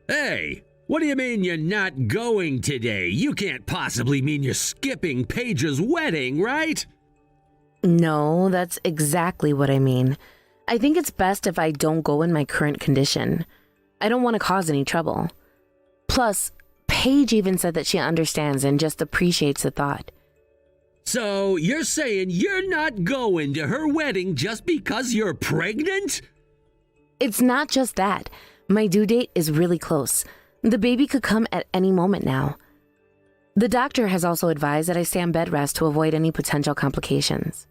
Hey, what do you mean you're not going today? You can't possibly mean you're skipping Paige's wedding, right? No, that's exactly what I mean. I think it's best if I don't go in my current condition. I don't want to cause any trouble. Plus, Paige even said that she understands and just appreciates the thought. So you're saying you're not going to her wedding just because you're pregnant? It's not just that. My due date is really close. The baby could come at any moment now. The doctor has also advised that I stay on bed rest to avoid any potential complications.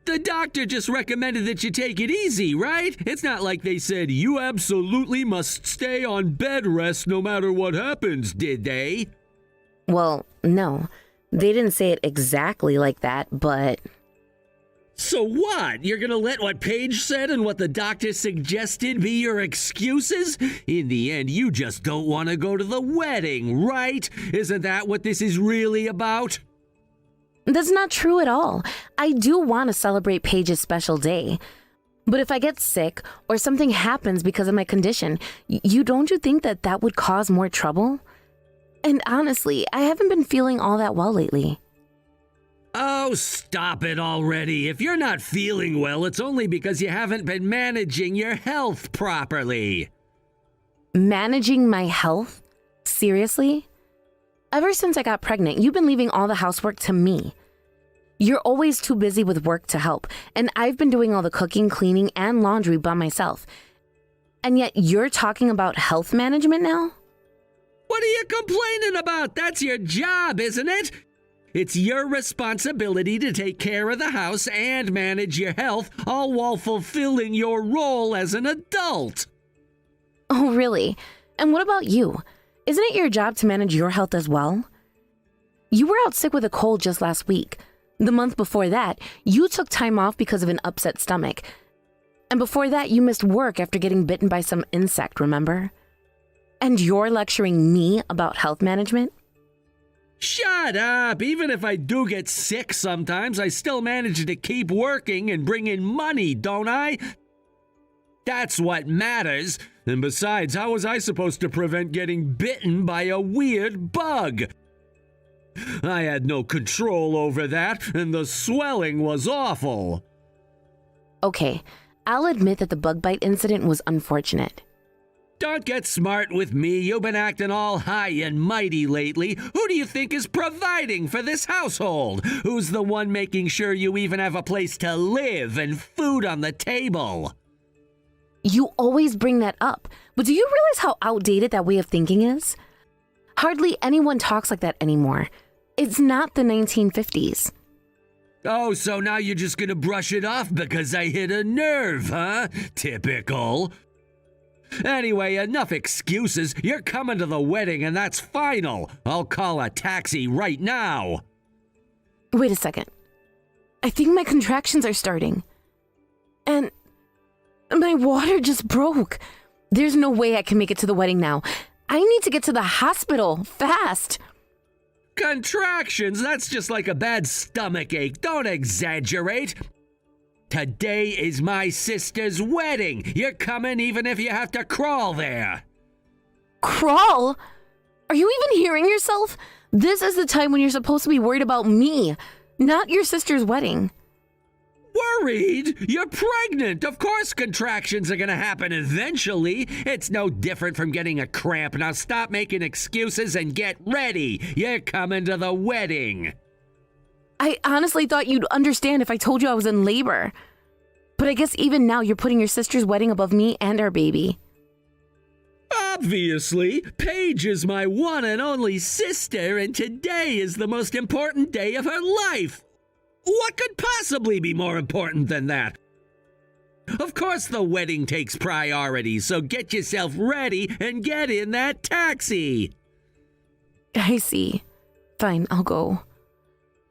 The doctor just recommended that you take it easy, right? It's not like they said you absolutely must stay on bed rest no matter what happens, did they? Well, no. They didn't say it exactly like that, but... So what? You're gonna let what Paige said and what the doctor suggested be your excuses? In the end, you just don't want to go to the wedding, right? Isn't that what this is really about? That's not true at all. I do want to celebrate Paige's special day. But if I get sick or something happens because of my condition, don't you think that that would cause more trouble? And honestly, I haven't been feeling all that well lately. Oh, stop it already. If you're not feeling well, it's only because you haven't been managing your health properly. Managing my health? Seriously? Ever since I got pregnant, you've been leaving all the housework to me. You're always too busy with work to help, and I've been doing all the cooking, cleaning, and laundry by myself. And yet you're talking about health management now? What are you complaining about? That's your job, isn't it? It's your responsibility to take care of the house and manage your health, all while fulfilling your role as an adult. Oh, really? And what about you? Isn't it your job to manage your health as well? You were out sick with a cold just last week. The month before that, you took time off because of an upset stomach. And before that, you missed work after getting bitten by some insect, remember? And you're lecturing me about health management? Shut up! Even if I do get sick sometimes, I still manage to keep working and bring in money, don't I? That's what matters. And besides, how was I supposed to prevent getting bitten by a weird bug? I had no control over that, and the swelling was awful. Okay, I'll admit that the bug bite incident was unfortunate. Don't get smart with me. You've been acting all high and mighty lately. Who do you think is providing for this household? Who's the one making sure you even have a place to live and food on the table? You always bring that up, but do you realize how outdated that way of thinking is? Hardly anyone talks like that anymore. It's not the 1950s. Oh, so now you're just gonna brush it off because I hit a nerve, huh? Typical. Anyway, enough excuses. You're coming to the wedding and that's final. I'll call a taxi right now. Wait a second. I think my contractions are starting. And my water just broke. There's no way I can make it to the wedding now. I need to get to the hospital fast. Contractions? That's just like a bad stomach ache. Don't exaggerate. Today is my sister's wedding. You're coming even if you have to crawl there. Crawl? Are you even hearing yourself? This is the time when you're supposed to be worried about me, not your sister's wedding. Worried? You're pregnant. Of course contractions are gonna happen eventually. It's no different from getting a cramp. Now stop making excuses and get ready. You're coming to the wedding. I honestly thought you'd understand if I told you I was in labor. But I guess even now you're putting your sister's wedding above me and our baby. Obviously, Paige is my one and only sister, and today is the most important day of her life. What could possibly be more important than that? Of course the wedding takes priority, so get yourself ready and get in that taxi. I see. Fine, I'll go.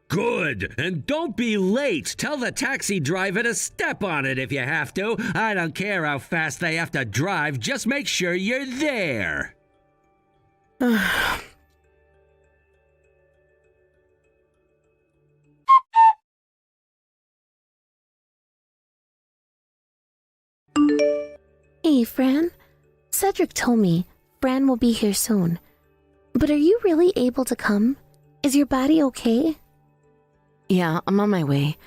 Good, and don't be late. Tell the taxi driver to step on it if you have to. I don't care how fast they have to drive, just make sure you're there. Hey, Fran. Cedric told me Fran will be here soon. But are you really able to come? Is your body okay? Yeah, I'm on my way.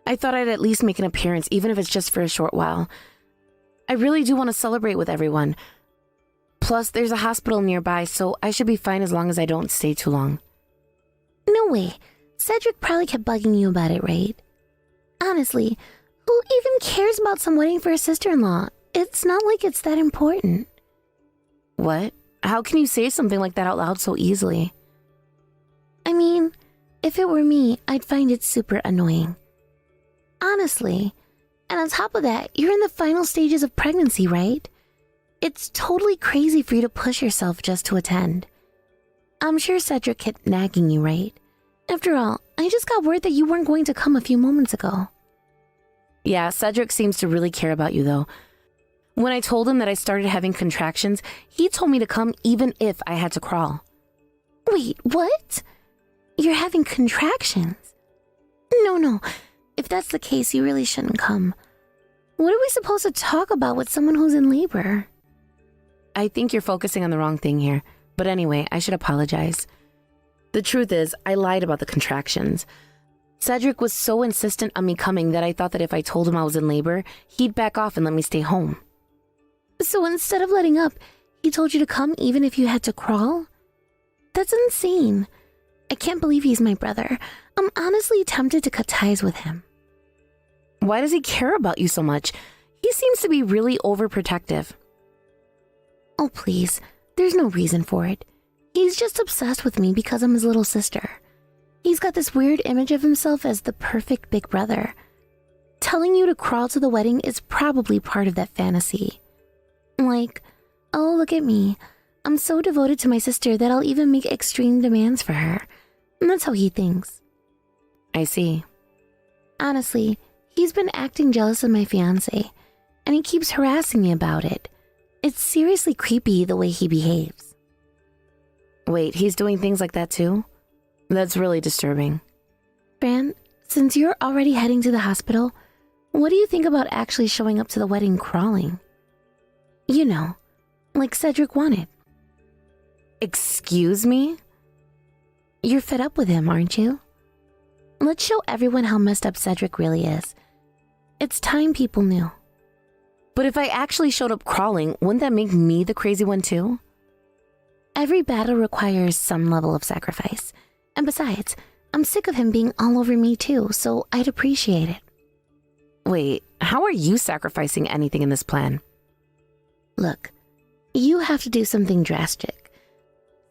I thought I'd at least make an appearance, even if it's just for a short while. I really do want to celebrate with everyone. Plus, there's a hospital nearby, so I should be fine as long as I don't stay too long. No way. Cedric probably kept bugging you about it, right? Honestly, who even cares about some wedding for a sister-in-law? It's not like it's that important. What? How can you say something like that out loud so easily? I mean, if it were me, I'd find it super annoying. Honestly. And on top of that, you're in the final stages of pregnancy, right? It's totally crazy for you to push yourself just to attend. I'm sure Cedric kept nagging you, right? After all, I just got word that you weren't going to come a few moments ago. Yeah, Cedric seems to really care about you, though. When I told him that I started having contractions, he told me to come even if I had to crawl. Wait, what? You're having contractions? No. If that's the case, you really shouldn't come. What are we supposed to talk about with someone who's in labor? I think you're focusing on the wrong thing here. But anyway, I should apologize. The truth is, I lied about the contractions. Cedric was so insistent on me coming that I thought that if I told him I was in labor, he'd back off and let me stay home. So instead of letting up, he told you to come even if you had to crawl? That's insane. I can't believe he's my brother. I'm honestly tempted to cut ties with him. Why does he care about you so much? He seems to be really overprotective. Oh, please. There's no reason for it. He's just obsessed with me because I'm his little sister. He's got this weird image of himself as the perfect big brother. Telling you to crawl to the wedding is probably part of that fantasy. Like, oh, look at me. I'm so devoted to my sister that I'll even make extreme demands for her. And that's how he thinks. I see. Honestly, he's been acting jealous of my fiancé, and he keeps harassing me about it. It's seriously creepy the way he behaves. Wait, he's doing things like that too? That's really disturbing. Fran, since you're already heading to the hospital, what do you think about actually showing up to the wedding crawling? You know, like Cedric wanted. Excuse me? You're fed up with him, aren't you? Let's show everyone how messed up Cedric really is. It's time people knew. But if I actually showed up crawling, wouldn't that make me the crazy one too? Every battle requires some level of sacrifice. And besides, I'm sick of him being all over me too, so I'd appreciate it. Wait, how are you sacrificing anything in this plan? Look, you have to do something drastic.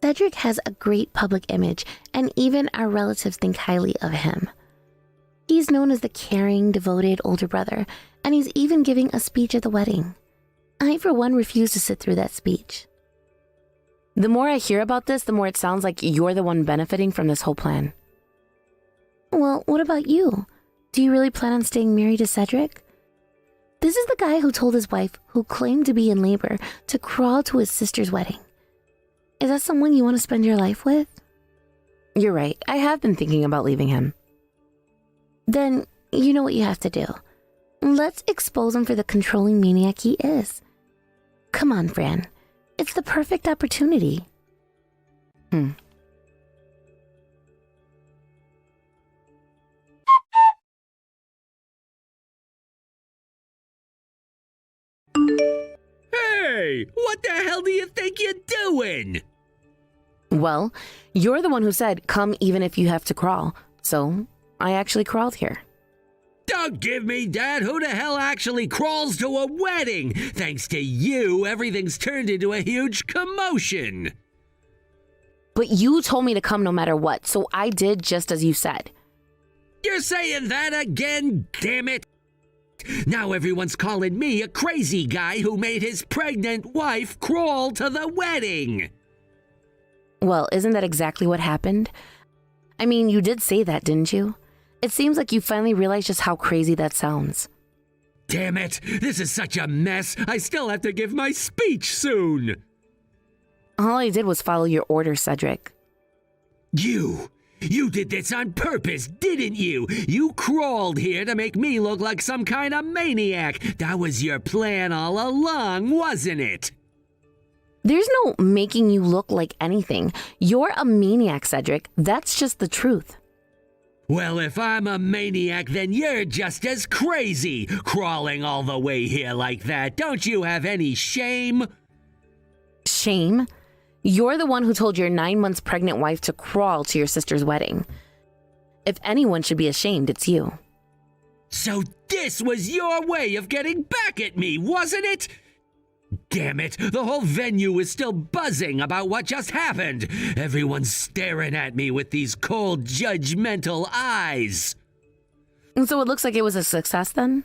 Cedric has a great public image, and even our relatives think highly of him. He's known as the caring, devoted older brother, and he's even giving a speech at the wedding. I, for one, refuse to sit through that speech. The more I hear about this, the more it sounds like you're the one benefiting from this whole plan. Well, what about you? Do you really plan on staying married to Cedric? This is the guy who told his wife, who claimed to be in labor, to crawl to his sister's wedding. Is that someone you want to spend your life with? You're right. I have been thinking about leaving him. Then, you know what you have to do. Let's expose him for the controlling maniac he is. Come on, Fran. It's the perfect opportunity. Hey, what the hell do you think you're doing? Well, you're the one who said, come even if you have to crawl. So, I actually crawled here. Don't give me that. Who the hell actually crawls to a wedding? Thanks to you, everything's turned into a huge commotion. But you told me to come no matter what, so I did just as you said. You're saying that again, damn it. Now everyone's calling me a crazy guy who made his pregnant wife crawl to the wedding. Well, isn't that exactly what happened? I mean, you did say that, didn't you? It seems like you finally realized just how crazy that sounds. Damn it, this is such a mess. I still have to give my speech soon. All I did was follow your orders, Cedric. You did this on purpose, didn't you? You crawled here to make me look like some kind of maniac. That was your plan all along, wasn't it? There's There's no making you look like anything. You're a maniac, Cedric. That's just the truth. Well, if I'm a maniac, then you're just as crazy, crawling all the way here like that. Don't you have any shame? Shame? You're the one who told your 9 months pregnant wife to crawl to your sister's wedding. If anyone should be ashamed, it's you. So this was your way of getting back at me, wasn't it? Damn it, the whole venue is still buzzing about what just happened. Everyone's staring at me with these cold, judgmental eyes. And so it looks like it was a success then?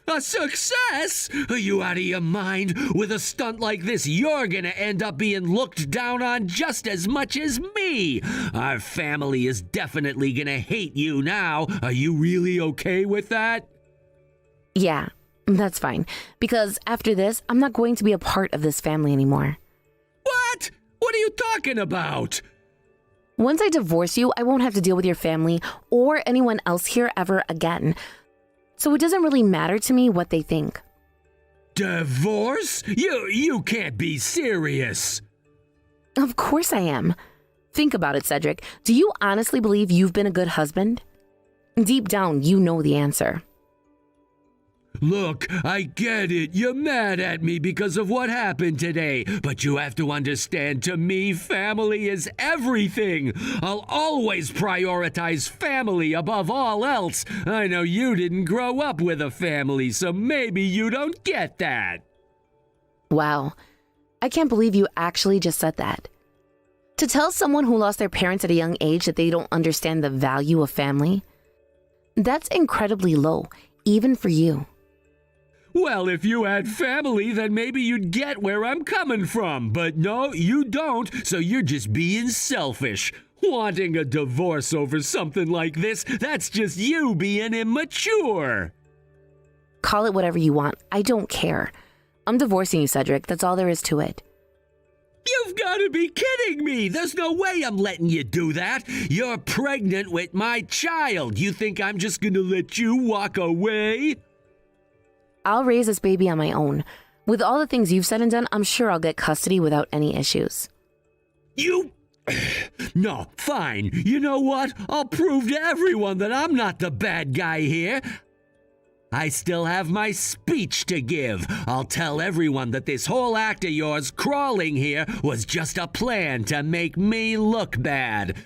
A success? Are you out of your mind? With a stunt like this, you're gonna end up being looked down on just as much as me. Our family is definitely gonna hate you now. Are you really okay with that? Yeah, that's fine. Because after this, I'm not going to be a part of this family anymore. What? What are you talking about? Once I divorce you, I won't have to deal with your family or anyone else here ever again. So it doesn't really matter to me what they think. Divorce? You can't be serious. Of course I am. Think about it, Cedric. Do you honestly believe you've been a good husband? Deep down, you know the answer. Look, I get it. You're mad at me because of what happened today. But you have to understand, to me, family is everything. I'll always prioritize family above all else. I know you didn't grow up with a family, so maybe you don't get that. Wow. I can't believe you actually just said that. To tell someone who lost their parents at a young age that they don't understand the value of family, that's incredibly low, even for you. Well, if you had family, then maybe you'd get where I'm coming from. But no, you don't, so you're just being selfish. Wanting a divorce over something like this, that's just you being immature. Call it whatever you want. I don't care. I'm divorcing you, Cedric. That's all there is to it. You've got to be kidding me! There's no way I'm letting you do that! You're pregnant with my child! You think I'm just gonna let you walk away? I'll raise this baby on my own. With all the things you've said and done, I'm sure I'll get custody without any issues. You... No, fine. You know what? I'll prove to everyone that I'm not the bad guy here. I still have my speech to give. I'll tell everyone that this whole act of yours crawling here was just a plan to make me look bad.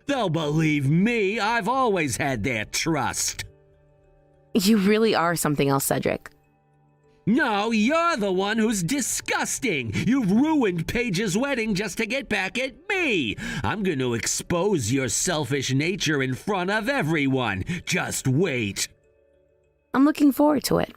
They'll believe me. I've always had their trust. You really are something else, Cedric. No, you're the one who's disgusting. You've ruined Paige's wedding just to get back at me. I'm going to expose your selfish nature in front of everyone. Just wait. I'm looking forward to it.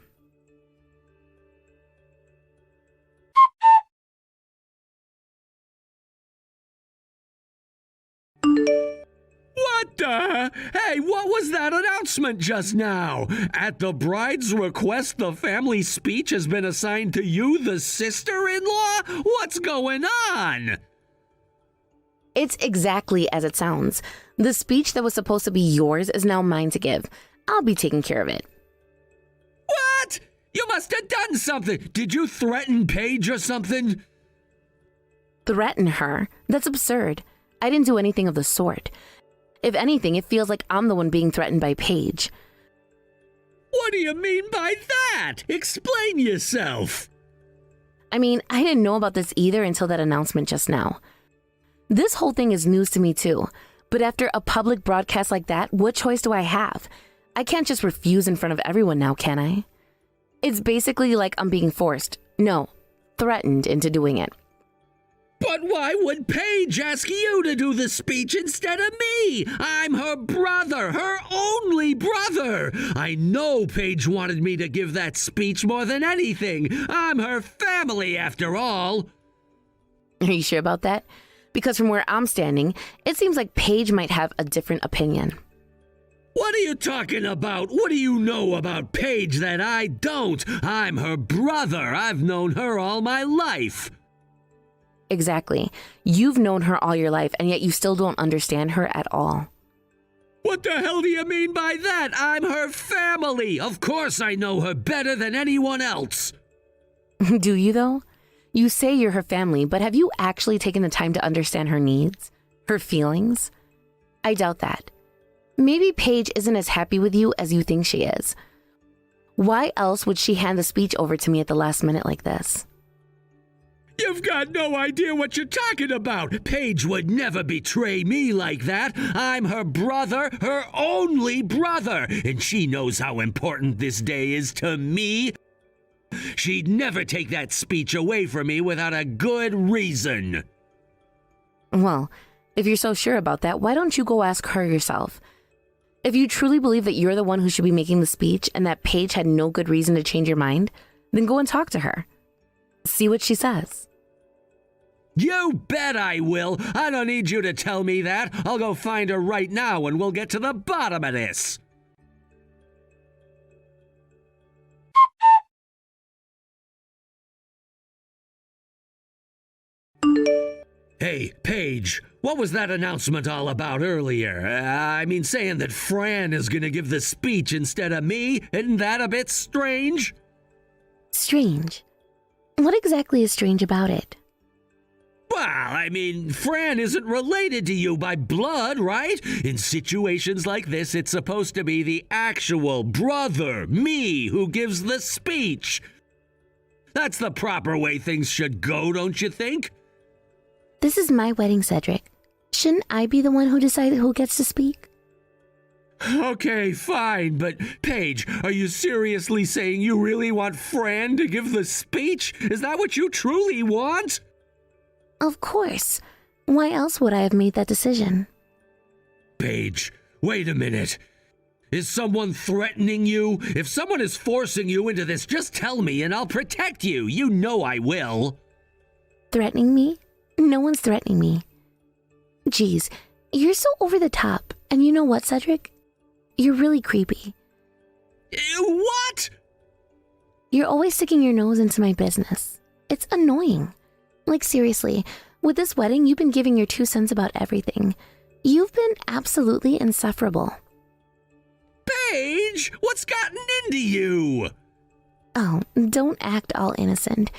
What the? Hey, what was that announcement just now? At the bride's request, the family speech has been assigned to you, the sister-in-law? What's going on? It's exactly as it sounds. The speech that was supposed to be yours is now mine to give. I'll be taking care of it. What? You must have done something. Did you threaten Paige or something? Threaten her? That's absurd. I didn't do anything of the sort. If anything, it feels like I'm the one being threatened by Paige. What do you mean by that? Explain yourself. I mean, I didn't know about this either until that announcement just now. This whole thing is news to me too. But after a public broadcast like that, what choice do I have? I can't just refuse in front of everyone now, can I? It's basically like I'm being forced, no, threatened into doing it. But why would Paige ask you to do the speech instead of me? I'm her brother, her only brother. I know Paige wanted me to give that speech more than anything. I'm her family, after all. Are you sure about that? Because from where I'm standing, it seems like Paige might have a different opinion. What are you talking about? What do you know about Paige that I don't? I'm her brother. I've known her all my life. Exactly. You've known her all your life, and yet you still don't understand her at all. What the hell do you mean by that? I'm her family. Of course I know her better than anyone else. Do you, though? You say you're her family, but have you actually taken the time to understand her needs? Her feelings? I doubt that. Maybe Paige isn't as happy with you as you think she is. Why else would she hand the speech over to me at the last minute like this? You've got no idea what you're talking about. Paige would never betray me like that. I'm her brother, her only brother, and she knows how important this day is to me. She'd never take that speech away from me without a good reason. Well, if you're so sure about that, why don't you go ask her yourself? If you truly believe that you're the one who should be making the speech and that Paige had no good reason to change your mind, then go and talk to her. See what she says. You bet I will. I don't need you to tell me that. I'll go find her right now and we'll get to the bottom of this. Hey, Paige, what was that announcement all about earlier? I mean, saying that Fran is gonna give the speech instead of me? Isn't that a bit strange? Strange? What exactly is strange about it? Well, I mean, Fran isn't related to you by blood, right? In situations like this, it's supposed to be the actual brother, me, who gives the speech. That's the proper way things should go, don't you think? This is my wedding, Cedric. Shouldn't I be the one who decided who gets to speak? Okay, fine, but Paige, are you seriously saying you really want Fran to give the speech? Is that what you truly want? Of course. Why else would I have made that decision? Paige, wait a minute. Is someone threatening you? If someone is forcing you into this, just tell me and I'll protect you. You know I will. Threatening me? No one's threatening me. Geez, you're so over the top. And you know what, Cedric? You're really creepy. What? You're always sticking your nose into my business. It's annoying. Like, seriously, with this wedding, you've been giving your 2 cents about everything. You've been absolutely insufferable. Paige, what's gotten into you? Oh, don't act all innocent.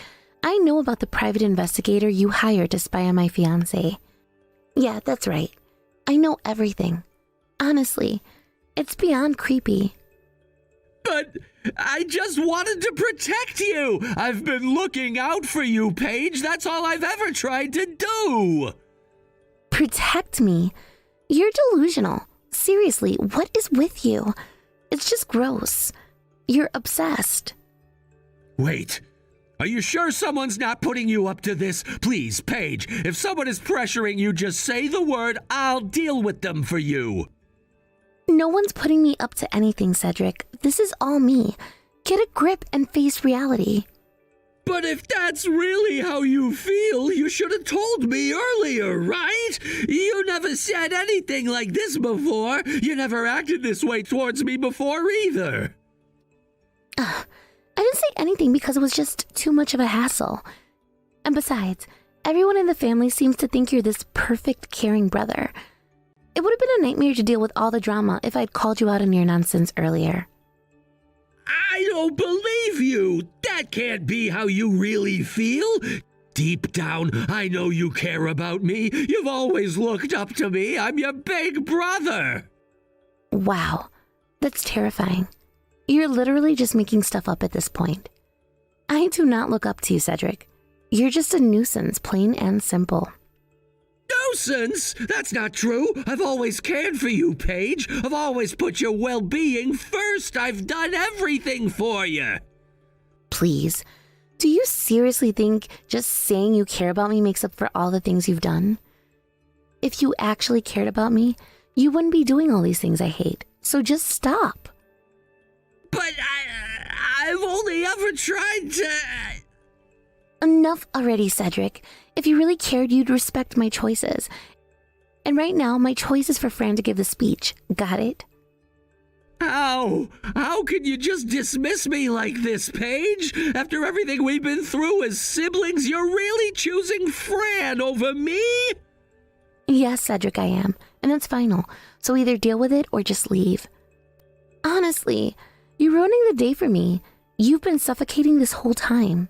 I know about the private investigator you hired to spy on my fiancé. Yeah, that's right. I know everything. Honestly, it's beyond creepy. But I just wanted to protect you. I've been looking out for you, Paige. That's all I've ever tried to do. Protect me? You're delusional. Seriously, what is with you? It's just gross. You're obsessed. Wait. Are you sure someone's not putting you up to this? Please, Paige, if someone is pressuring you, just say the word. I'll deal with them for you. No one's putting me up to anything, Cedric. This is all me. Get a grip and face reality. But if that's really how you feel, you should have told me earlier, right? You never said anything like this before. You never acted this way towards me before either. I didn't say anything because it was just too much of a hassle. And besides, everyone in the family seems to think you're this perfect, caring brother. It would have been a nightmare to deal with all the drama if I'd called you out on your nonsense earlier. I don't believe you. That can't be how you really feel. Deep down, I know you care about me. You've always looked up to me. I'm your big brother. Wow, that's terrifying. You're literally just making stuff up at this point. I do not look up to you, Cedric. You're just a nuisance, plain and simple. Nuisance? That's not true. I've always cared for you, Paige. I've always put your well-being first. I've done everything for you. Please, do you seriously think just saying you care about me makes up for all the things you've done? If you actually cared about me, you wouldn't be doing all these things I hate. So just stop. But I've only ever tried to... Enough already, Cedric. If you really cared, you'd respect my choices. And right now, my choice is for Fran to give the speech. Got it? How? How can you just dismiss me like this, Paige? After everything we've been through as siblings, you're really choosing Fran over me? Yes, Cedric, I am. And that's final. So either deal with it or just leave. Honestly, you're ruining the day for me. You've been suffocating this whole time.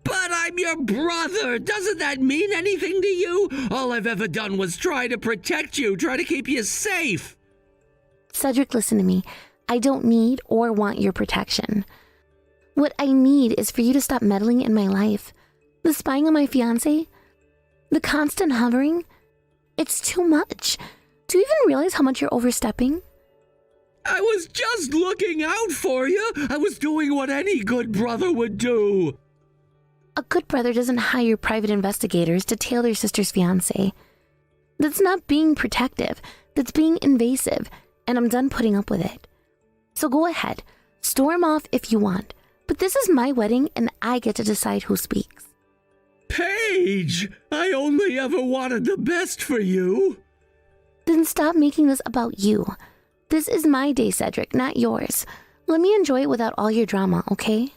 But I'm your brother. Doesn't that mean anything to you? All I've ever done was try to protect you, try to keep you safe. Cedric, listen to me. I don't need or want your protection. What I need is for you to stop meddling in my life. The spying on my fiancé, the constant hovering, it's too much. Do you even realize how much you're overstepping? I was just looking out for you. I was doing what any good brother would do. A good brother doesn't hire private investigators to tail their sister's fiancé. That's not being protective. That's being invasive, and I'm done putting up with it. So go ahead, storm off if you want, but this is my wedding and I get to decide who speaks. Paige, I only ever wanted the best for you. Then stop making this about you. This is my day, Cedric, not yours. Let me enjoy it without all your drama, okay?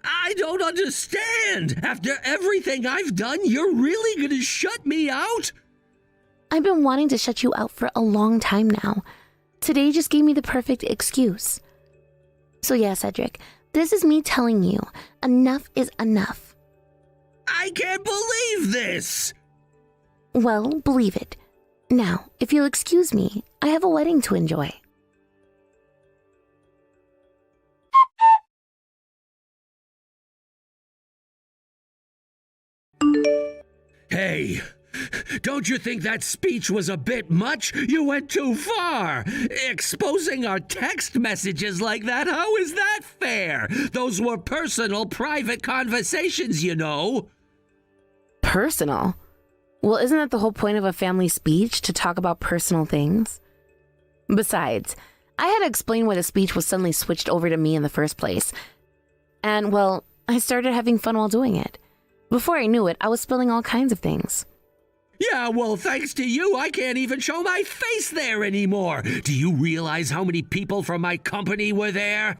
I don't understand. After everything I've done, you're really gonna shut me out? I've been wanting to shut you out for a long time now. Today just gave me the perfect excuse. So yeah, Cedric, this is me telling you, enough is enough. I can't believe this. Well, believe it. Now, if you'll excuse me, I have a wedding to enjoy. Hey, don't you think that speech was a bit much? You went too far. Exposing our text messages like that, how is that fair? Those were personal, private conversations, you know. Personal? Well, isn't that the whole point of a family speech, to talk about personal things? Besides, I had to explain why the speech was suddenly switched over to me in the first place. And, well, I started having fun while doing it. Before I knew it, I was spilling all kinds of things. Yeah, well, thanks to you, I can't even show my face there anymore. Do you realize how many people from my company were there?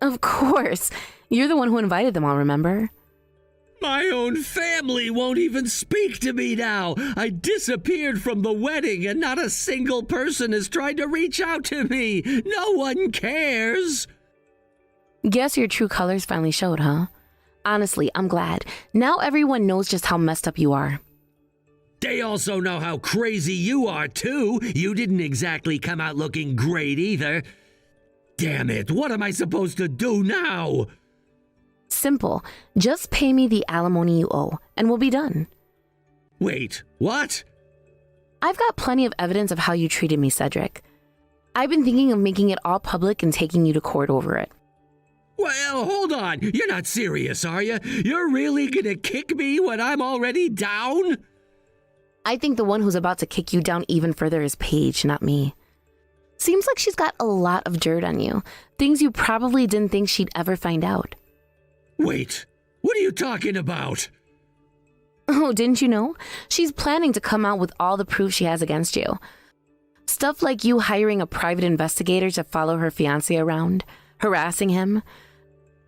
Of course. You're the one who invited them all, remember? My own family won't even speak to me now. I disappeared from the wedding and not a single person has tried to reach out to me. No one cares. Guess your true colors finally showed, huh? Honestly, I'm glad. Now everyone knows just how messed up you are. They also know how crazy you are, too. You didn't exactly come out looking great either. Damn it, what am I supposed to do now? Simple. Just pay me the alimony you owe, and we'll be done. Wait, what? I've got plenty of evidence of how you treated me, Cedric. I've been thinking of making it all public and taking you to court over it. Well, hold on. You're not serious, are you? You're really gonna kick me when I'm already down? I think the one who's about to kick you down even further is Paige, not me. Seems like she's got a lot of dirt on you. Things you probably didn't think she'd ever find out. Wait, what are you talking about? Oh, didn't you know? She's planning to come out with all the proof she has against you. Stuff like you hiring a private investigator to follow her fiancé around, harassing him.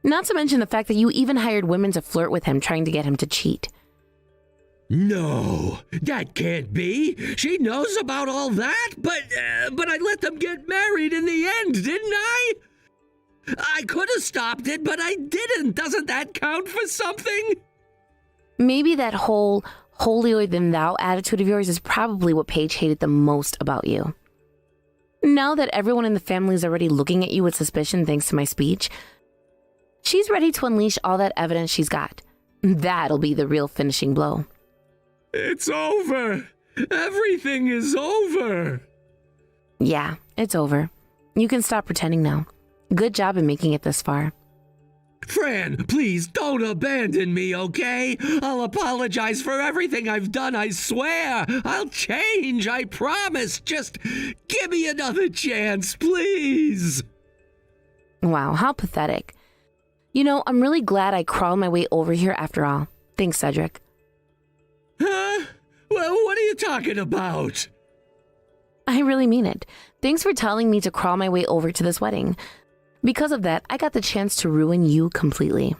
Not to mention the fact that you even hired women to flirt with him, trying to get him to cheat. No, that can't be. She knows about all that, but I let them get married in the end, didn't I? I could have stopped it, but I didn't. Doesn't that count for something? Maybe that whole holier-than-thou attitude of yours is probably what Paige hated the most about you. Now that everyone in the family is already looking at you with suspicion thanks to my speech, she's ready to unleash all that evidence she's got. That'll be the real finishing blow. It's over. Everything is over. Yeah, it's over. You can stop pretending now. Good job in making it this far. Fran, please don't abandon me, okay? I'll apologize for everything I've done, I swear. I'll change, I promise. Just give me another chance, please. Wow, how pathetic. You know, I'm really glad I crawled my way over here after all. Thanks, Cedric. Huh? Well, what are you talking about? I really mean it. Thanks for telling me to crawl my way over to this wedding. Because of that, I got the chance to ruin you completely.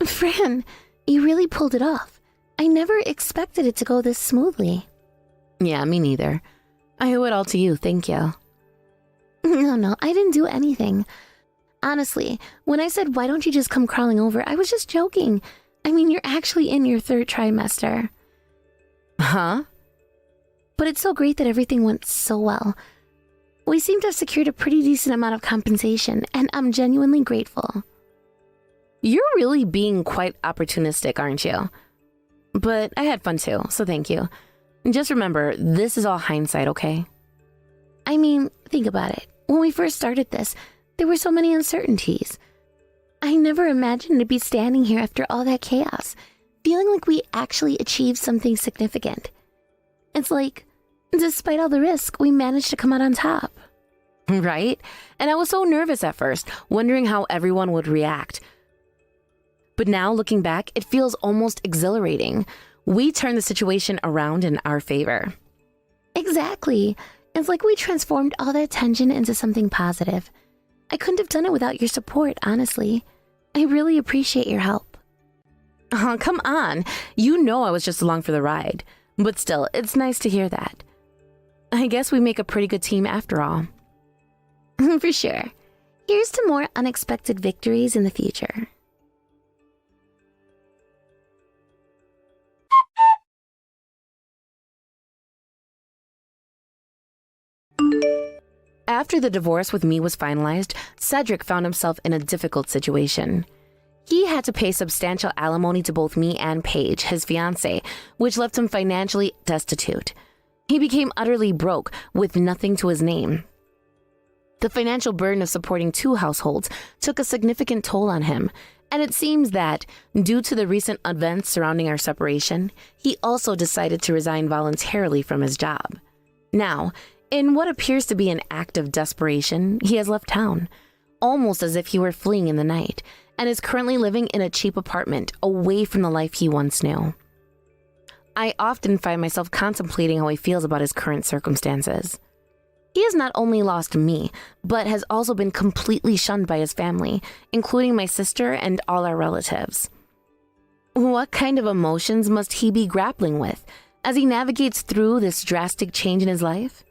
Fran, you really pulled it off. I never expected it to go this smoothly. Yeah, me neither. I owe it all to you, thank you. No, I didn't do anything. Honestly, when I said, why don't you just come crawling over, I was just joking. I mean, you're actually in your 3rd trimester. Huh? But it's so great that everything went so well. We seem to have secured a pretty decent amount of compensation, and I'm genuinely grateful. You're really being quite opportunistic, aren't you? But I had fun too, so thank you. Just remember, this is all hindsight, okay? I mean, think about it. When we first started this, there were so many uncertainties. I never imagined to be standing here after all that chaos, feeling like we actually achieved something significant. It's like, despite all the risk, we managed to come out on top. Right? And I was so nervous at first, wondering how everyone would react. But now, looking back, it feels almost exhilarating. We turned the situation around in our favor. Exactly. It's like we transformed all that tension into something positive. I couldn't have done it without your support, honestly. I really appreciate your help. Oh, come on. You know I was just along for the ride. But still, it's nice to hear that. I guess we make a pretty good team after all. For sure. Here's to more unexpected victories in the future. After the divorce with me was finalized, Cedric found himself in a difficult situation. He had to pay substantial alimony to both me and Paige, his fiancée, which left him financially destitute. He became utterly broke, with nothing to his name. The financial burden of supporting 2 households took a significant toll on him, and it seems that, due to the recent events surrounding our separation, he also decided to resign voluntarily from his job. Now, in what appears to be an act of desperation, he has left town, almost as if he were fleeing in the night, and is currently living in a cheap apartment away from the life he once knew. I often find myself contemplating how he feels about his current circumstances. He has not only lost me, but has also been completely shunned by his family, including my sister and all our relatives. What kind of emotions must he be grappling with as he navigates through this drastic change in his life?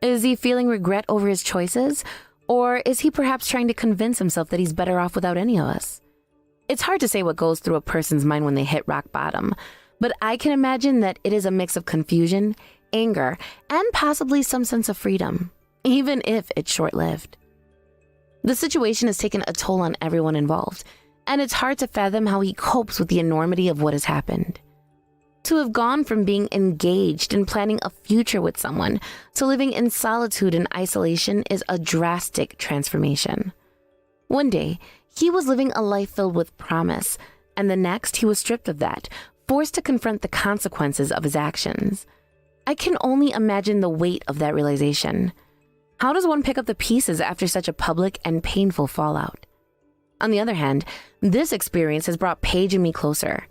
Is he feeling regret over his choices, or is he perhaps trying to convince himself that he's better off without any of us? It's hard to say what goes through a person's mind when they hit rock bottom, but I can imagine that it is a mix of confusion, anger, and possibly some sense of freedom, even if it's short-lived. The situation has taken a toll on everyone involved, and it's hard to fathom how he copes with the enormity of what has happened. To have gone from being engaged and planning a future with someone to living in solitude and isolation is a drastic transformation. One day, he was living a life filled with promise, and the next he was stripped of that, forced to confront the consequences of his actions. I can only imagine the weight of that realization. How does one pick up the pieces after such a public and painful fallout? On the other hand, this experience has brought Paige and me closer.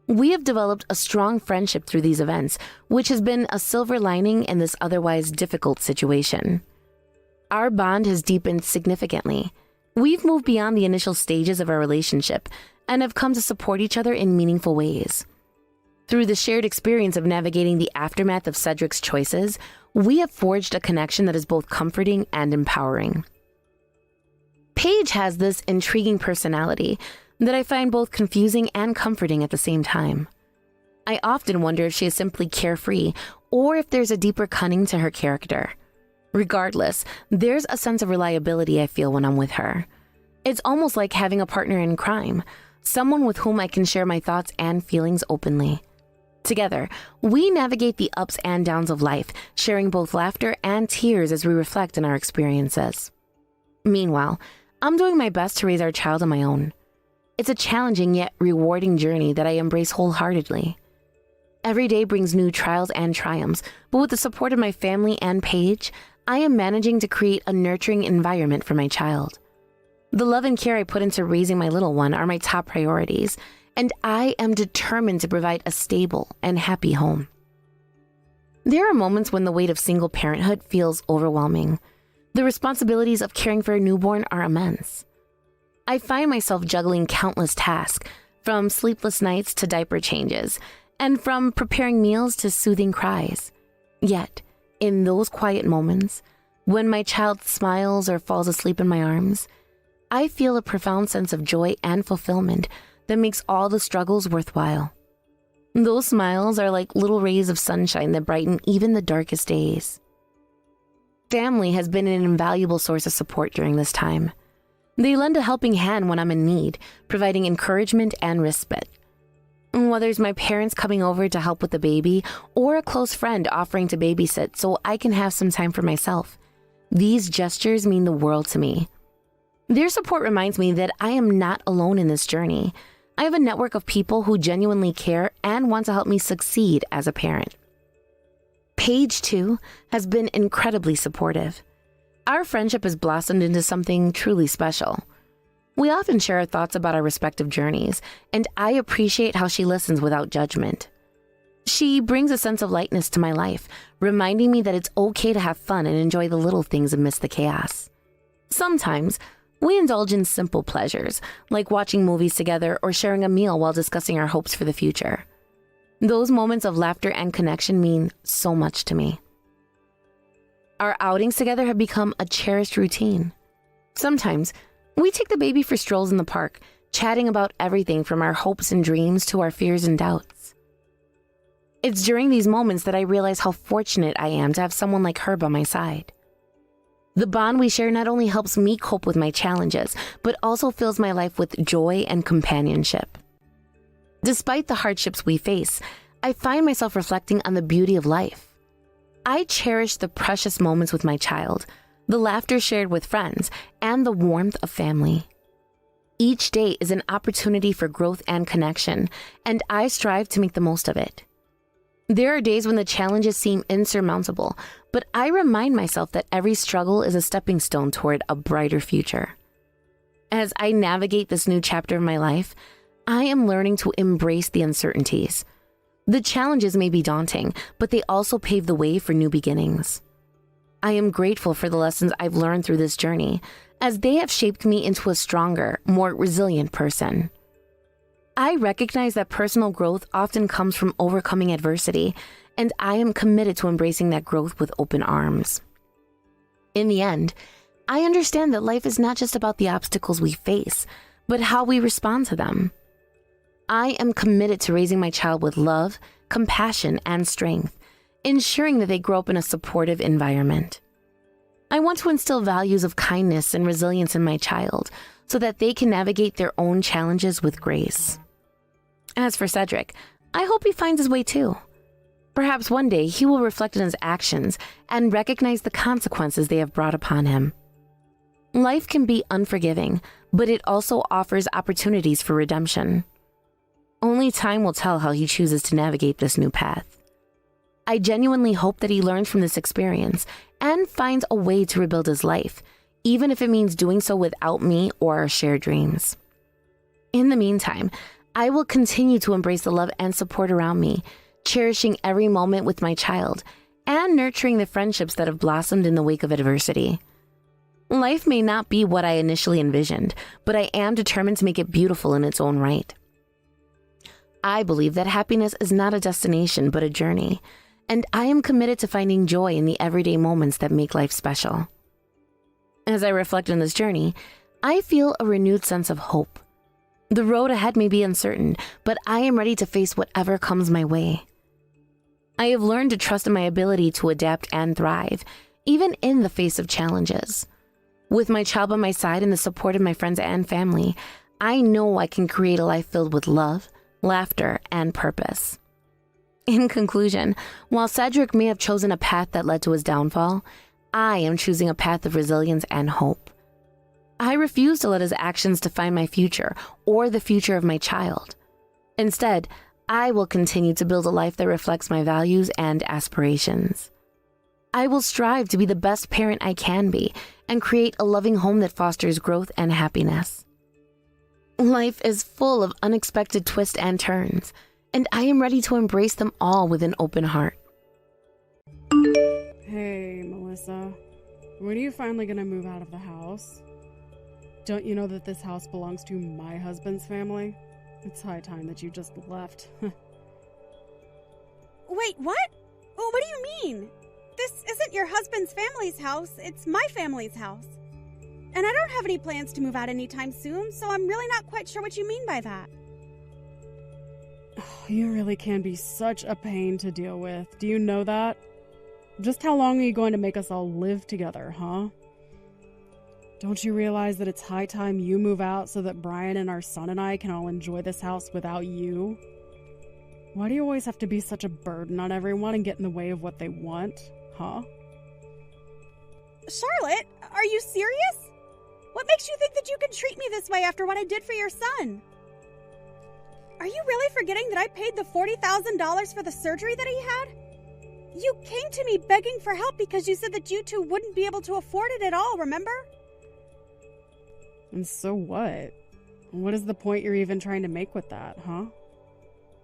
We have developed a strong friendship through these events, which has been a silver lining in this otherwise difficult situation. Our bond has deepened significantly. We've moved beyond the initial stages of our relationship and have come to support each other in meaningful ways. Through the shared experience of navigating the aftermath of Cedric's choices, we have forged a connection that is both comforting and empowering. Paige has this intriguing personality that I find both confusing and comforting at the same time. I often wonder if she is simply carefree or if there's a deeper cunning to her character. Regardless, there's a sense of reliability I feel when I'm with her. It's almost like having a partner in crime, someone with whom I can share my thoughts and feelings openly. Together, we navigate the ups and downs of life, sharing both laughter and tears as we reflect on our experiences. Meanwhile, I'm doing my best to raise our child on my own. It's a challenging yet rewarding journey that I embrace wholeheartedly. Every day brings new trials and triumphs, but with the support of my family and Paige, I am managing to create a nurturing environment for my child. The love and care I put into raising my little one are my top priorities, and I am determined to provide a stable and happy home. There are moments when the weight of single parenthood feels overwhelming. The responsibilities of caring for a newborn are immense. I find myself juggling countless tasks, from sleepless nights to diaper changes, and from preparing meals to soothing cries. Yet, in those quiet moments, when my child smiles or falls asleep in my arms, I feel a profound sense of joy and fulfillment that makes all the struggles worthwhile. Those smiles are like little rays of sunshine that brighten even the darkest days. Family has been an invaluable source of support during this time. They lend a helping hand when I'm in need, providing encouragement and respite. Whether it's my parents coming over to help with the baby or a close friend offering to babysit so I can have some time for myself, these gestures mean the world to me. Their support reminds me that I am not alone in this journey. I have a network of people who genuinely care and want to help me succeed as a parent. Paige, too, has been incredibly supportive. Our friendship has blossomed into something truly special. We often share our thoughts about our respective journeys, and I appreciate how she listens without judgment. She brings a sense of lightness to my life, reminding me that it's okay to have fun and enjoy the little things amidst the chaos. Sometimes, we indulge in simple pleasures, like watching movies together or sharing a meal while discussing our hopes for the future. Those moments of laughter and connection mean so much to me. Our outings together have become a cherished routine. Sometimes, we take the baby for strolls in the park, chatting about everything from our hopes and dreams to our fears and doubts. It's during these moments that I realize how fortunate I am to have someone like her by my side. The bond we share not only helps me cope with my challenges, but also fills my life with joy and companionship. Despite the hardships we face, I find myself reflecting on the beauty of life. I cherish the precious moments with my child, the laughter shared with friends, and the warmth of family. Each day is an opportunity for growth and connection, and I strive to make the most of it. There are days when the challenges seem insurmountable, but I remind myself that every struggle is a stepping stone toward a brighter future. As I navigate this new chapter of my life, I am learning to embrace the uncertainties. The challenges may be daunting, but they also pave the way for new beginnings. I am grateful for the lessons I've learned through this journey, as they have shaped me into a stronger, more resilient person. I recognize that personal growth often comes from overcoming adversity, and I am committed to embracing that growth with open arms. In the end, I understand that life is not just about the obstacles we face, but how we respond to them. I am committed to raising my child with love, compassion, and strength, ensuring that they grow up in a supportive environment. I want to instill values of kindness and resilience in my child so that they can navigate their own challenges with grace. As for Cedric, I hope he finds his way too. Perhaps one day he will reflect on his actions and recognize the consequences they have brought upon him. Life can be unforgiving, but it also offers opportunities for redemption. Only time will tell how he chooses to navigate this new path. I genuinely hope that he learns from this experience and finds a way to rebuild his life, even if it means doing so without me or our shared dreams. In the meantime, I will continue to embrace the love and support around me, cherishing every moment with my child and nurturing the friendships that have blossomed in the wake of adversity. Life may not be what I initially envisioned, but I am determined to make it beautiful in its own right. I believe that happiness is not a destination, but a journey, and I am committed to finding joy in the everyday moments that make life special. As I reflect on this journey, I feel a renewed sense of hope. The road ahead may be uncertain, but I am ready to face whatever comes my way. I have learned to trust in my ability to adapt and thrive, even in the face of challenges. With my child by my side and the support of my friends and family, I know I can create a life filled with love, laughter, and purpose. In conclusion, while Cedric may have chosen a path that led to his downfall, I am choosing a path of resilience and hope. I refuse to let his actions define my future or the future of my child. Instead, I will continue to build a life that reflects my values and aspirations. I will strive to be the best parent I can be and create a loving home that fosters growth and happiness. Life is full of unexpected twists and turns, and I am ready to embrace them all with an open heart. Hey, Melissa. When are you finally gonna move out of the house? Don't you know that this house belongs to my husband's family? It's high time that you just left. Wait, what? Oh, what do you mean? This isn't your husband's family's house, it's my family's house. And I don't have any plans to move out anytime soon, so I'm really not quite sure what you mean by that. You really can be such a pain to deal with. Do you know that? Just how long are you going to make us all live together, huh? Don't you realize that it's high time you move out so that Brian and our son and I can all enjoy this house without you? Why do you always have to be such a burden on everyone and get in the way of what they want, huh? Charlotte, are you serious? What makes you think that you can treat me this way after what I did for your son? Are you really forgetting that I paid the $40,000 for the surgery that he had? You came to me begging for help because you said that you two wouldn't be able to afford it at all, remember? And so what? What is the point you're even trying to make with that, huh?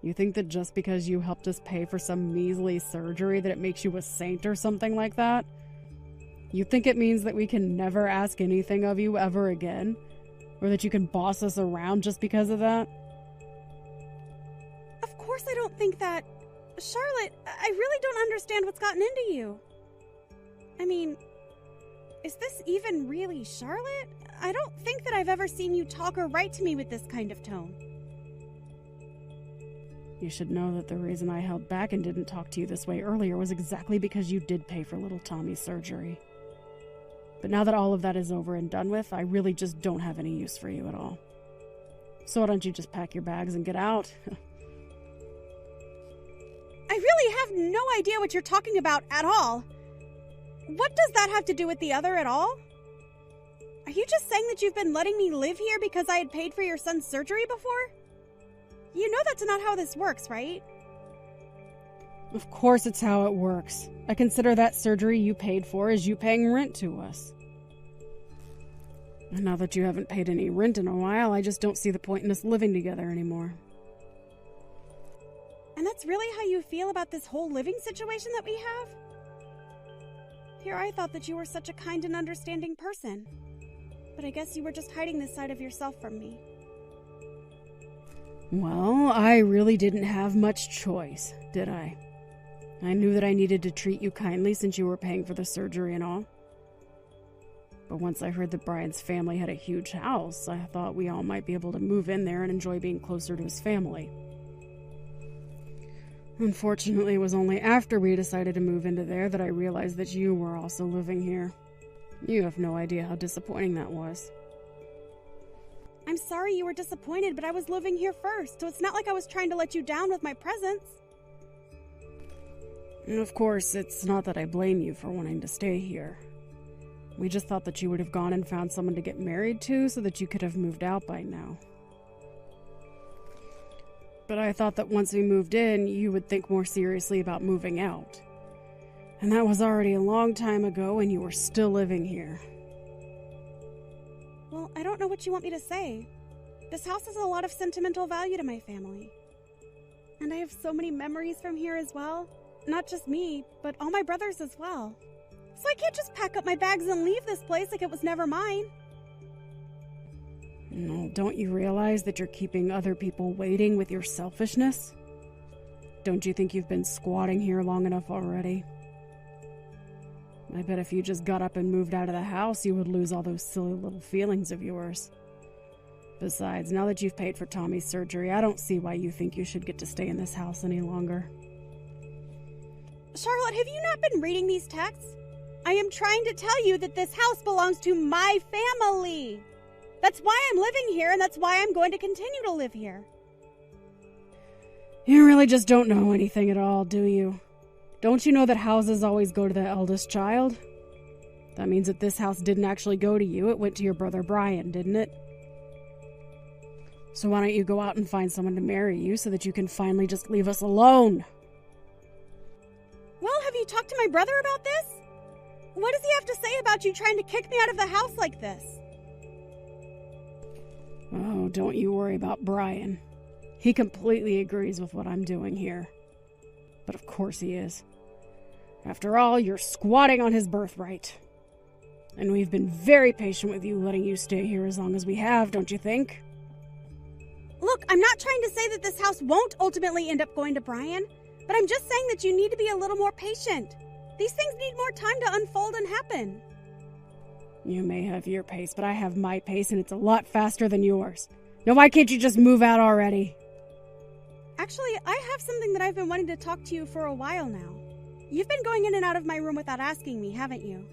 You think that just because you helped us pay for some measly surgery that it makes you a saint or something like that? You think it means that we can never ask anything of you ever again? Or that you can boss us around just because of that? Of course I don't think that. Charlotte, I really don't understand what's gotten into you. I mean, is this even really Charlotte? I don't think that I've ever seen you talk or write to me with this kind of tone. You should know that the reason I held back and didn't talk to you this way earlier was exactly because you did pay for little Tommy's surgery. But now that all of that is over and done with, I really just don't have any use for you at all. So why don't you just pack your bags and get out? I really have no idea what you're talking about at all. What does that have to do with the other at all? Are you just saying that you've been letting me live here because I had paid for your son's surgery before? You know that's not how this works, right? Of course it's how it works. I consider that surgery you paid for as you paying rent to us. And now that you haven't paid any rent in a while, I just don't see the point in us living together anymore. And that's really how you feel about this whole living situation that we have? Here I thought that you were such a kind and understanding person. But I guess you were just hiding this side of yourself from me. Well, I really didn't have much choice, did I? I knew that I needed to treat you kindly since you were paying for the surgery and all. But once I heard that Brian's family had a huge house, I thought we all might be able to move in there and enjoy being closer to his family. Unfortunately, it was only after we decided to move into there that I realized that you were also living here. You have no idea how disappointing that was. I'm sorry you were disappointed, but I was living here first, so it's not like I was trying to let you down with my presence. And of course, it's not that I blame you for wanting to stay here. We just thought that you would have gone and found someone to get married to so that you could have moved out by now. But I thought that once we moved in, you would think more seriously about moving out. And that was already a long time ago, and you were still living here. Well, I don't know what you want me to say. This house has a lot of sentimental value to my family. And I have so many memories from here as well. Not just me, but all my brothers as well. So I can't just pack up my bags and leave this place like it was never mine. No, don't you realize that you're keeping other people waiting with your selfishness? Don't you think you've been squatting here long enough already? I bet if you just got up and moved out of the house, you would lose all those silly little feelings of yours. Besides, now that you've paid for Tommy's surgery, I don't see why you think you should get to stay in this house any longer. Charlotte, have you not been reading these texts? I am trying to tell you that this house belongs to my family. That's why I'm living here, and that's why I'm going to continue to live here. You really just don't know anything at all, do you? Don't you know that houses always go to the eldest child? That means that this house didn't actually go to you, it went to your brother Brian, didn't it? So why don't you go out and find someone to marry you so that you can finally just leave us alone? Well, have you talked to my brother about this? What does he have to say about you trying to kick me out of the house like this? Oh, don't you worry about Brian. He completely agrees with what I'm doing here. But of course he is. After all, you're squatting on his birthright. And we've been very patient with you, letting you stay here as long as we have, don't you think? Look, I'm not trying to say that this house won't ultimately end up going to Brian, but I'm just saying that you need to be a little more patient. These things need more time to unfold and happen. You may have your pace, but I have my pace, and it's a lot faster than yours. Now, why can't you just move out already? Actually, I have something that I've been wanting to talk to you for a while now. You've been going in and out of my room without asking me, haven't you?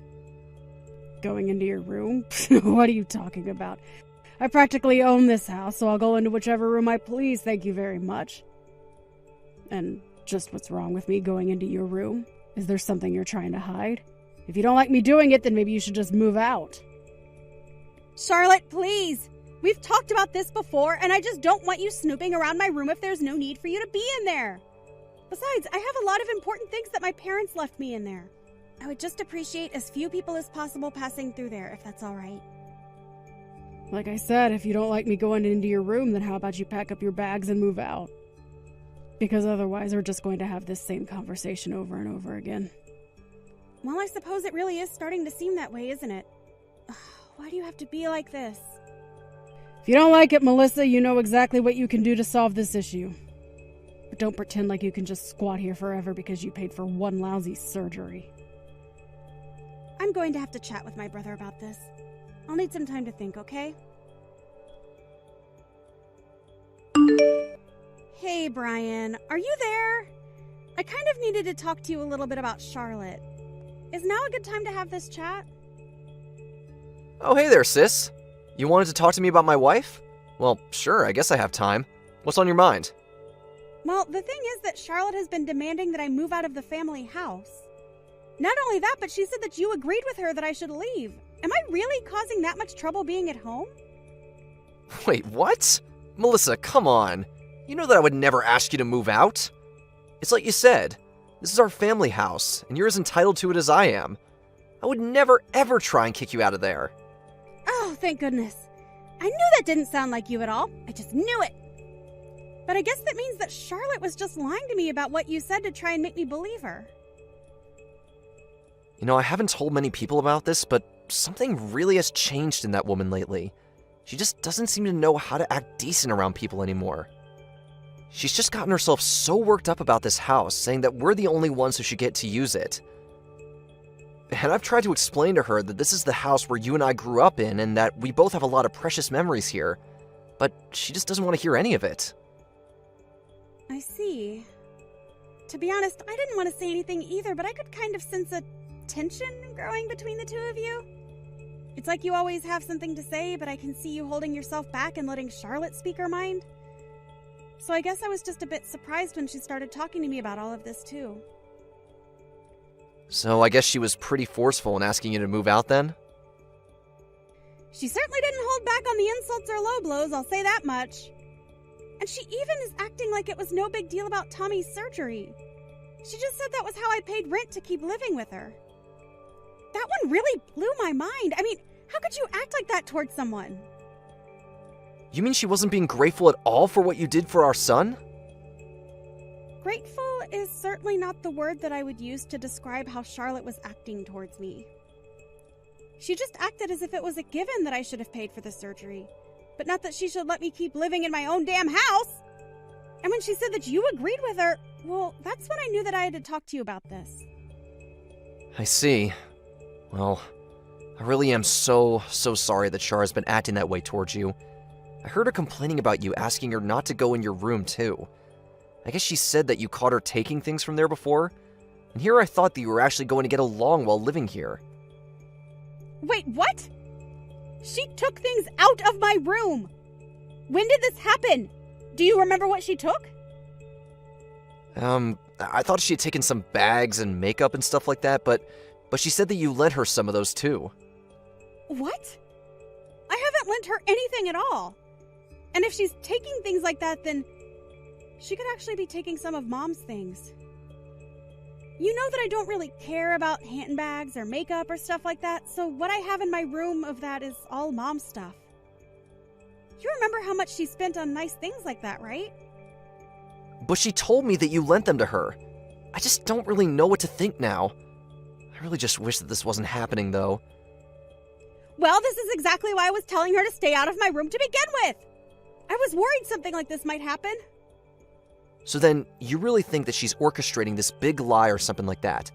Going into your room? What are you talking about? I practically own this house, so I'll go into whichever room I please, thank you very much. And just what's wrong with me going into your room? Is there something you're trying to hide? If you don't like me doing it, then maybe you should just move out. Charlotte, please! We've talked about this before, and I just don't want you snooping around my room if there's no need for you to be in there. Besides, I have a lot of important things that my parents left me in there. I would just appreciate as few people as possible passing through there, if that's all right. Like I said, if you don't like me going into your room, then how about you pack up your bags and move out? Because otherwise we're just going to have this same conversation over and over again. Well, I suppose it really is starting to seem that way, isn't it? Why do you have to be like this? If you don't like it, Melissa, you know exactly what you can do to solve this issue. But don't pretend like you can just squat here forever because you paid for one lousy surgery. I'm going to have to chat with my brother about this. I'll need some time to think, okay? Hey, Brian, are you there? I kind of needed to talk to you a little bit about Charlotte. Is now a good time to have this chat? Oh, hey there, sis. You wanted to talk to me about my wife? Well, sure, I guess I have time. What's on your mind? Well, the thing is that Charlotte has been demanding that I move out of the family house. Not only that, but she said that you agreed with her that I should leave. Am I really causing that much trouble being at home? Wait, what? Melissa, come on. You know that I would never ask you to move out. It's like you said, this is our family house, and you're as entitled to it as I am. I would never, ever try and kick you out of there. Oh, thank goodness. I knew that didn't sound like you at all. I just knew it. But I guess that means that Charlotte was just lying to me about what you said to try and make me believe her. You know, I haven't told many people about this, but something really has changed in that woman lately. She just doesn't seem to know how to act decent around people anymore. She's just gotten herself so worked up about this house, saying that we're the only ones who should get to use it. And I've tried to explain to her that this is the house where you and I grew up in and that we both have a lot of precious memories here. But she just doesn't want to hear any of it. I see. To be honest, I didn't want to say anything either, but I could kind of sense a tension growing between the two of you. It's like you always have something to say, but I can see you holding yourself back and letting Charlotte speak her mind. So I guess I was just a bit surprised when she started talking to me about all of this too. So I guess she was pretty forceful in asking you to move out then? She certainly didn't hold back on the insults or low blows, I'll say that much. And she even is acting like it was no big deal about Tommy's surgery. She just said that was how I paid rent to keep living with her. That one really blew my mind. I mean, how could you act like that towards someone? You mean she wasn't being grateful at all for what you did for our son? Grateful is certainly not the word that I would use to describe how Charlotte was acting towards me. She just acted as if it was a given that I should have paid for the surgery, but not that she should let me keep living in my own damn house. And when she said that you agreed with her, well, that's when I knew that I had to talk to you about this. I see. Well, I really am so sorry that Char has been acting that way towards you. I heard her complaining about you, asking her not to go in your room too. I guess she said that you caught her taking things from there before, and here I thought that you were actually going to get along while living here. Wait, what? She took things out of my room! When did this happen? Do you remember what she took? I thought she had taken some bags and makeup and stuff like that, but she said that you lent her some of those too. What? I haven't lent her anything at all. And if she's taking things like that, then she could actually be taking some of Mom's things. You know that I don't really care about handbags or makeup or stuff like that, so what I have in my room of that is all Mom's stuff. You remember how much she spent on nice things like that, right? But she told me that you lent them to her. I just don't really know what to think now. I really just wish that this wasn't happening, though. Well, this is exactly why I was telling her to stay out of my room to begin with. I was worried something like this might happen. So then, you really think that she's orchestrating this big lie or something like that?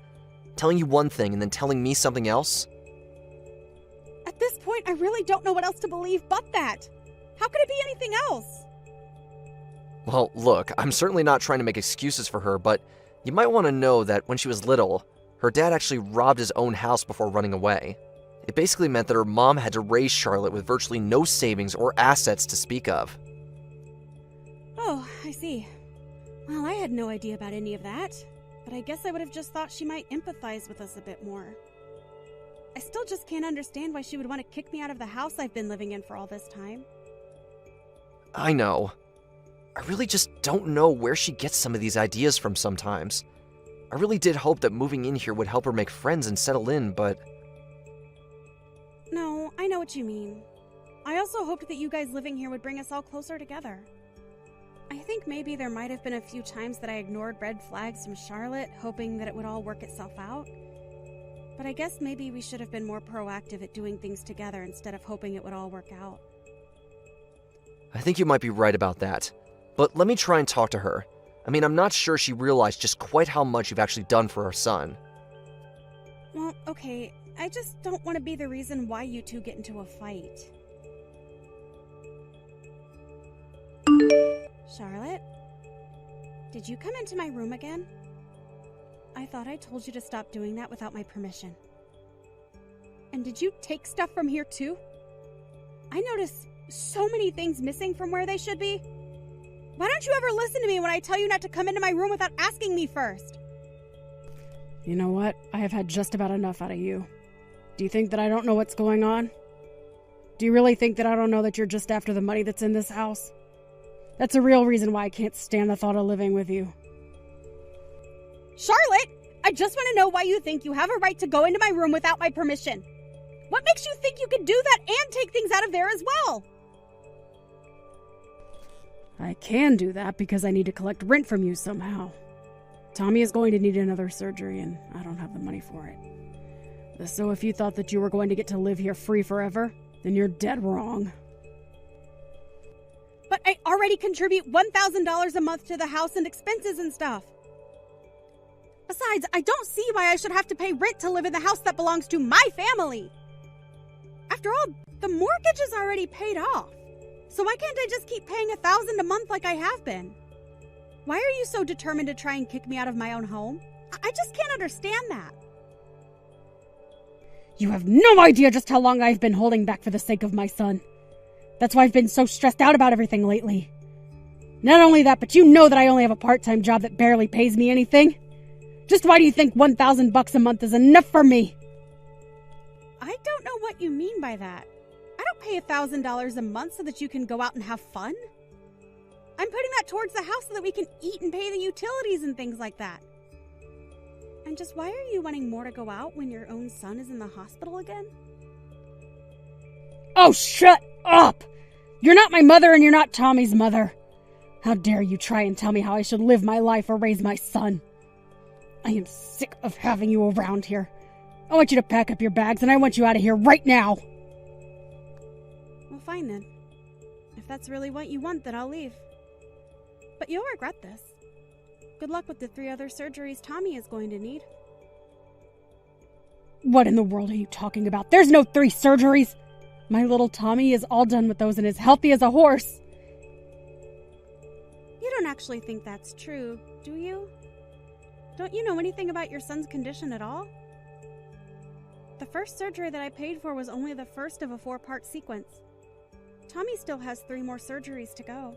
telling you one thing and then telling me something else? At this point, I really don't know what else to believe but that. How could it be anything else? Well, look, I'm certainly not trying to make excuses for her, but you might want to know that when she was little, her dad actually robbed his own house before running away. It basically meant that her mom had to raise Charlotte with virtually no savings or assets to speak of. Oh, I see. Well, I had no idea about any of that, but I guess I would have just thought she might empathize with us a bit more. I still just can't understand why she would want to kick me out of the house I've been living in for all this time. I know. I really just don't know where she gets some of these ideas from sometimes. I really did hope that moving in here would help her make friends and settle in, but... No, I know what you mean. I also hoped that you guys living here would bring us all closer together. I think maybe there might have been a few times that I ignored red flags from Charlotte, hoping that it would all work itself out. But I guess maybe we should have been more proactive at doing things together instead of hoping it would all work out. I think you might be right about that. But let me try and talk to her. I mean, I'm not sure she realized just quite how much you've actually done for her son. Well, okay, I just don't want to be the reason why you two get into a fight. Charlotte? Did you come into my room again? I thought I told you to stop doing that without my permission. And did you take stuff from here too? I notice so many things missing from where they should be. Why don't you ever listen to me when I tell you not to come into my room without asking me first? You know what? I have had just about enough out of you. Do you think that I don't know what's going on? Do you really think that I don't know that you're just after the money that's in this house? That's a real reason why I can't stand the thought of living with you. Charlotte, I just want to know why you think you have a right to go into my room without my permission. What makes you think you can do that and take things out of there as well? I can do that because I need to collect rent from you somehow. Tommy is going to need another surgery and I don't have the money for it. So if you thought that you were going to get to live here free forever, then you're dead wrong. But I already contribute $1,000 a month to the house and expenses and stuff. Besides, I don't see why I should have to pay rent to live in the house that belongs to my family. After all, the mortgage is already paid off. So why can't I just keep paying $1,000 a month like I have been? Why are you so determined to try and kick me out of my own home? I just can't understand that. You have no idea just how long I've been holding back for the sake of my son. That's why I've been so stressed out about everything lately. Not only that, but you know that I only have a part-time job that barely pays me anything. Just why do you think $1,000 a month is enough for me? I don't know what you mean by that. I don't pay $1,000 a month so that you can go out and have fun. I'm putting that towards the house so that we can eat and pay the utilities and things like that. And just why are you wanting more to go out when your own son is in the hospital again? Oh, shut up! You're not my mother and you're not Tommy's mother. How dare you try and tell me how I should live my life or raise my son? I am sick of having you around here. I want you to pack up your bags and I want you out of here right now. Well, fine then. If that's really what you want, then I'll leave. But you'll regret this. Good luck with the 3 other surgeries Tommy is going to need. What in the world are you talking about? There's no 3 surgeries. My little Tommy is all done with those and is healthy as a horse. You don't actually think that's true, do you? Don't you know anything about your son's condition at all? The first surgery that I paid for was only the first of a 4-part sequence. Tommy still has 3 more surgeries to go.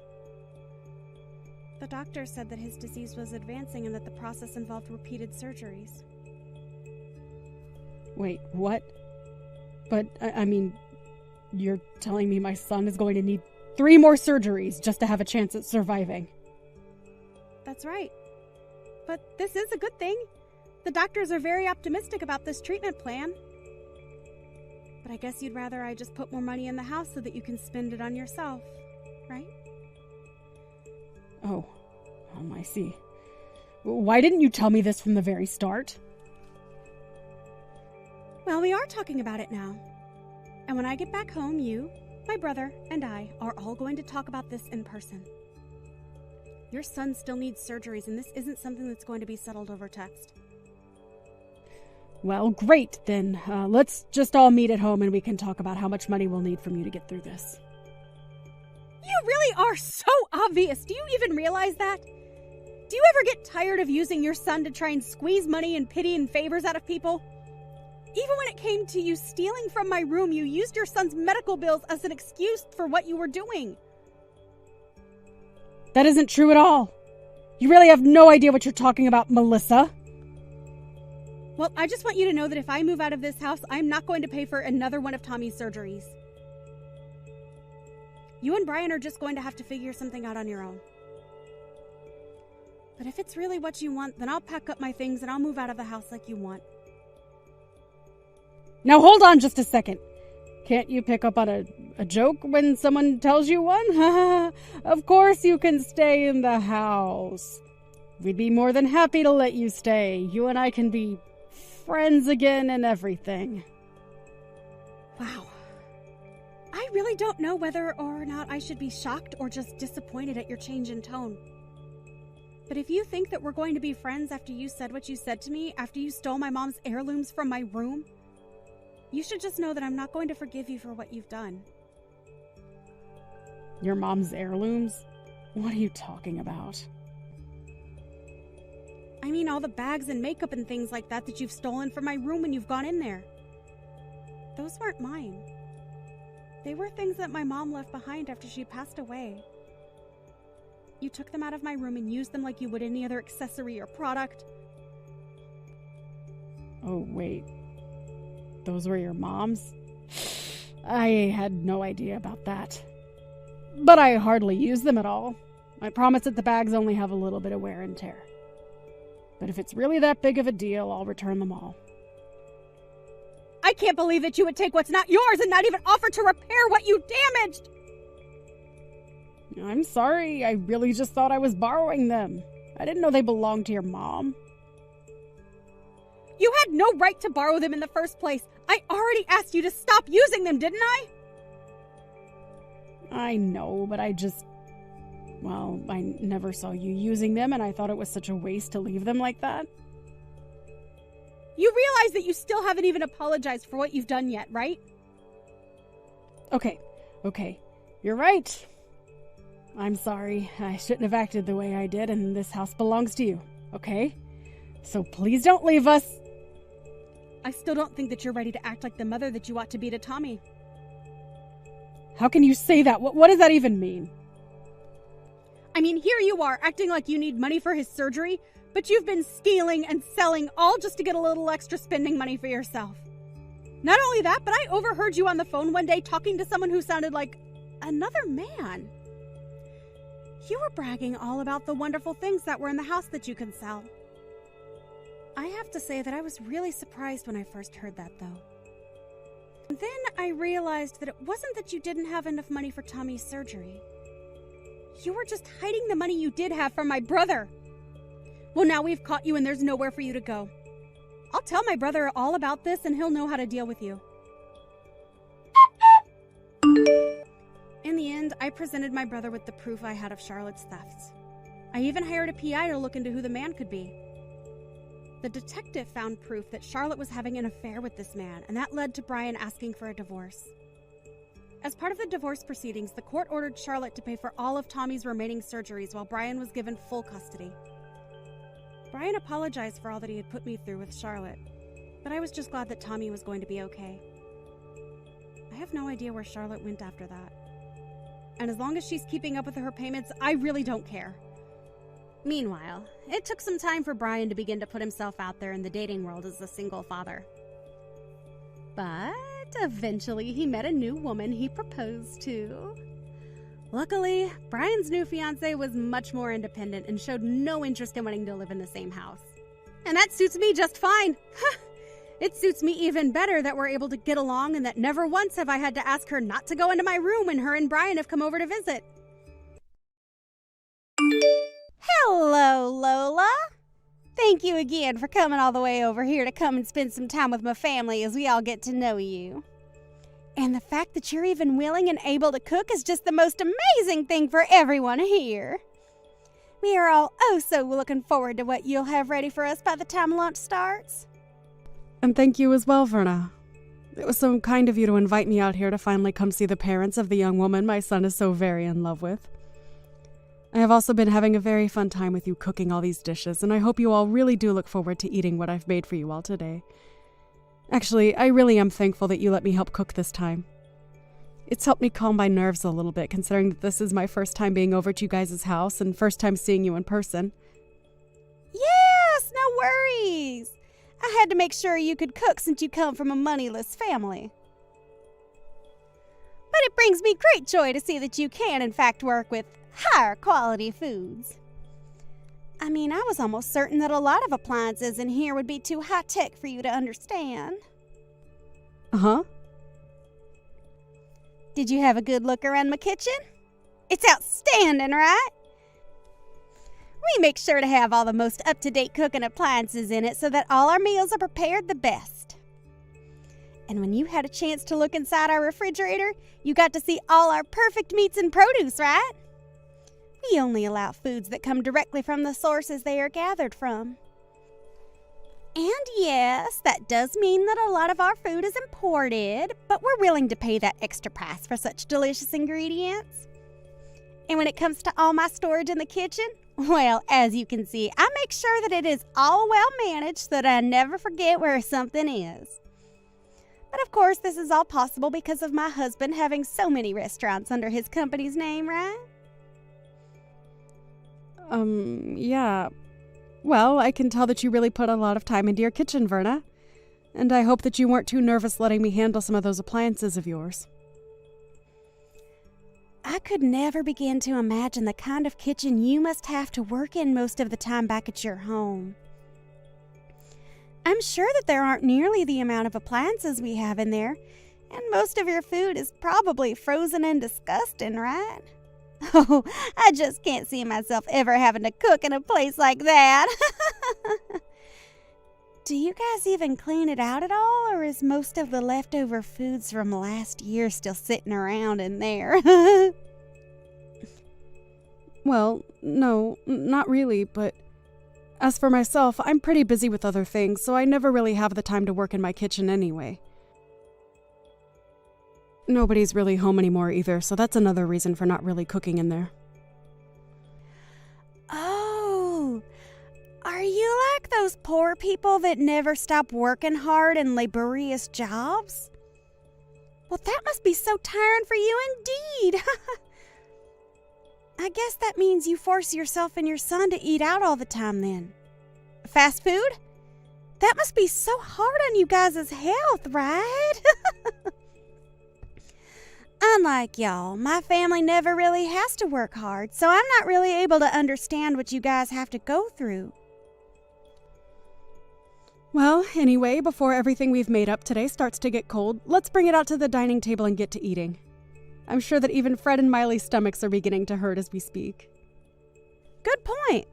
The doctor said that his disease was advancing and that the process involved repeated surgeries. Wait, what? But, I mean, you're telling me my son is going to need 3 more surgeries just to have a chance at surviving? That's right. But this is a good thing. The doctors are very optimistic about this treatment plan. But I guess you'd rather I just put more money in the house so that you can spend it on yourself, right? Oh, I see. Why didn't you tell me this from the very start? Well, we are talking about it now. And when I get back home, you, my brother, and I are all going to talk about this in person. Your son still needs surgeries, and this isn't something that's going to be settled over text. Well, great, then. Let's just all meet at home and we can talk about how much money we'll need from you to get through this. You really are so obvious. Do you even realize that? Do you ever get tired of using your son to try and squeeze money and pity and favors out of people? Even when it came to you stealing from my room, you used your son's medical bills as an excuse for what you were doing. That isn't true at all. You really have no idea what you're talking about, Melissa. Well, I just want you to know that if I move out of this house, I'm not going to pay for another one of Tommy's surgeries. You and Brian are just going to have to figure something out on your own. But if it's really what you want, then I'll pack up my things and I'll move out of the house like you want. Now hold on just a second. Can't you pick up on a joke when someone tells you one? Of course you can stay in the house. We'd be more than happy to let you stay. You and I can be friends again and everything. Wow. I really don't know whether or not I should be shocked or just disappointed at your change in tone. But if you think that we're going to be friends after you said what you said to me, after you stole my mom's heirlooms from my room, you should just know that I'm not going to forgive you for what you've done. Your mom's heirlooms? What are you talking about? I mean all the bags and makeup and things like that you've stolen from my room when you've gone in there. Those weren't mine. They were things that my mom left behind after she passed away. You took them out of my room and used them like you would any other accessory or product. Oh, wait. Those were your mom's? I had no idea about that. But I hardly use them at all. I promise that the bags only have a little bit of wear and tear. But if it's really that big of a deal, I'll return them all. I can't believe that you would take what's not yours and not even offer to repair what you damaged! I'm sorry, I really just thought I was borrowing them. I didn't know they belonged to your mom. You had no right to borrow them in the first place. I already asked you to stop using them, didn't I? I know, but I never saw you using them, and I thought it was such a waste to leave them like that. You realize that you still haven't even apologized for what you've done yet, right? Okay. You're right. I'm sorry. I shouldn't have acted the way I did, and this house belongs to you, okay? So please don't leave us. I still don't think that you're ready to act like the mother that you ought to be to Tommy. How can you say that? What does that even mean? I mean, here you are, acting like you need money for his surgery, but you've been stealing and selling all just to get a little extra spending money for yourself. Not only that, but I overheard you on the phone one day talking to someone who sounded like another man. You were bragging all about the wonderful things that were in the house that you can sell. I have to say that I was really surprised when I first heard that, though. And then I realized that it wasn't that you didn't have enough money for Tommy's surgery. You were just hiding the money you did have from my brother. Well, now we've caught you and there's nowhere for you to go. I'll tell my brother all about this and he'll know how to deal with you. In the end, I presented my brother with the proof I had of Charlotte's thefts. I even hired a PI to look into who the man could be. The detective found proof that Charlotte was having an affair with this man, and that led to Brian asking for a divorce. As part of the divorce proceedings, the court ordered Charlotte to pay for all of Tommy's remaining surgeries while Brian was given full custody. Brian apologized for all that he had put me through with Charlotte, but I was just glad that Tommy was going to be okay. I have no idea where Charlotte went after that. And as long as she's keeping up with her payments, I really don't care. Meanwhile, it took some time for Brian to begin to put himself out there in the dating world as a single father. But eventually he met a new woman he proposed to. Luckily, Brian's new fiancée was much more independent and showed no interest in wanting to live in the same house. And that suits me just fine. It suits me even better that we're able to get along and that never once have I had to ask her not to go into my room when her and Brian have come over to visit. Hello, Lola. Thank you again for coming all the way over here to come and spend some time with my family as we all get to know you. And the fact that you're even willing and able to cook is just the most amazing thing for everyone here. We are all oh so looking forward to what you'll have ready for us by the time lunch starts. And thank you as well, Verna. It was so kind of you to invite me out here to finally come see the parents of the young woman my son is so very in love with. I have also been having a very fun time with you cooking all these dishes, and I hope you all really do look forward to eating what I've made for you all today. Actually, I really am thankful that you let me help cook this time. It's helped me calm my nerves a little bit, considering that this is my first time being over at you guys' house and first time seeing you in person. Yes, no worries. I had to make sure you could cook since you come from a moneyless family. But it brings me great joy to see that you can, in fact, work with higher quality foods. I mean, I was almost certain that a lot of appliances in here would be too high-tech for you to understand. Uh-huh. Did you have a good look around my kitchen? It's outstanding, right? We make sure to have all the most up-to-date cooking appliances in it so that all our meals are prepared the best. And when you had a chance to look inside our refrigerator, you got to see all our perfect meats and produce, right? We only allow foods that come directly from the sources they are gathered from. And yes, that does mean that a lot of our food is imported, but we're willing to pay that extra price for such delicious ingredients. And when it comes to all my storage in the kitchen, well, as you can see, I make sure that it is all well managed so that I never forget where something is. But of course, this is all possible because of my husband having so many restaurants under his company's name, right? Yeah. Well, I can tell that you really put a lot of time into your kitchen, Verna. And I hope that you weren't too nervous letting me handle some of those appliances of yours. I could never begin to imagine the kind of kitchen you must have to work in most of the time back at your home. I'm sure that there aren't nearly the amount of appliances we have in there, and most of your food is probably frozen and disgusting, right? Oh, I just can't see myself ever having to cook in a place like that. Do you guys even clean it out at all, or is most of the leftover foods from last year still sitting around in there? Well, no, not really, but as for myself, I'm pretty busy with other things, so I never really have the time to work in my kitchen anyway. Nobody's really home anymore either, so that's another reason for not really cooking in there. Oh, are you like those poor people that never stop working hard in laborious jobs? Well, that must be so tiring for you indeed. I guess that means you force yourself and your son to eat out all the time then. Fast food? That must be so hard on you guys' health, right? Unlike y'all, my family never really has to work hard, so I'm not really able to understand what you guys have to go through. Well, anyway, before everything we've made up today starts to get cold, let's bring it out to the dining table and get to eating. I'm sure that even Fred and Miley's stomachs are beginning to hurt as we speak. Good point.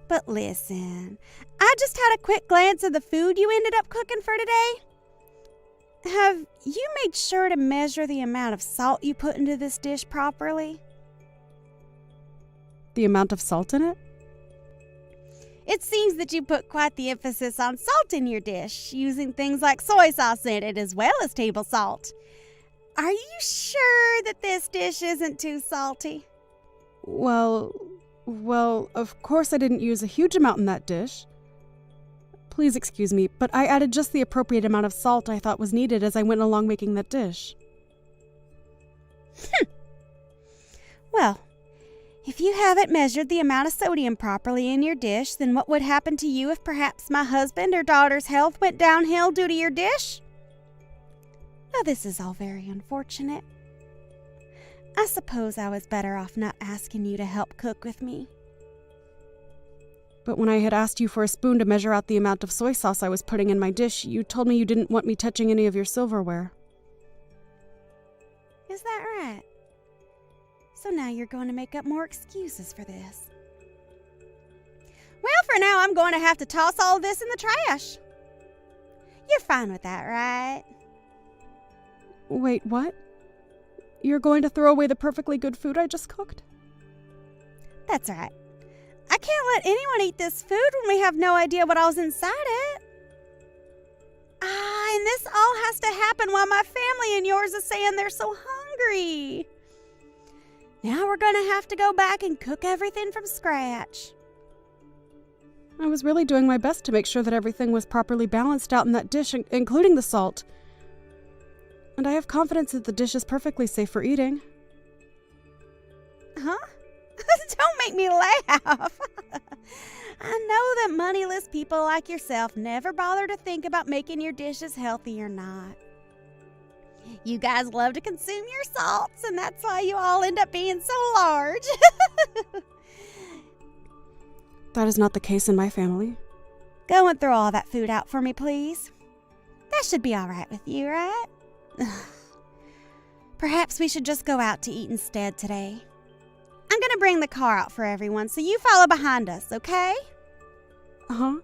But listen, I just had a quick glance at the food you ended up cooking for today. Have you made sure to measure the amount of salt you put into this dish properly? The amount of salt in it? It seems that you put quite the emphasis on salt in your dish, using things like soy sauce in it as well as table salt. Are you sure that this dish isn't too salty? Well, of course I didn't use a huge amount in that dish. Please excuse me, but I added just the appropriate amount of salt I thought was needed as I went along making that dish. Well, if you haven't measured the amount of sodium properly in your dish, then what would happen to you if perhaps my husband or daughter's health went downhill due to your dish? Now, this is all very unfortunate. I suppose I was better off not asking you to help cook with me. But when I had asked you for a spoon to measure out the amount of soy sauce I was putting in my dish, you told me you didn't want me touching any of your silverware. Is that right? So now you're going to make up more excuses for this. Well, for now, I'm going to have to toss all of this in the trash. You're fine with that, right? Wait, what? You're going to throw away the perfectly good food I just cooked? That's right. I can't let anyone eat this food when we have no idea what all's inside it. And this all has to happen while my family and yours is saying they're so hungry. Now we're gonna have to go back and cook everything from scratch. I was really doing my best to make sure that everything was properly balanced out in that dish, including the salt. And I have confidence that the dish is perfectly safe for eating. Huh? Don't make me laugh. I know that moneyless people like yourself never bother to think about making your dishes healthy or not. You guys love to consume your salts, and that's why you all end up being so large. That is not the case in my family. Go and throw all that food out for me, please. That should be all right with you, right? Perhaps we should just go out to eat instead today. I'm going to bring the car out for everyone, so you follow behind us, okay? Uh-huh.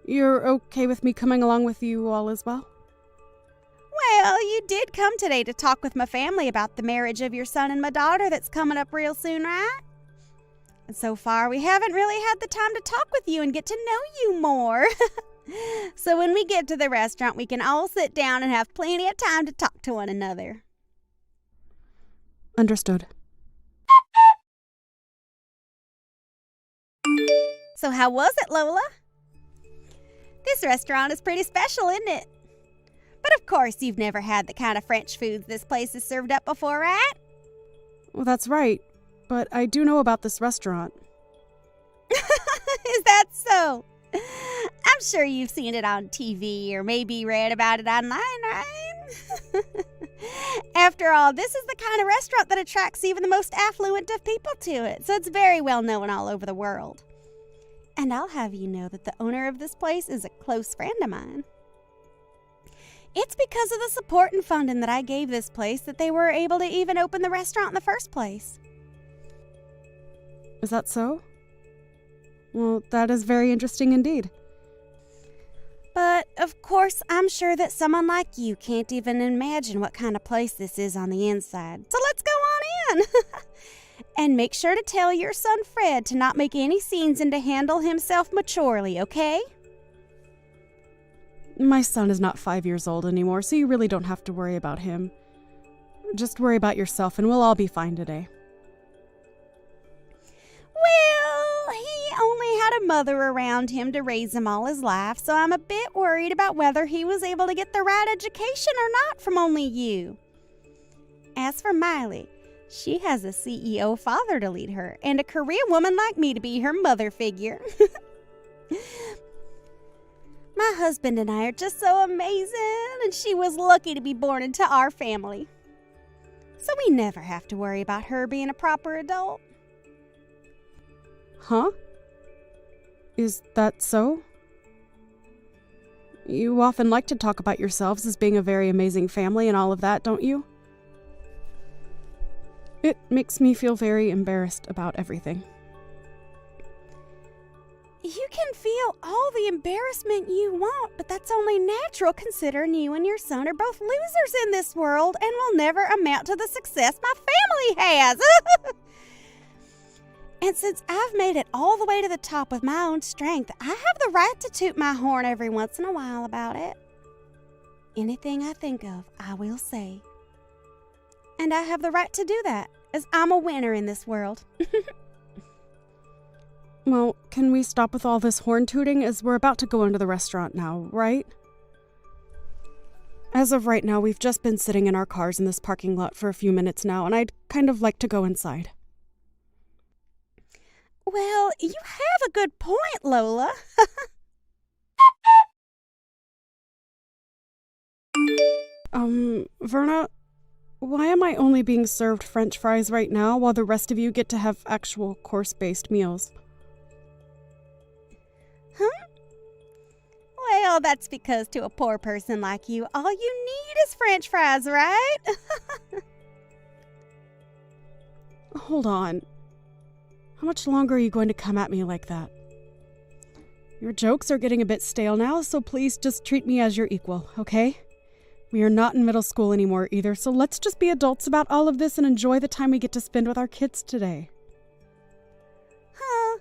You're okay with me coming along with you all as well? Well, you did come today to talk with my family about the marriage of your son and my daughter that's coming up real soon, right? And so far, we haven't really had the time to talk with you and get to know you more. So when we get to the restaurant, we can all sit down and have plenty of time to talk to one another. Understood. So how was it, Lola? This restaurant is pretty special, isn't it? But of course, you've never had the kind of French foods this place has served up before, right? Well, that's right. But I do know about this restaurant. Is that so? I'm sure you've seen it on TV or maybe read about it online, right? After all, this is the kind of restaurant that attracts even the most affluent of people to it, so it's very well known all over the world. And I'll have you know that the owner of this place is a close friend of mine. It's because of the support and funding that I gave this place that they were able to even open the restaurant in the first place. Is that so? Well, that is very interesting indeed. But, of course, I'm sure that someone like you can't even imagine what kind of place this is on the inside. So let's go on in! And make sure to tell your son Fred to not make any scenes and to handle himself maturely, okay? My son is not 5 years old anymore, so you really don't have to worry about him. Just worry about yourself and we'll all be fine today. Well, he only had a mother around him to raise him all his life, so I'm a bit worried about whether he was able to get the right education or not from only you. As for Miley, she has a CEO father to lead her, and a career woman like me to be her mother figure. My husband and I are just so amazing, and she was lucky to be born into our family. So we never have to worry about her being a proper adult. Huh? Is that so? You often like to talk about yourselves as being a very amazing family and all of that, don't you? It makes me feel very embarrassed about everything. You can feel all the embarrassment you want, but that's only natural considering you and your son are both losers in this world and will never amount to the success my family has. And since I've made it all the way to the top with my own strength, I have the right to toot my horn every once in a while about it. Anything I think of, I will say. And I have the right to do that, as I'm a winner in this world. Well, can we stop with all this horn tooting as we're about to go into the restaurant now, right? As of right now, we've just been sitting in our cars in this parking lot for a few minutes now, and I'd kind of like to go inside. Well, you have a good point, Lola. Verna, why am I only being served French fries right now while the rest of you get to have actual course-based meals? Huh? Well, that's because to a poor person like you, all you need is French fries, right? Hold on. How much longer are you going to come at me like that? Your jokes are getting a bit stale now, so please just treat me as your equal, okay? We are not in middle school anymore either, so let's just be adults about all of this and enjoy the time we get to spend with our kids today. Huh?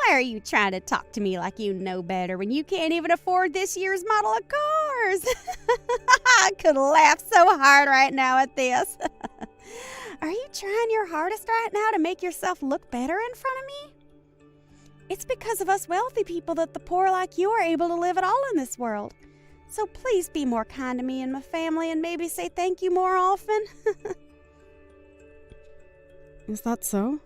Why are you trying to talk to me like you know better when you can't even afford this year's model of cars? I could laugh so hard right now at this. Are you trying your hardest right now to make yourself look better in front of me? It's because of us wealthy people that the poor like you are able to live at all in this world. So please be more kind to me and my family and maybe say thank you more often. Is that so?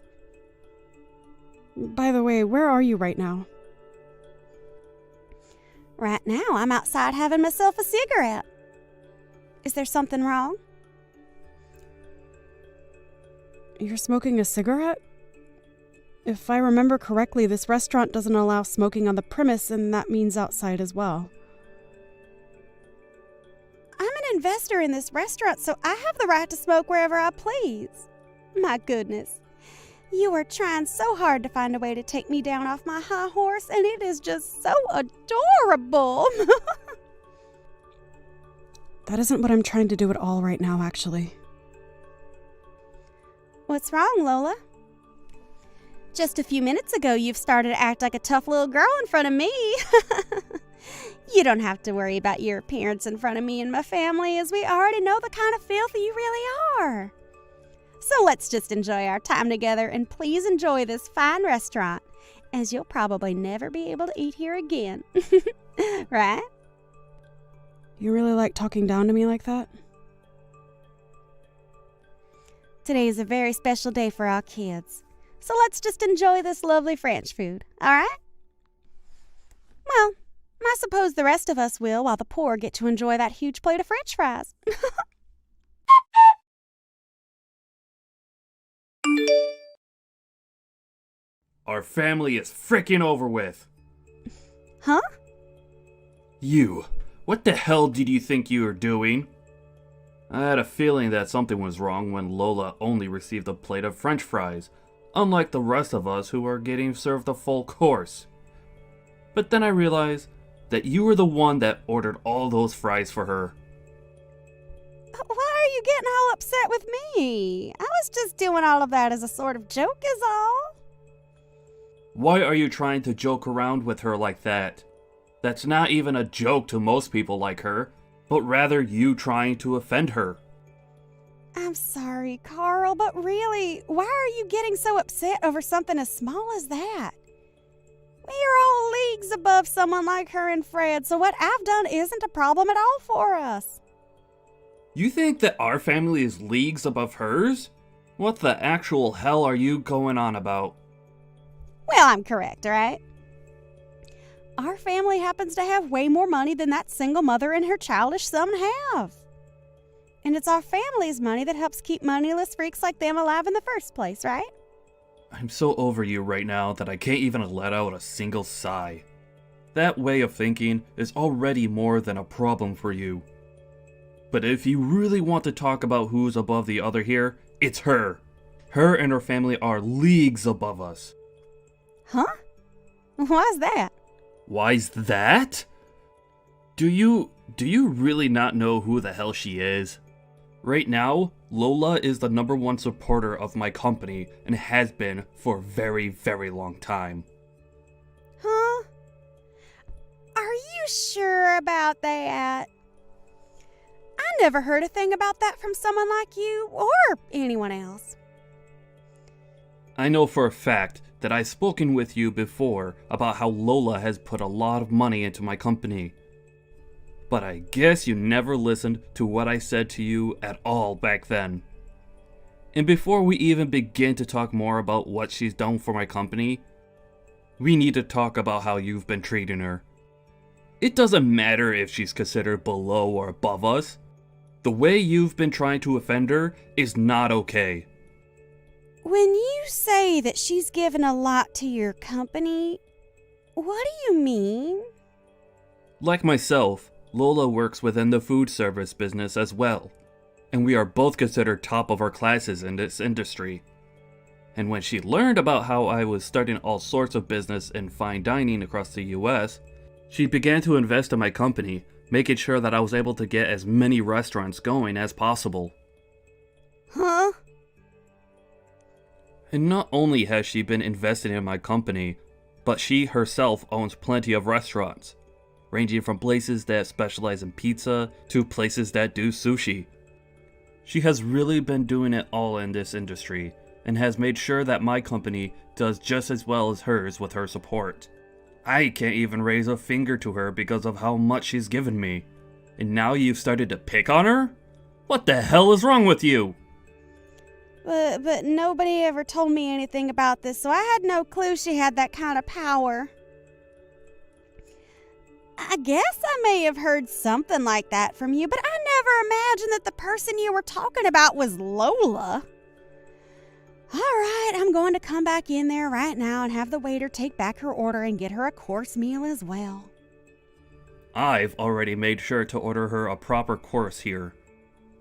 By the way, where are you right now? Right now, I'm outside having myself a cigarette. Is there something wrong? You're smoking a cigarette? If I remember correctly, this restaurant doesn't allow smoking on the premise, and that means outside as well. I'm an investor in this restaurant, so I have the right to smoke wherever I please. My goodness. You are trying so hard to find a way to take me down off my high horse, and it is just so adorable. That isn't what I'm trying to do at all right now, actually. What's wrong, Lola? Just a few minutes ago, you've started to act like a tough little girl in front of me. You don't have to worry about your appearance in front of me and my family, as we already know the kind of filth you really are. So let's just enjoy our time together, and please enjoy this fine restaurant, as you'll probably never be able to eat here again. Right? You really like talking down to me like that? Today is a very special day for our kids. So let's just enjoy this lovely French food, all right? Well, I suppose the rest of us will, while the poor get to enjoy that huge plate of French fries. Our family is frickin' over with. Huh? You. What the hell did you think you were doing? I had a feeling that something was wrong when Lola only received a plate of French fries, unlike the rest of us who are getting served a full course. But then I realized that you were the one that ordered all those fries for her. Why are you getting all upset with me? I was just doing all of that as a sort of joke is all. Why are you trying to joke around with her like that? That's not even a joke to most people like her, but rather you trying to offend her. I'm sorry, Carl, but really, why are you getting so upset over something as small as that? We are all leagues above someone like her and Fred, so what I've done isn't a problem at all for us. You think that our family is leagues above hers? What the actual hell are you going on about? Well, I'm correct, right? Our family happens to have way more money than that single mother and her childish son have. And it's our family's money that helps keep moneyless freaks like them alive in the first place, right? I'm so over you right now that I can't even let out a single sigh. That way of thinking is already more than a problem for you. But if you really want to talk about who's above the other here, it's her. Her and her family are leagues above us. Huh? Why's that? Why's that? Do you really not know who the hell she is? Right now, Lola is the #1 supporter of my company and has been for a very, very long time. Huh? Are you sure about that? I never heard a thing about that from someone like you or anyone else. I know for a fact that I've spoken with you before about how Lola has put a lot of money into my company. But I guess you never listened to what I said to you at all back then. And before we even begin to talk more about what she's done for my company, we need to talk about how you've been treating her. It doesn't matter if she's considered below or above us. The way you've been trying to offend her is not okay. When you say that she's given a lot to your company, what do you mean? Like myself, Lola works within the food service business as well, and we are both considered top of our classes in this industry. And when she learned about how I was starting all sorts of business in fine dining across the US, she began to invest in my company, making sure that I was able to get as many restaurants going as possible. Huh? And not only has she been investing in my company, but she herself owns plenty of restaurants, ranging from places that specialize in pizza to places that do sushi. She has really been doing it all in this industry, and has made sure that my company does just as well as hers with her support. I can't even raise a finger to her because of how much she's given me. And now you've started to pick on her? What the hell is wrong with you? But nobody ever told me anything about this, so I had no clue she had that kind of power. I guess I may have heard something like that from you, but I never imagined that the person you were talking about was Lola. All right, I'm going to come back in there right now and have the waiter take back her order and get her a course meal as well. I've already made sure to order her a proper course here,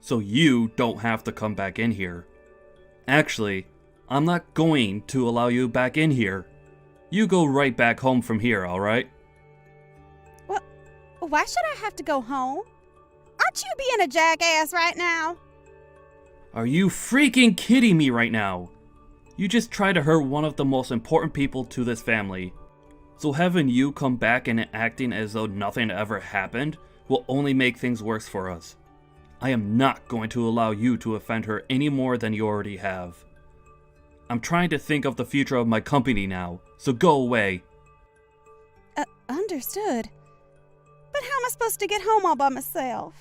so you don't have to come back in here. Actually, I'm not going to allow you back in here. You go right back home from here, alright? What? Why should I have to go home? Aren't you being a jackass right now? Are you freaking kidding me right now? You just tried to hurt one of the most important people to this family. So having you come back and acting as though nothing ever happened will only make things worse for us. I am not going to allow you to offend her any more than you already have. I'm trying to think of the future of my company now, so go away. Understood. But how am I supposed to get home all by myself?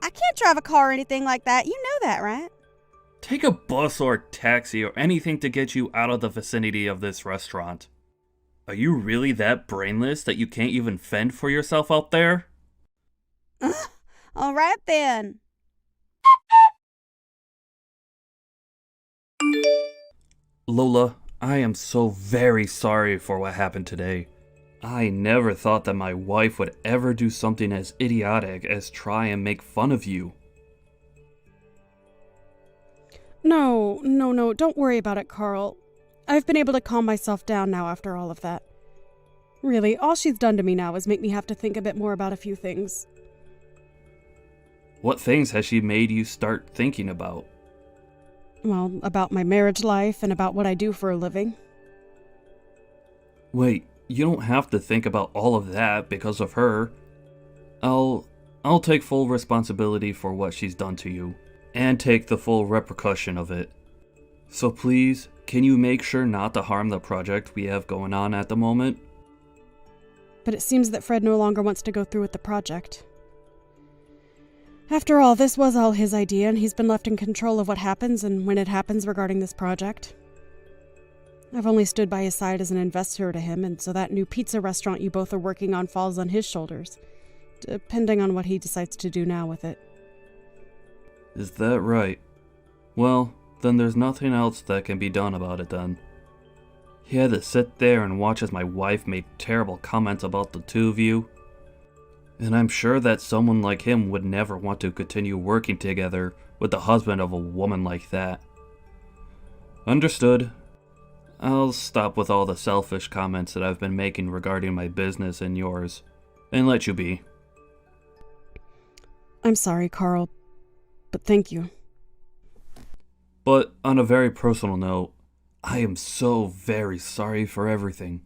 I can't drive a car or anything like that. You know that, right? Take a bus or taxi or anything to get you out of the vicinity of this restaurant. Are you really that brainless that you can't even fend for yourself out there? All right then. Lola, I am so very sorry for what happened today. I never thought that my wife would ever do something as idiotic as try and make fun of you. No, don't worry about it, Carl. I've been able to calm myself down now after all of that. Really, all she's done to me now is make me have to think a bit more about a few things. What things has she made you start thinking about? Well, about my marriage life and about what I do for a living. Wait, you don't have to think about all of that because of her. I'll take full responsibility for what she's done to you, and take the full repercussion of it. So please, can you make sure not to harm the project we have going on at the moment? But it seems that Fred no longer wants to go through with the project. After all, this was all his idea, and he's been left in control of what happens and when it happens regarding this project. I've only stood by his side as an investor to him, and so that new pizza restaurant you both are working on falls on his shoulders, depending on what he decides to do now with it. Is that right? Well, then there's nothing else that can be done about it then. He had to sit there and watch as my wife made terrible comments about the two of you. And I'm sure that someone like him would never want to continue working together with the husband of a woman like that. Understood. I'll stop with all the selfish comments that I've been making regarding my business and yours, and let you be. I'm sorry, Carl, but thank you. But on a very personal note, I am so very sorry for everything.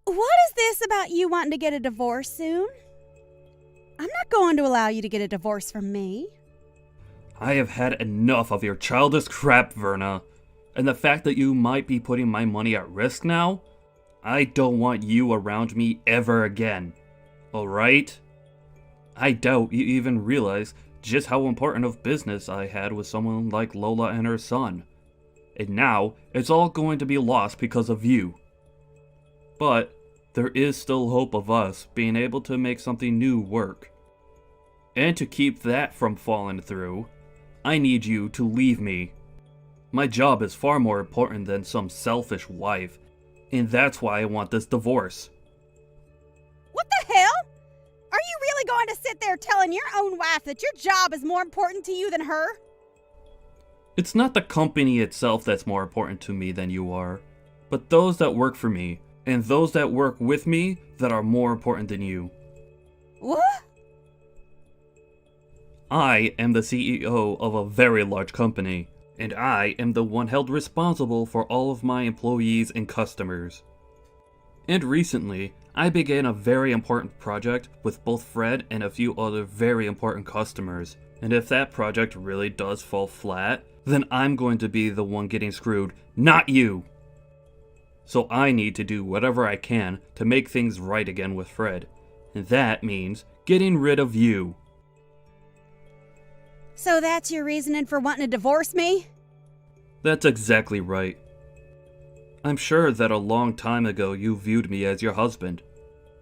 What is this about you wanting to get a divorce soon? I'm not going to allow you to get a divorce from me. I have had enough of your childish crap, Verna. And the fact that you might be putting my money at risk now? I don't want you around me ever again. Alright? I doubt you even realize just how important of business I had with someone like Lola and her son. And now, it's all going to be lost because of you. But there is still hope of us being able to make something new work. And to keep that from falling through, I need you to leave me. My job is far more important than some selfish wife, and that's why I want this divorce. What the hell? Are you really going to sit there telling your own wife that your job is more important to you than her? It's not the company itself that's more important to me than you are, but those that work for me, and those that work with me that are more important than you. What? I am the CEO of a very large company, and I am the one held responsible for all of my employees and customers. And recently, I began a very important project with both Fred and a few other very important customers. And if that project really does fall flat, then I'm going to be the one getting screwed, not you! So I need to do whatever I can to make things right again with Fred. And that means getting rid of you. So that's your reasoning for wanting to divorce me? That's exactly right. I'm sure that a long time ago you viewed me as your husband,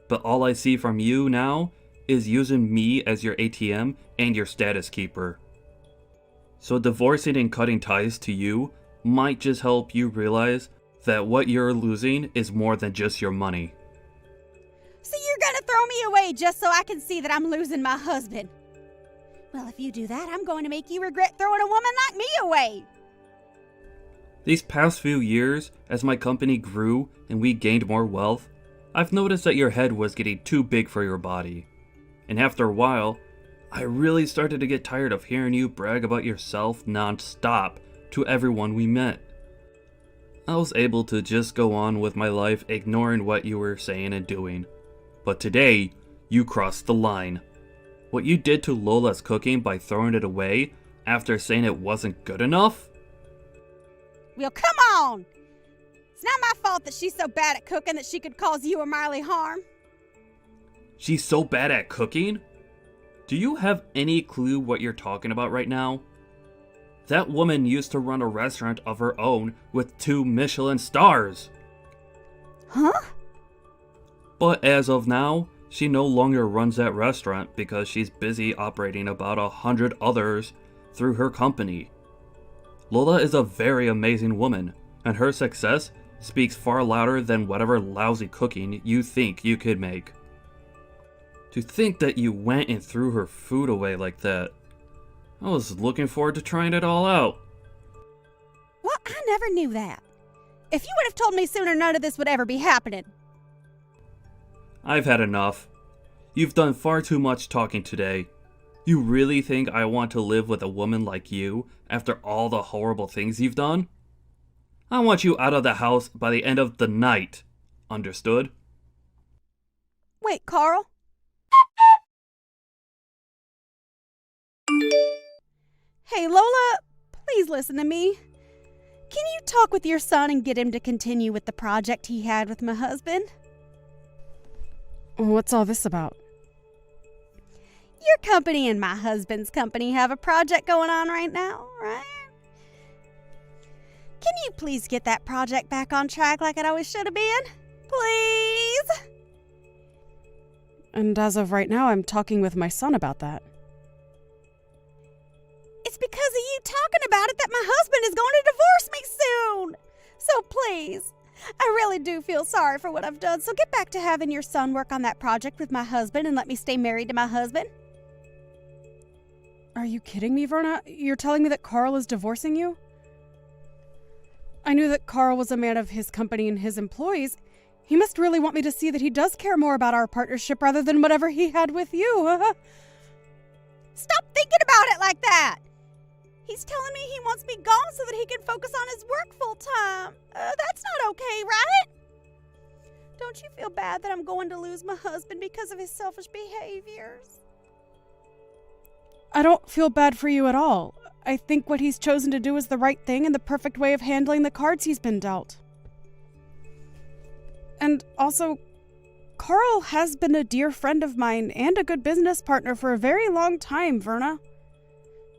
but all I see from you now is using me as your ATM and your status keeper. So divorcing and cutting ties to you might just help you realize that what you're losing is more than just your money. So you're gonna throw me away just so I can see that I'm losing my husband? Well, if you do that, I'm going to make you regret throwing a woman like me away. These past few years, as my company grew and we gained more wealth, I've noticed that your head was getting too big for your body. And after a while, I really started to get tired of hearing you brag about yourself non-stop to everyone we met. I was able to just go on with my life ignoring what you were saying and doing. But today, you crossed the line. What you did to Lola's cooking by throwing it away after saying it wasn't good enough? Well, come on! It's not my fault that she's so bad at cooking that she could cause you or Miley harm. She's so bad at cooking? Do you have any clue what you're talking about right now? That woman used to run a restaurant of her own with 2 Michelin stars. Huh? But as of now, she no longer runs that restaurant because she's busy operating about 100 others through her company. Lola is a very amazing woman, and her success speaks far louder than whatever lousy cooking you think you could make. To think that you went and threw her food away like that. I was looking forward to trying it all out. Well, I never knew that. If you would have told me sooner, none of this would ever be happening. I've had enough. You've done far too much talking today. You really think I want to live with a woman like you after all the horrible things you've done? I want you out of the house by the end of the night. Understood? Wait, Carl? Hey, Lola, please listen to me. Can you talk with your son and get him to continue with the project he had with my husband? What's all this about? Your company and my husband's company have a project going on right now, right? Can you please get that project back on track like it always should have been? Please? And as of right now, I'm talking with my son about that. It's because of you talking about it that my husband is going to divorce me soon. So please, I really do feel sorry for what I've done. So get back to having your son work on that project with my husband and let me stay married to my husband. Are you kidding me, Verna? You're telling me that Carl is divorcing you? I knew that Carl was a man of his company and his employees. He must really want me to see that he does care more about our partnership rather than whatever he had with you. Stop thinking about it like that. He's telling me he wants me gone so that he can focus on his work full time. That's not okay, right? Don't you feel bad that I'm going to lose my husband because of his selfish behaviors? I don't feel bad for you at all. I think what he's chosen to do is the right thing and the perfect way of handling the cards he's been dealt. And also, Carl has been a dear friend of mine and a good business partner for a very long time, Verna.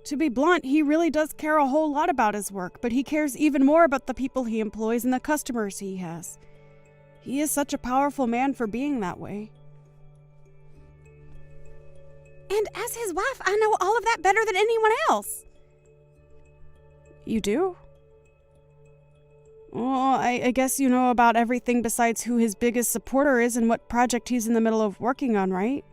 To be blunt, he really does care a whole lot about his work, but he cares even more about the people he employs and the customers he has. He is such a powerful man for being that way. And as his wife, I know all of that better than anyone else. You do? Well, I guess you know about everything besides who his biggest supporter is and what project he's in the middle of working on, right?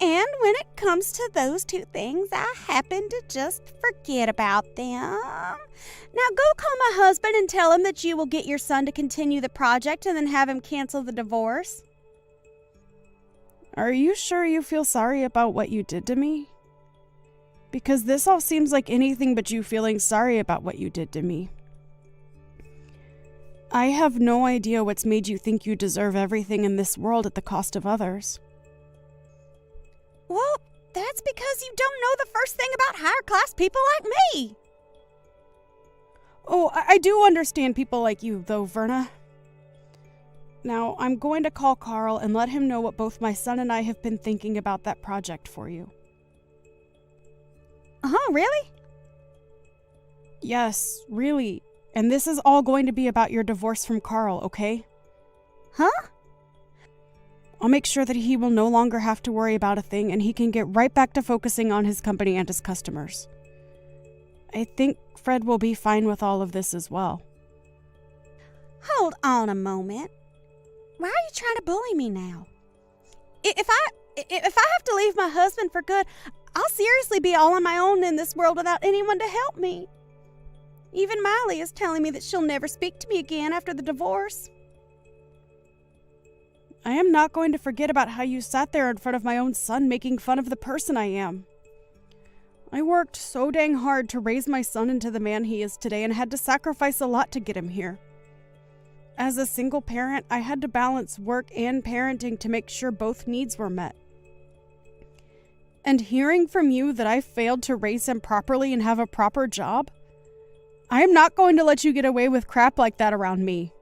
And when it comes to those two things, I happen to just forget about them. Now go call my husband and tell him that you will get your son to continue the project and then have him cancel the divorce. Are you sure you feel sorry about what you did to me? Because this all seems like anything but you feeling sorry about what you did to me. I have no idea what's made you think you deserve everything in this world at the cost of others. Well, that's because you don't know the first thing about higher class people like me. Oh, I do understand people like you, though, Verna. Now, I'm going to call Carl and let him know what both my son and I have been thinking about that project for you. Really? Yes, really. And this is all going to be about your divorce from Carl, okay? Huh? I'll make sure that he will no longer have to worry about a thing and he can get right back to focusing on his company and his customers. I think Fred will be fine with all of this as well. Hold on a moment. Why are you trying to bully me now? If I have to leave my husband for good, I'll seriously be all on my own in this world without anyone to help me. Even Miley is telling me that she'll never speak to me again after the divorce. I am not going to forget about how you sat there in front of my own son making fun of the person I am. I worked so dang hard to raise my son into the man he is today and had to sacrifice a lot to get him here. As a single parent, I had to balance work and parenting to make sure both needs were met. And hearing from you that I failed to raise him properly and have a proper job, I am not going to let you get away with crap like that around me.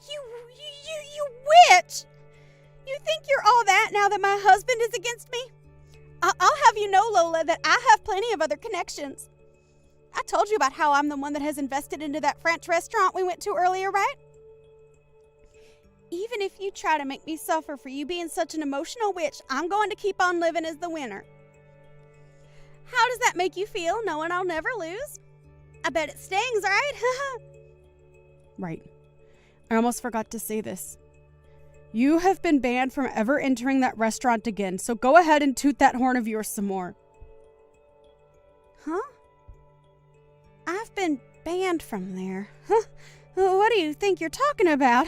You witch! You think you're all that now that my husband is against me? I'll have you know, Lola, that I have plenty of other connections. I told you about how I'm the one that has invested into that French restaurant we went to earlier, right? Even if you try to make me suffer for you being such an emotional witch, I'm going to keep on living as the winner. How does that make you feel, knowing I'll never lose? I bet it stings, right? Right. I almost forgot to say this. You have been banned from ever entering that restaurant again, so go ahead and toot that horn of yours some more. Huh? I've been banned from there. Huh? What do you think you're talking about?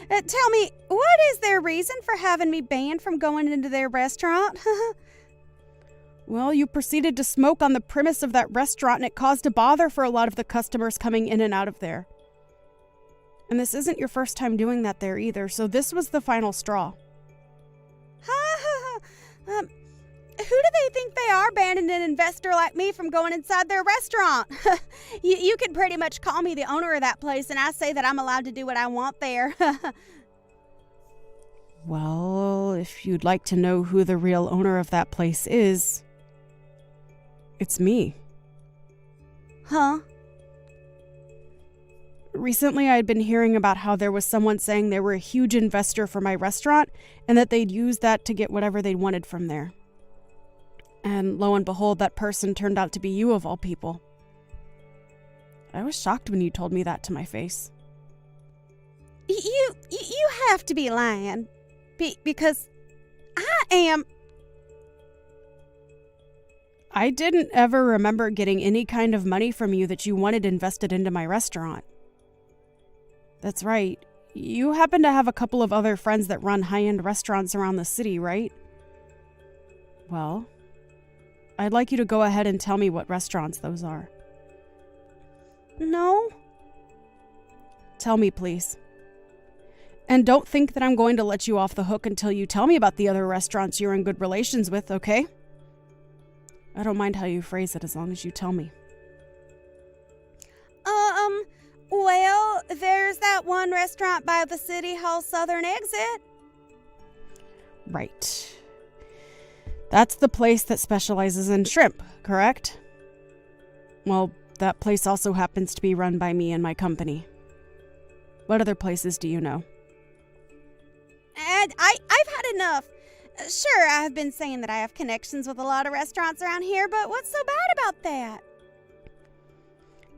Tell me, what is their reason for having me banned from going into their restaurant? Well, you proceeded to smoke on the premise of that restaurant and it caused a bother for a lot of the customers coming in and out of there. And this isn't your first time doing that there either, so this was the final straw. Who do they think they are banning an investor like me from going inside their restaurant? You could pretty much call me the owner of that place and I say that I'm allowed to do what I want there. Well, if you'd like to know who the real owner of that place is, it's me. Huh? Recently, I had been hearing about how there was someone saying they were a huge investor for my restaurant and that they'd use that to get whatever they wanted from there. And lo and behold, that person turned out to be you of all people. I was shocked when you told me that to my face. You have to be lying. Because I am... I didn't ever remember getting any kind of money from you that you wanted invested into my restaurant. That's right. You happen to have a couple of other friends that run high-end restaurants around the city, right? Well, I'd like you to go ahead and tell me what restaurants those are. No. Tell me, please. And don't think that I'm going to let you off the hook until you tell me about the other restaurants you're in good relations with, okay? I don't mind how you phrase it as long as you tell me. Well, there's that one restaurant by the City Hall Southern exit. Right. That's the place that specializes in shrimp, correct? Well, that place also happens to be run by me and my company. What other places do you know? And I've had enough. Sure, I've been saying that I have connections with a lot of restaurants around here, but what's so bad about that?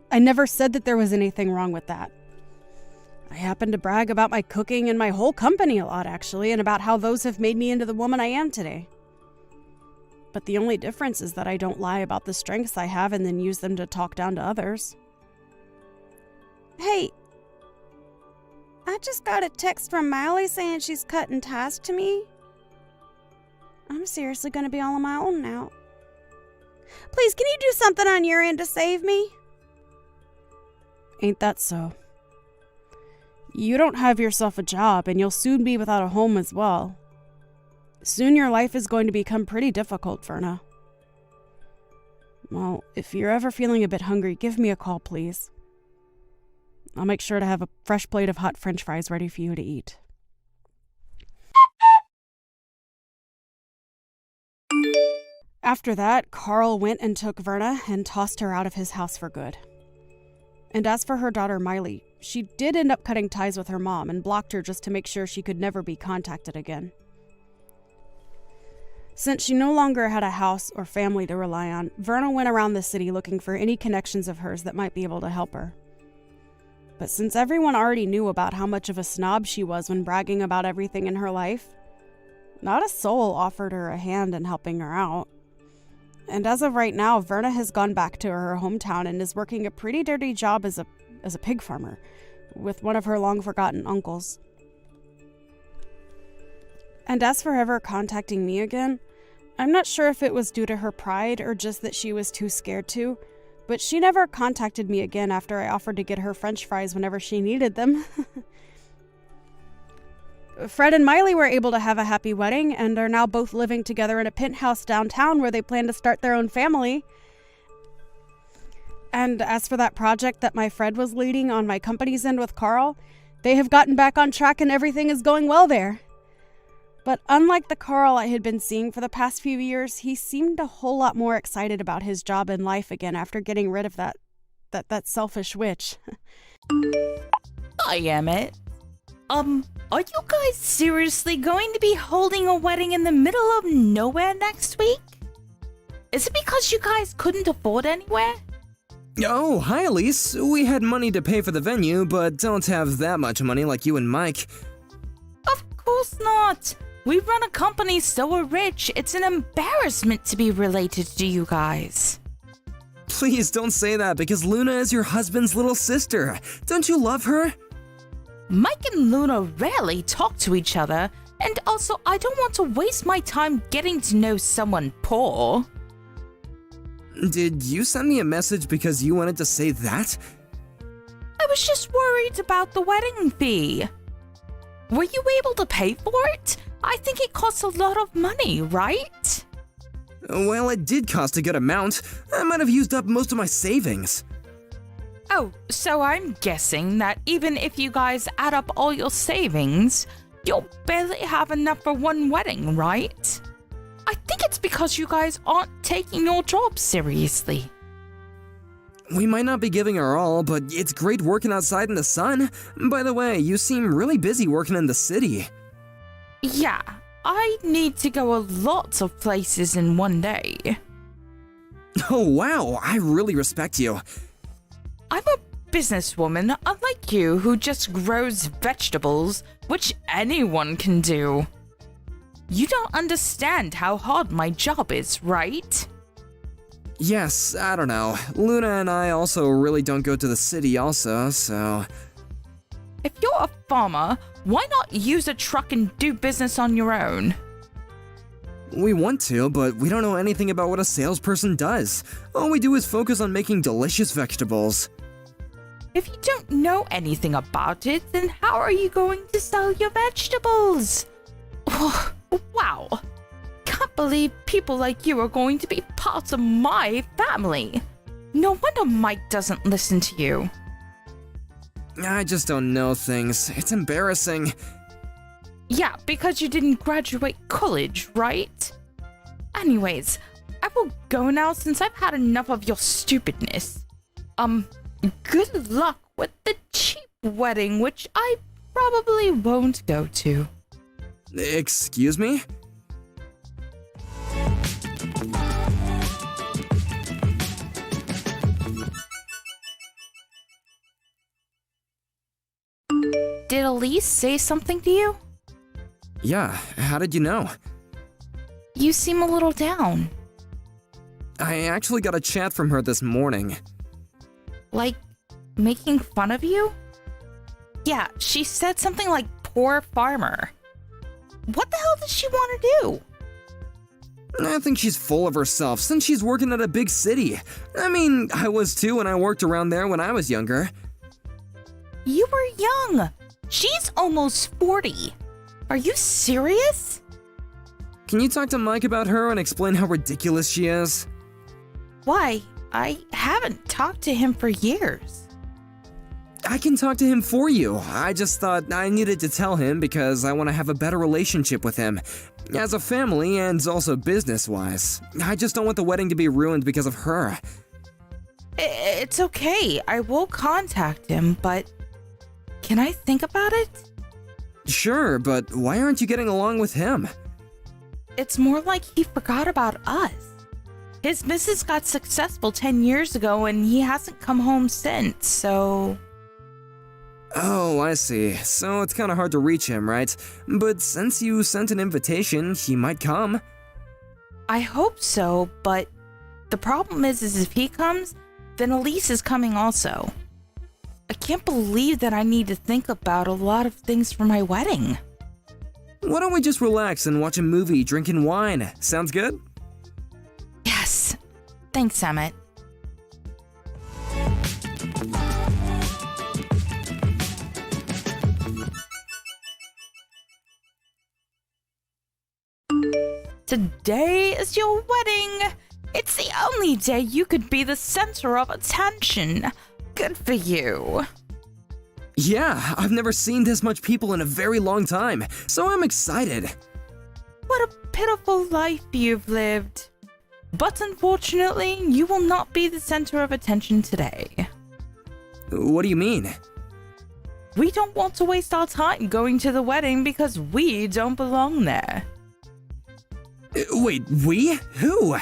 I never said that there was anything wrong with that. I happen to brag about my cooking and my whole company a lot, actually, and about how those have made me into the woman I am today. But the only difference is that I don't lie about the strengths I have and then use them to talk down to others. Hey, I just got a text from Miley saying she's cutting ties to me. I'm seriously going to be all on my own now. Please, can you do something on your end to save me? Ain't that so? You don't have yourself a job, and you'll soon be without a home as well. Soon your life is going to become pretty difficult, Verna. Well, if you're ever feeling a bit hungry, give me a call, please. I'll make sure to have a fresh plate of hot French fries ready for you to eat. After that, Carl went and took Verna and tossed her out of his house for good. And as for her daughter Miley, she did end up cutting ties with her mom and blocked her just to make sure she could never be contacted again. Since she no longer had a house or family to rely on, Verna went around the city looking for any connections of hers that might be able to help her. But since everyone already knew about how much of a snob she was when bragging about everything in her life, not a soul offered her a hand in helping her out. And as of right now, Verna has gone back to her hometown and is working a pretty dirty job as a pig farmer with one of her long-forgotten uncles. And as for ever contacting me again, I'm not sure if it was due to her pride or just that she was too scared to, but she never contacted me again after I offered to get her French fries whenever she needed them. Fred and Miley were able to have a happy wedding and are now both living together in a penthouse downtown where they plan to start their own family. And as for that project that my Fred was leading on my company's end with Carl, they have gotten back on track and everything is going well there. But unlike the Carl I had been seeing for the past few years, he seemed a whole lot more excited about his job and life again after getting rid of that selfish witch. I am it. Are you guys seriously going to be holding a wedding in the middle of nowhere next week? Is it because you guys couldn't afford anywhere? Oh, hi Elise. We had money to pay for the venue, but don't have that much money like you and Mike. Of course not. We run a company so we're rich, it's an embarrassment to be related to you guys. Please don't say that because Luna is your husband's little sister. Don't you love her? Mike and Luna rarely talk to each other, and also I don't want to waste my time getting to know someone poor. Did you send me a message because you wanted to say that? I was just worried about the wedding fee. Were you able to pay for it? I think it costs a lot of money, right? Well, it did cost a good amount. I might have used up most of my savings. Oh, so I'm guessing that even if you guys add up all your savings, you'll barely have enough for one wedding, right? I think it's because you guys aren't taking your job seriously. We might not be giving our all, but it's great working outside in the sun. By the way, you seem really busy working in the city. Yeah, I need to go a lot of places in one day. Oh wow, I really respect you. I'm a businesswoman, unlike you, who just grows vegetables, which anyone can do. You don't understand how hard my job is, right? Yes, I don't know. Luna and I also really don't go to the city also, so... If you're a farmer, why not use a truck and do business on your own? We want to, but we don't know anything about what a salesperson does. All we do is focus on making delicious vegetables. If you don't know anything about it, then how are you going to sell your vegetables? Wow. Can't believe people like you are going to be part of my family. No wonder Mike doesn't listen to you. I just don't know things. It's embarrassing. Yeah, because you didn't graduate college, right? Anyways, I will go now since I've had enough of your stupidness. Good luck with the cheap wedding, which I probably won't go to. Excuse me? Did Elise say something to you? Yeah, how did you know? You seem a little down. I actually got a chat from her this morning. Like, making fun of you? Yeah, she said something like poor farmer. What the hell does she want to I think she's full of herself since she's working at a big city. I mean, I was too when I worked around there when I was younger. You were young. She's almost 40. Are you serious? Can you talk to Mike about her and explain how ridiculous she is? Why, I haven't talked to him for years. I can talk to him for you. I just thought I needed to tell him because I want to have a better relationship with him. As a family and also business-wise. I just don't want the wedding to be ruined because of her. It's okay. I will contact him, but can I think about it? Sure, but why aren't you getting along with him? It's more like he forgot about us. His business got successful 10 years ago and he hasn't come home since, so... Oh, I see. So it's kind of hard to reach him, right? But since you sent an invitation, he might come. I hope so, but the problem is if he comes, then Elise is coming also. I can't believe that I need to think about a lot of things for my wedding. Why don't we just relax and watch a movie drinking wine? Sounds good? Yes. Thanks, Emmett. Today is your wedding. It's the only day you could be the center of attention. Good for you. Yeah, I've never seen this much people in a very long time, so I'm excited. What a pitiful life you've lived. But unfortunately, you will not be the center of attention today. What do you mean? We don't want to waste our time going to the wedding because we don't belong there. Wait, we? Who?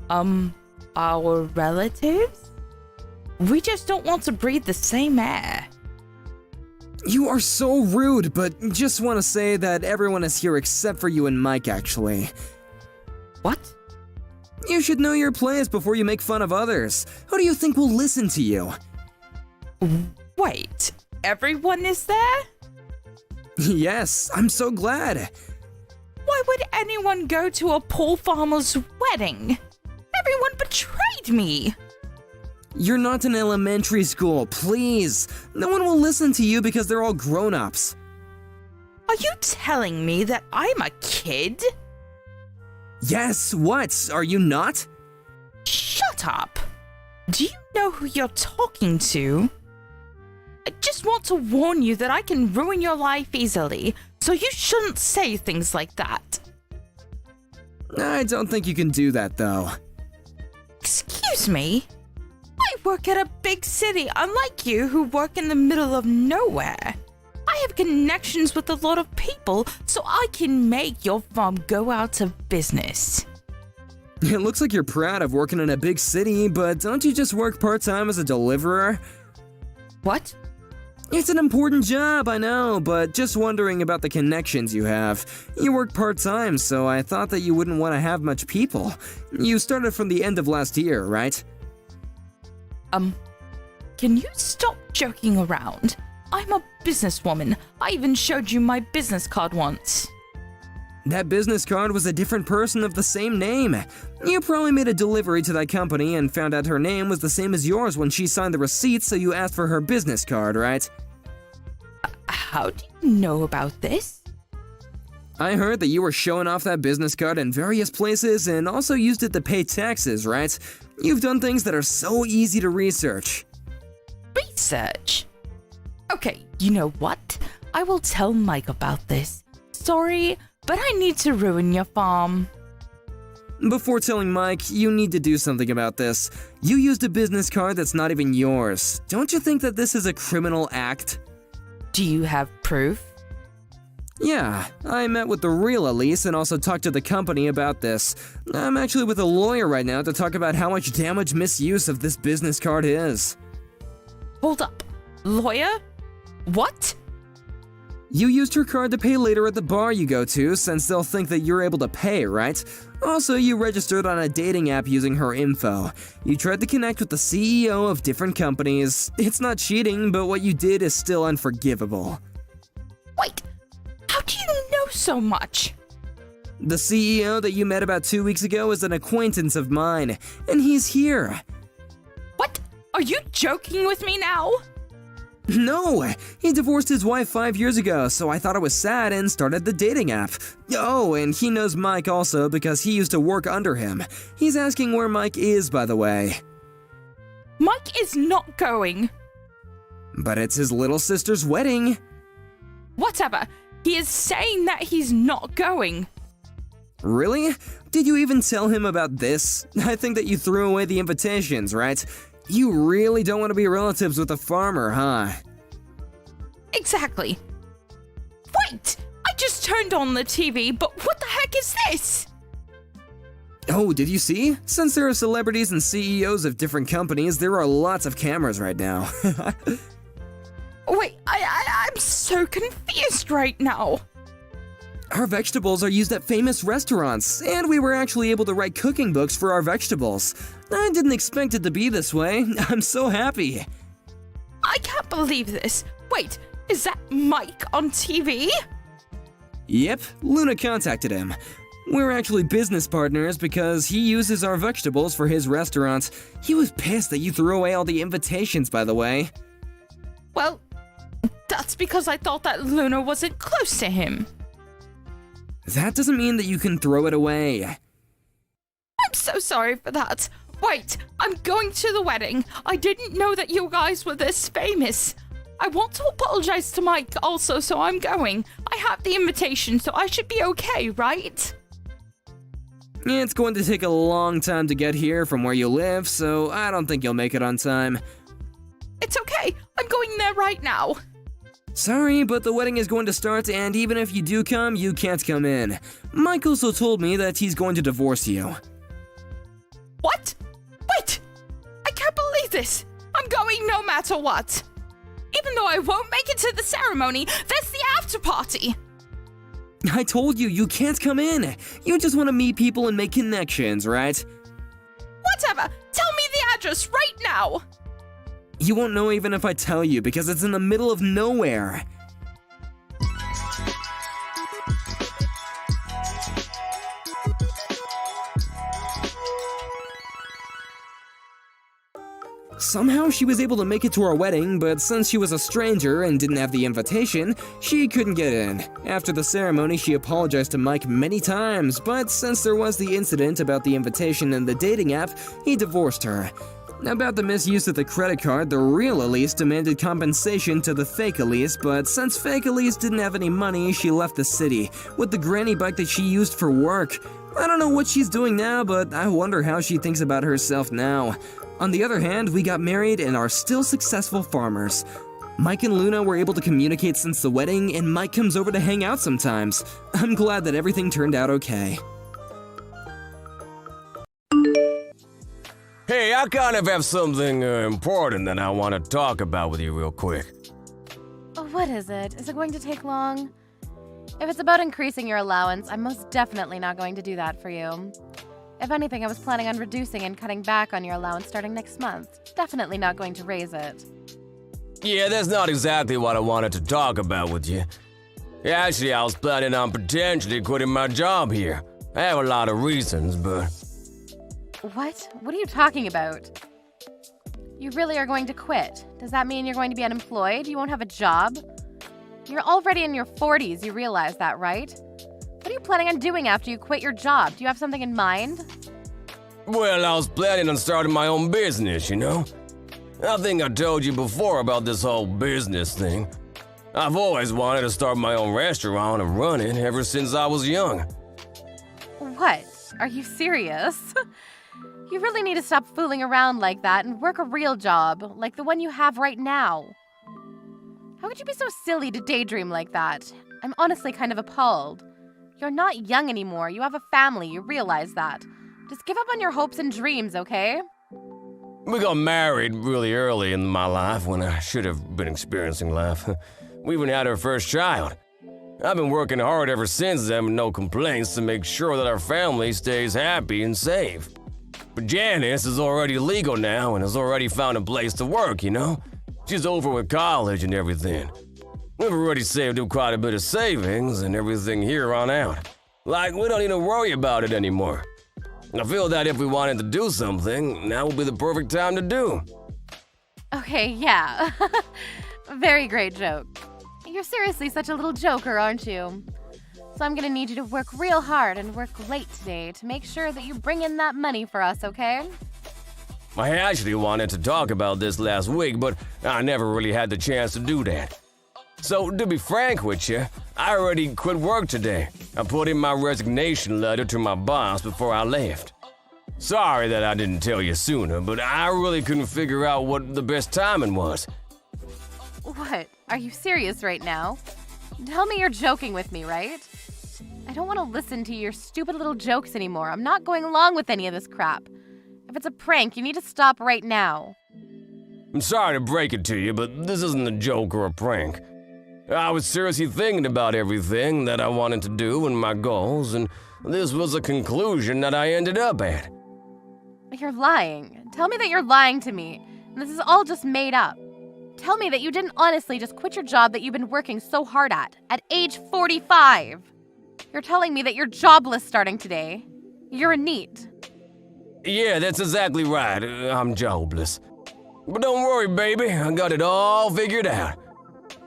Our relatives? We just don't want to breathe the same air. You are so rude, but just want to say that everyone is here except for you and Mike, actually. What? You should know your place before you make fun of others. Who do you think will listen to you? Wait, everyone is there? Yes, I'm so glad. Why would anyone go to a poor farmer's wedding? Everyone betrayed me. You're not in elementary school, please. No one will listen to you because they're all grown-ups. Are you telling me that I'm a kid? Yes, what? Are you not? Shut up. Do you know who you're talking to? I just want to warn you that I can ruin your life easily, so you shouldn't say things like that. I don't think you can do that, though. Excuse me? I work at a big city, unlike you who work in the middle of nowhere. I have connections with a lot of people, so I can make your farm go out of business. It looks like you're proud of working in a big city, but don't you just work part-time as a deliverer? What? It's an important job, I know, but just wondering about the connections you have. You work part-time, so I thought that you wouldn't want to have much people. You started from the end of last year, right? Can you stop joking around? I'm a businesswoman. I even showed you my business card once. That business card was a different person of the same name. You probably made a delivery to that company and found out her name was the same as yours when she signed the receipt, so you asked for her business card, right? How do you know about this? I heard that you were showing off that business card in various places and also used it to pay taxes, right? You've done things that are so easy to research. Research? Okay, you know what? I will tell Mike about this. Sorry, but I need to ruin your farm. Before telling Mike, you need to do something about this. You used a business card that's not even yours. Don't you think that this is a criminal act? Do you have proof? Yeah, I met with the real Elise and also talked to the company about this. I'm actually with a lawyer right now to talk about how much damage misuse of this business card is. Hold up. Lawyer? What? You used her card to pay later at the bar you go to, since they'll think that you're able to pay, right? Also, you registered on a dating app using her info. You tried to connect with the CEO of different companies. It's not cheating, but what you did is still unforgivable. Wait, how do you know so much? The CEO that you met about 2 weeks ago is an acquaintance of mine, and he's here. What? Are you joking with me now? No, he divorced his wife 5 years ago, so I thought it was sad and started the dating app. Oh, and he knows Mike also because he used to work under him. He's asking where Mike is, by the way. Mike is not going. But it's his little sister's wedding. Whatever. He is saying that he's not going. Really? Did you even tell him about this? I think that you threw away the invitations, right? You really don't want to be relatives with a farmer, huh? Exactly. Wait! I just turned on the TV, but what the heck is this? Oh, did you see? Since there are celebrities and CEOs of different companies, there are lots of cameras right now. Wait, I'm so confused right now. Our vegetables are used at famous restaurants, and we were actually able to write cooking books for our vegetables. I didn't expect it to be this way. I'm so happy. I can't believe this. Wait, is that Mike on TV? Yep, Luna contacted him. We're actually business partners because he uses our vegetables for his restaurant. He was pissed that you threw away all the invitations, by the way. Well, that's because I thought that Luna wasn't close to him. That doesn't mean that you can throw it away. I'm so sorry for that. Wait, I'm going to the wedding. I didn't know that you guys were this famous. I want to apologize to Mike also, so I'm going. I have the invitation, so I should be okay, right? It's going to take a long time to get here from where you live, so I don't think you'll make it on time. It's okay. I'm going there right now. Sorry, but the wedding is going to start, and even if you do come, you can't come in. Mike also told me that he's going to divorce you. What? Wait! I can't believe this! I'm going no matter what! Even though I won't make it to the ceremony, there's the after party! I told you, you can't come in. You just want to meet people and make connections, right? Whatever! Tell me the address right now! You won't know even if I tell you because it's in the middle of nowhere. Somehow she was able to make it to our wedding, but since she was a stranger and didn't have the invitation, she couldn't get in. After the ceremony, she apologized to Mike many times, but since there was the incident about the invitation and the dating app, he divorced her. About the misuse of the credit card, the real Elise demanded compensation to the fake Elise, but since fake Elise didn't have any money, she left the city with the granny bike that she used for work. I don't know what she's doing now, but I wonder how she thinks about herself now. On the other hand, we got married and are still successful farmers. Mike and Luna were able to communicate since the wedding, and Mike comes over to hang out sometimes. I'm glad that everything turned out okay. Hey, I kind of have something important that I want to talk about with you real quick. Oh, what is it? Is it going to take long? If it's about increasing your allowance, I'm most definitely not going to do that for you. If anything, I was planning on reducing and cutting back on your allowance starting next month. Definitely not going to raise it. Yeah, that's not exactly what I wanted to talk about with you. Actually, I was planning on potentially quitting my job here. I have a lot of reasons, but... What? What are you talking about? You really are going to quit? Does that mean you're going to be unemployed? You won't have a job? You're already in your 40s, you realize that, right? What are you planning on doing after you quit your job? Do you have something in mind? Well, I was planning on starting my own business, you know? I think I told you before about this whole business thing. I've always wanted to start my own restaurant and run it ever since I was young. What? Are you serious? You really need to stop fooling around like that and work a real job, like the one you have right now. How could you be so silly to daydream like that? I'm honestly kind of appalled. You're not young anymore. You have a family. You realize that. Just give up on your hopes and dreams, okay? We got married really early in my life when I should have been experiencing life. We even had our first child. I've been working hard ever since then with no complaints to make sure that our family stays happy and safe. But Janice is already legal now and has already found a place to work, you know? She's over with college and everything. We've already saved up quite a bit of savings and everything here on out. Like we don't need to worry about it anymore. I feel that if we wanted to do something, now would be the perfect time to do. Okay, yeah. Very great joke. You're seriously such a little joker, aren't you? So I'm gonna need you to work real hard and work late today to make sure that you bring in that money for us, okay? I actually wanted to talk about this last week, but I never really had the chance to do that. So, to be frank with you, I already quit work today. I put in my resignation letter to my boss before I left. Sorry that I didn't tell you sooner, but I really couldn't figure out what the best timing was. What? Are you serious right now? Tell me you're joking with me, right? I don't want to listen to your stupid little jokes anymore. I'm not going along with any of this crap. If it's a prank, you need to stop right now. I'm sorry to break it to you, but this isn't a joke or a prank. I was seriously thinking about everything that I wanted to do and my goals, and this was a conclusion that I ended up at. You're lying. Tell me that you're lying to me, and this is all just made up. Tell me that you didn't honestly just quit your job that you've been working so hard at age 45. You're telling me that you're jobless starting today. You're a NEET. Yeah, that's exactly right. I'm jobless. But don't worry, baby. I got it all figured out.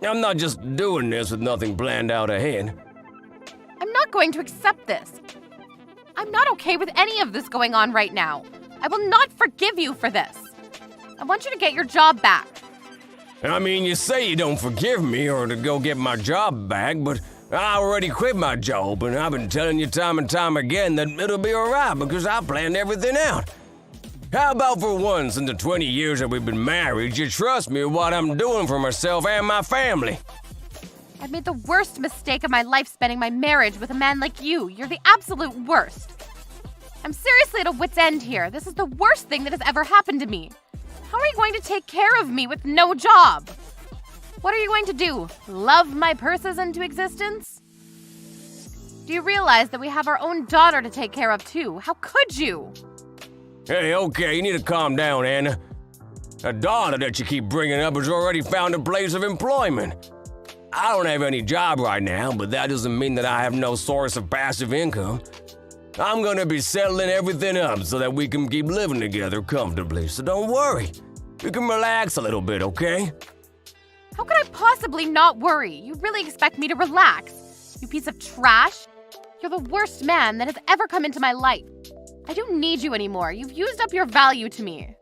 I'm not just doing this with nothing planned out ahead. I'm not going to accept this. I'm not okay with any of this going on right now. I will not forgive you for this. I want you to get your job back. I mean, you say you don't forgive me or to go get my job back, but I already quit my job, and I've been telling you time and time again that it'll be alright because I planned everything out. How about for once in the 20 years that we've been married, you trust me with what I'm doing for myself and my family? I've made the worst mistake of my life spending my marriage with a man like you. You're the absolute worst. I'm seriously at a wit's end here. This is the worst thing that has ever happened to me. How are you going to take care of me with no job? What are you going to do? Love my purses into existence? Do you realize that we have our own daughter to take care of too? How could you? Hey, okay, you need to calm down, Anna. A daughter that you keep bringing up has already found a place of employment. I don't have any job right now, but that doesn't mean that I have no source of passive income. I'm gonna be settling everything up so that we can keep living together comfortably, so don't worry. You can relax a little bit, okay? How could I possibly not worry? You really expect me to relax? You piece of trash? You're the worst man that has ever come into my life. I don't need you anymore. You've used up your value to me.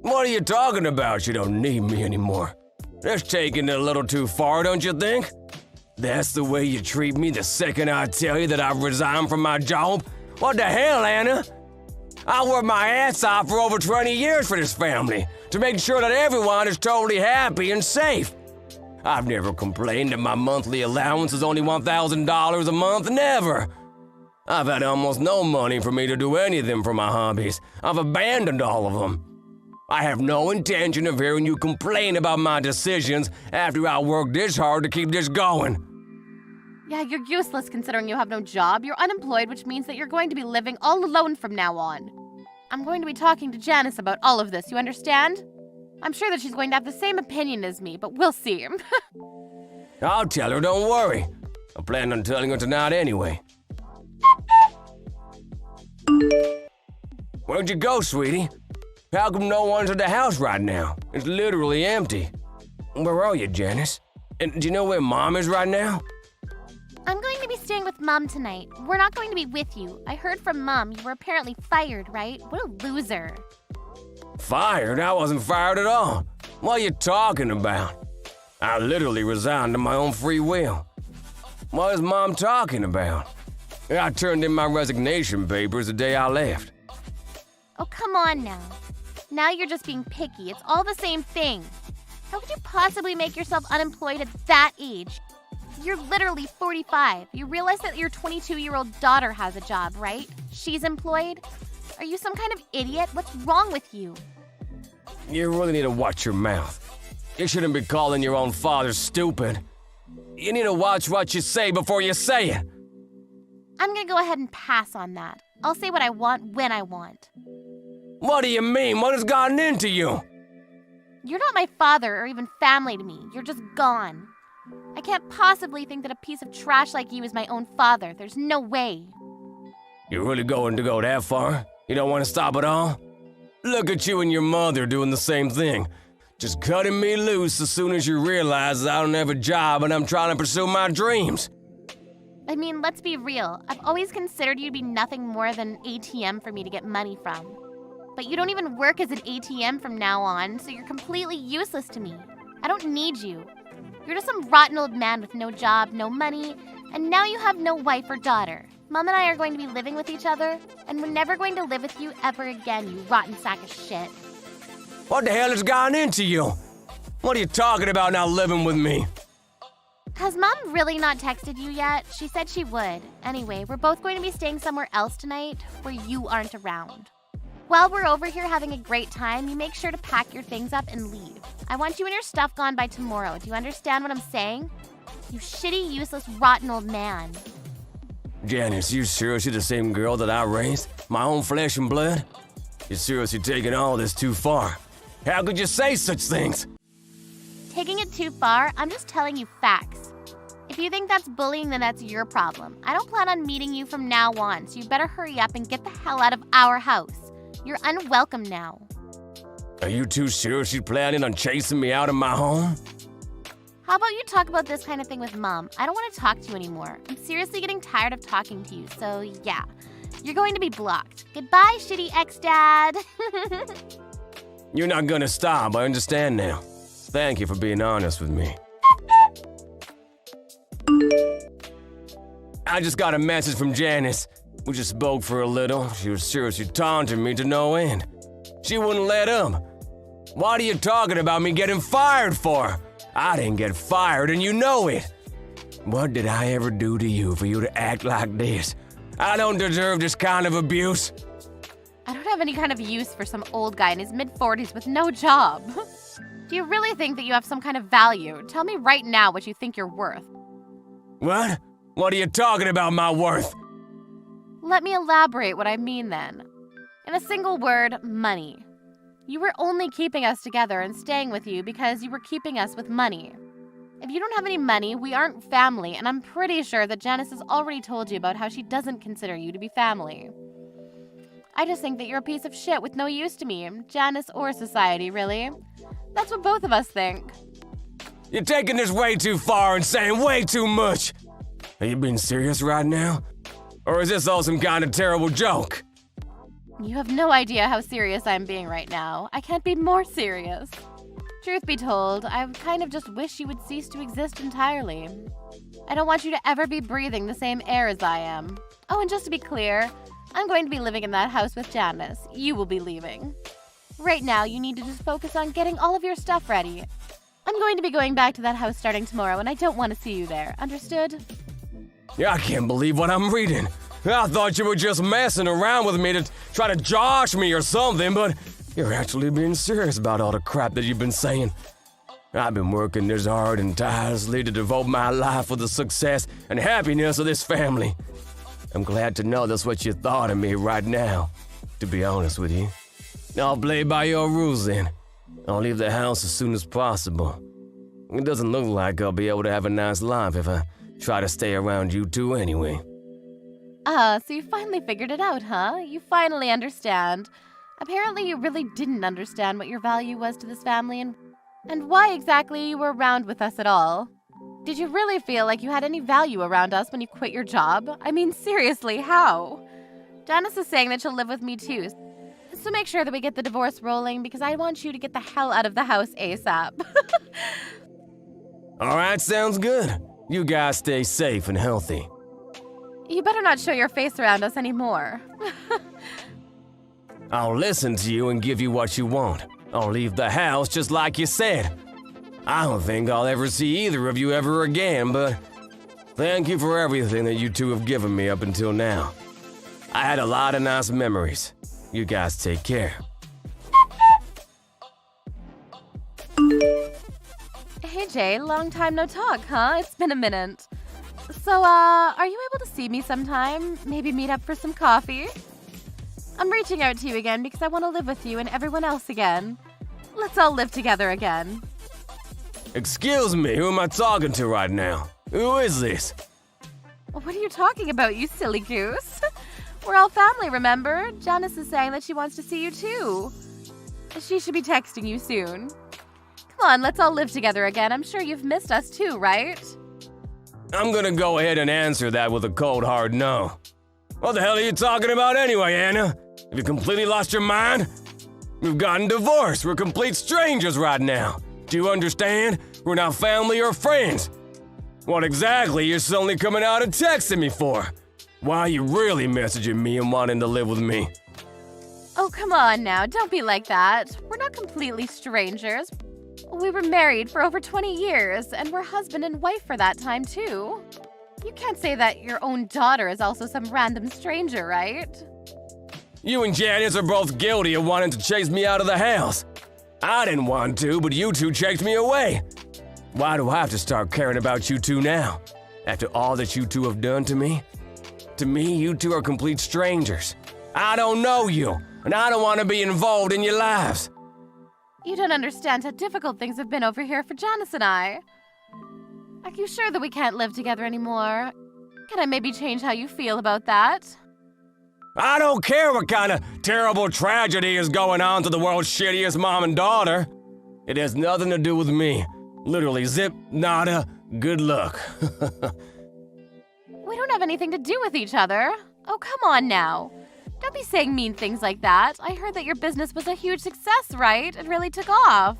What are you talking about? You don't need me anymore. That's taking it a little too far, don't you think? That's the way you treat me the second I tell you that I've resigned from my job? What the hell, Anna? I worked my ass off for over 20 years for this family to make sure that everyone is totally happy and safe. I've never complained that my monthly allowance is only $1,000 a month, never. I've had almost no money for me to do anything for my hobbies. I've abandoned all of them. I have no intention of hearing you complain about my decisions after I worked this hard to keep this going. Yeah, you're useless considering you have no job. You're unemployed, which means that you're going to be living all alone from now on. I'm going to be talking to Janice about all of this, you understand? I'm sure that she's going to have the same opinion as me, but we'll see. I'll tell her, don't worry. I plan on telling her tonight anyway. Where'd you go, sweetie? How come no one's at the house right now? It's literally empty. Where are you, Janice? And do you know where Mom is right now? I'm going to be staying with Mom tonight. We're not going to be with you. I heard from Mom you were apparently fired, right? What a loser. Fired? I wasn't fired at all. What are you talking about? I literally resigned of my own free will. What is Mom talking about? I turned in my resignation papers the day I left. Oh, come on now. Now you're just being picky. It's all the same thing. How could you possibly make yourself unemployed at that age? You're literally 45. You realize that your 22-year-old daughter has a job, right? She's employed? Are you some kind of idiot? What's wrong with you? You really need to watch your mouth. You shouldn't be calling your own father stupid. You need to watch what you say before you say it. I'm gonna go ahead and pass on that. I'll say what I want when I want. What do you mean? What has gotten into you? You're not my father or even family to me. You're just gone. I can't possibly think that a piece of trash like you is my own father. There's no way. You're really going to go that far? You don't want to stop at all? Look at you and your mother doing the same thing. Just cutting me loose as soon as you realize I don't have a job and I'm trying to pursue my dreams. I mean, let's be real. I've always considered you to be nothing more than an ATM for me to get money from. But you don't even work as an ATM from now on, so you're completely useless to me. I don't need you. You're just some rotten old man with no job, no money, and now you have no wife or daughter. Mom and I are going to be living with each other, and we're never going to live with you ever again, you rotten sack of shit. What the hell has gotten into you? What are you talking about not living with me? Has Mom really not texted you yet? She said she would. Anyway, we're both going to be staying somewhere else tonight where you aren't around. While we're over here having a great time, you make sure to pack your things up and leave. I want you and your stuff gone by tomorrow. Do you understand what I'm saying? You shitty, useless, rotten old man. Janice, you seriously the same girl that I raised? My own flesh and blood? You're seriously taking all this too far. How could you say such things? Taking it too far? I'm just telling you facts. If you think that's bullying, then that's your problem. I don't plan on meeting you from now on, so you better hurry up and get the hell out of our house. You're unwelcome now. Are you two seriously planning on chasing me out of my home? How about you talk about this kind of thing with Mom? I don't want to talk to you anymore. I'm seriously getting tired of talking to you, so yeah. You're going to be blocked. Goodbye, shitty ex-dad. You're not gonna stop, I understand now. Thank you for being honest with me. I just got a message from Janice. We just spoke for a little. She was seriously taunting me to no end. She wouldn't let up. What are you talking about me getting fired for? I didn't get fired and you know it. What did I ever do to you for you to act like this? I don't deserve this kind of abuse. I don't have any kind of use for some old guy in his mid-40s with no job. Do you really think that you have some kind of value? Tell me right now what you think you're worth. What? What are you talking about, my worth? Let me elaborate what I mean then. In a single word, money. You were only keeping us together and staying with you because you were keeping us with money. If you don't have any money, we aren't family, and I'm pretty sure that Janice has already told you about how she doesn't consider you to be family. I just think that you're a piece of shit with no use to me, Janice or society, really. That's what both of us think. You're taking this way too far and saying way too much. Are you being serious right now? Or is this all some kind of terrible joke? You have no idea how serious I'm being right now. I can't be more serious. Truth be told, I kind of just wish you would cease to exist entirely. I don't want you to ever be breathing the same air as I am. Oh, and just to be clear, I'm going to be living in that house with Janice. You will be leaving. Right now, you need to just focus on getting all of your stuff ready. I'm going to be going back to that house starting tomorrow, and I don't want to see you there. Understood? I can't believe what I'm reading. I thought you were just messing around with me to try to josh me or something, but you're actually being serious about all the crap that you've been saying. I've been working this hard and tirelessly to devote my life for the success and happiness of this family. I'm glad to know that's what you thought of me right now, to be honest with you. I'll play by your rules then. I'll leave the house as soon as possible. It doesn't look like I'll be able to have a nice life if I try to stay around you two anyway. So you finally figured it out, huh? You finally understand. Apparently you really didn't understand what your value was to this family and why exactly you were around with us at all. Did you really feel like you had any value around us when you quit your job? I mean, seriously, how? Janice is saying that she'll live with me too, so make sure that we get the divorce rolling because I want you to get the hell out of the house ASAP. All right, sounds good. You guys stay safe and healthy. You better not show your face around us anymore. I'll listen to you and give you what you want. I'll leave the house just like you said. I don't think I'll ever see either of you ever again, but thank you for everything that you two have given me up until now. I had a lot of nice memories. You guys take care. Hey Jay, long time no talk, huh? It's been a minute. So, are you able to see me sometime? Maybe meet up for some coffee? I'm reaching out to you again because I want to live with you and everyone else again. Let's all live together again. Excuse me, who am I talking to right now? Who is this? What are you talking about, you silly goose? We're all family, remember? Janice is saying that she wants to see you too. She should be texting you soon. Come on, let's all live together again. I'm sure you've missed us too, right? I'm gonna go ahead and answer that with a cold hard no. What the hell are you talking about anyway, Anna? Have you completely lost your mind? We've gotten divorced. We're complete strangers right now. Do you understand? We're not family or friends. What exactly you're suddenly coming out and texting me for? Why are you really messaging me and wanting to live with me? Oh, come on now. Don't be like that. We're not completely strangers. We were married for over 20 years, and we're husband and wife for that time, too. You can't say that your own daughter is also some random stranger, right? You and Janice are both guilty of wanting to chase me out of the house. I didn't want to, but you two chased me away. Why do I have to start caring about you two now? After all that you two have done to me? To me, you two are complete strangers. I don't know you, and I don't want to be involved in your lives. You don't understand how difficult things have been over here for Janice and I. Are you sure that we can't live together anymore? Can I maybe change how you feel about that? I don't care what kind of terrible tragedy is going on to the world's shittiest mom and daughter. It has nothing to do with me. Literally zip, nada, good luck. We don't have anything to do with each other. Oh, come on now. Don't be saying mean things like that. I heard that your business was a huge success, right? It really took off.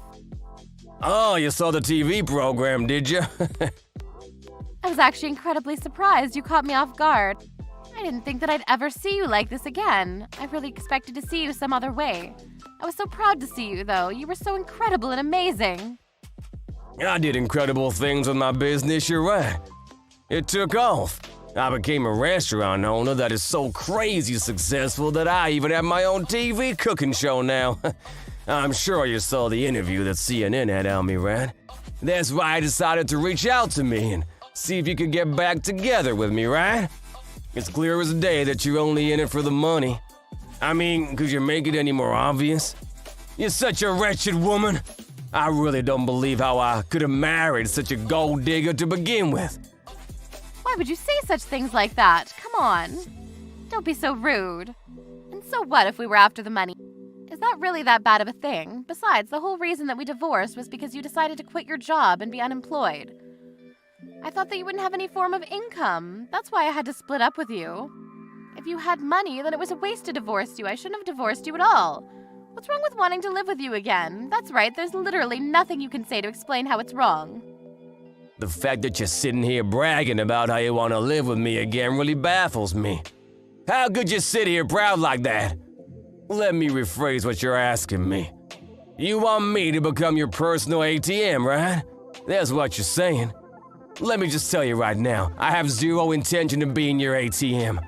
Oh, you saw the TV program, did you? I was actually incredibly surprised. You caught me off guard. I didn't think that I'd ever see you like this again. I really expected to see you some other way. I was so proud to see you, though. You were so incredible and amazing. I did incredible things with my business, you're right. It took off. I became a restaurant owner that is so crazy successful that I even have my own TV cooking show now. I'm sure you saw the interview that CNN had on me, right? That's why I decided to reach out to me and see if you could get back together with me, right? It's clear as day that you're only in it for the money. I mean, could you make it any more obvious? You're such a wretched woman. I really don't believe how I could have married such a gold digger to begin with. Why would you say such things like that? Come on. Don't be so rude. And so what if we were after the money? Is that really that bad of a thing? Besides, the whole reason that we divorced was because you decided to quit your job and be unemployed. I thought that you wouldn't have any form of income. That's why I had to split up with you. If you had money, then it was a waste to divorce you. I shouldn't have divorced you at all. What's wrong with wanting to live with you again? That's right, there's literally nothing you can say to explain how it's wrong. The fact that you're sitting here bragging about how you want to live with me again really baffles me. How could you sit here proud like that? Let me rephrase what you're asking me. You want me to become your personal ATM, right? That's what you're saying. Let me just tell you right now, I have zero intention of being your ATM.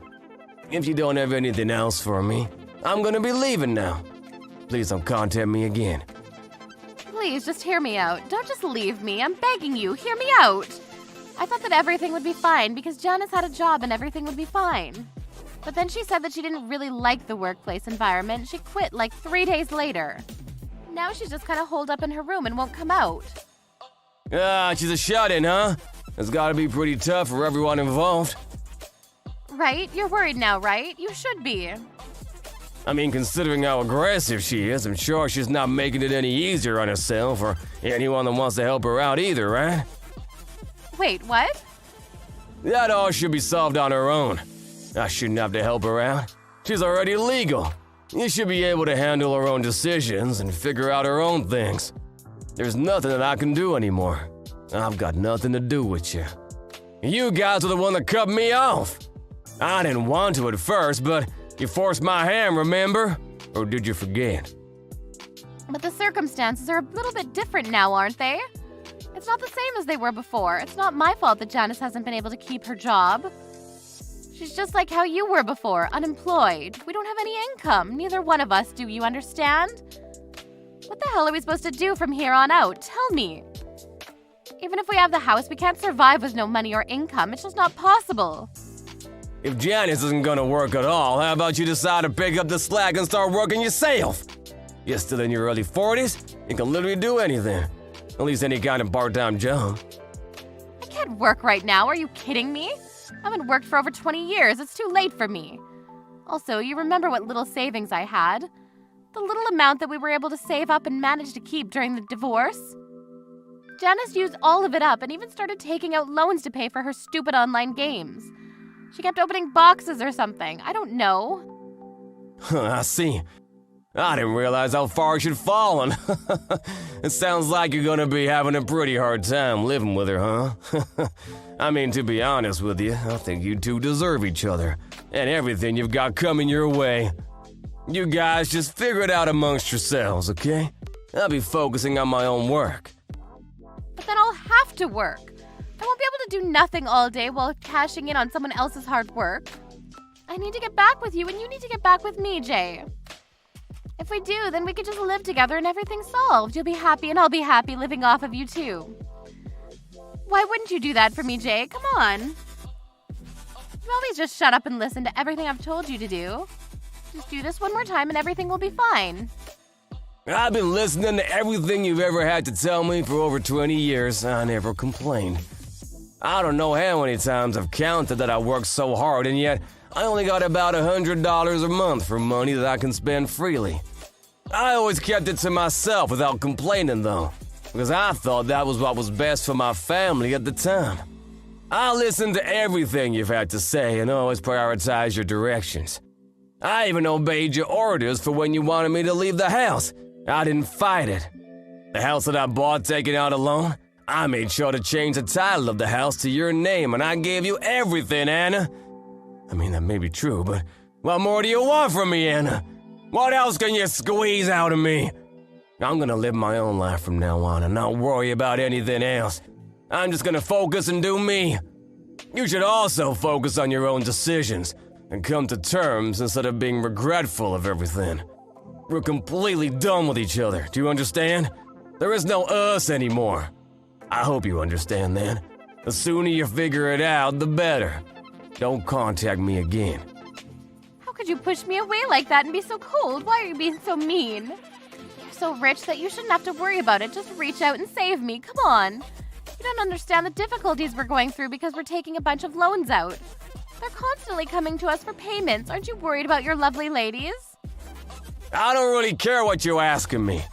If you don't have anything else for me, I'm gonna be leaving now. Please don't contact me again. Please, just hear me out. Don't just leave me. I'm begging you. Hear me out. I thought that everything would be fine because Janice had a job and everything would be fine. But then she said that she didn't really like the workplace environment. She quit like 3 days later. Now she's just kind of holed up in her room and won't come out. She's a shut-in, huh? It's gotta be pretty tough for everyone involved. Right? You're worried now, right? You should be. I mean, considering how aggressive she is, I'm sure she's not making it any easier on herself or anyone that wants to help her out either, right? Wait, what? That all should be solved on her own. I shouldn't have to help her out. She's already legal. You should be able to handle her own decisions and figure out her own things. There's nothing that I can do anymore. I've got nothing to do with you. You guys are the one that cut me off. I didn't want to at first, but you forced my hand, remember? Or did you forget? But the circumstances are a little bit different now, aren't they? It's not the same as they were before. It's not my fault that Janice hasn't been able to keep her job. She's just like how you were before, unemployed. We don't have any income. Neither one of us do, you understand? What the hell are we supposed to do from here on out? Tell me. Even if we have the house, we can't survive with no money or income. It's just not possible. If Janice isn't gonna work at all, how about you decide to pick up the slack and start working yourself? You're still in your early 40s, you can literally do anything. At least any kind of part-time job. I can't work right now. Are you kidding me? I haven't worked for over 20 years. It's too late for me. Also, you remember what little savings I had? The little amount that we were able to save up and manage to keep during the divorce? Janice used all of it up and even started taking out loans to pay for her stupid online games. She kept opening boxes or something. I don't know. I see. I didn't realize how far she'd fallen. It sounds like you're gonna be having a pretty hard time living with her, huh? I mean, to be honest with you, I think you two deserve each other and everything you've got coming your way. You guys just figure it out amongst yourselves, okay? I'll be focusing on my own work. But then I'll have to work. I won't be able to do nothing all day while cashing in on someone else's hard work. I need to get back with you and you need to get back with me, Jay. If we do, then we could just live together and everything's solved. You'll be happy and I'll be happy living off of you too. Why wouldn't you do that for me, Jay? Come on. You always just shut up and listen to everything I've told you to do. Just do this one more time and everything will be fine. I've been listening to everything you've ever had to tell me for over 20 years. I never complained. I don't know how many times I've counted that I worked so hard, and yet I only got about $100 a month for money that I can spend freely. I always kept it to myself without complaining, though, because I thought that was what was best for my family at the time. I listened to everything you've had to say and always prioritized your directions. I even obeyed your orders for when you wanted me to leave the house. I didn't fight it. The house that I bought taking out a loan, I made sure to change the title of the house to your name, and I gave you everything, Anna. I mean, that may be true, but what more do you want from me, Anna? What else can you squeeze out of me? I'm gonna live my own life from now on and not worry about anything else. I'm just gonna focus and do me. You should also focus on your own decisions and come to terms instead of being regretful of everything. We're completely done with each other, do you understand? There is no us anymore. I hope you understand that. The sooner you figure it out, the better. Don't contact me again. How could you push me away like that and be so cold? Why are you being so mean? You're so rich that you shouldn't have to worry about it. Just reach out and save me. Come on. You don't understand the difficulties we're going through because we're taking a bunch of loans out. They're constantly coming to us for payments. Aren't you worried about your lovely ladies? I don't really care what you're asking me.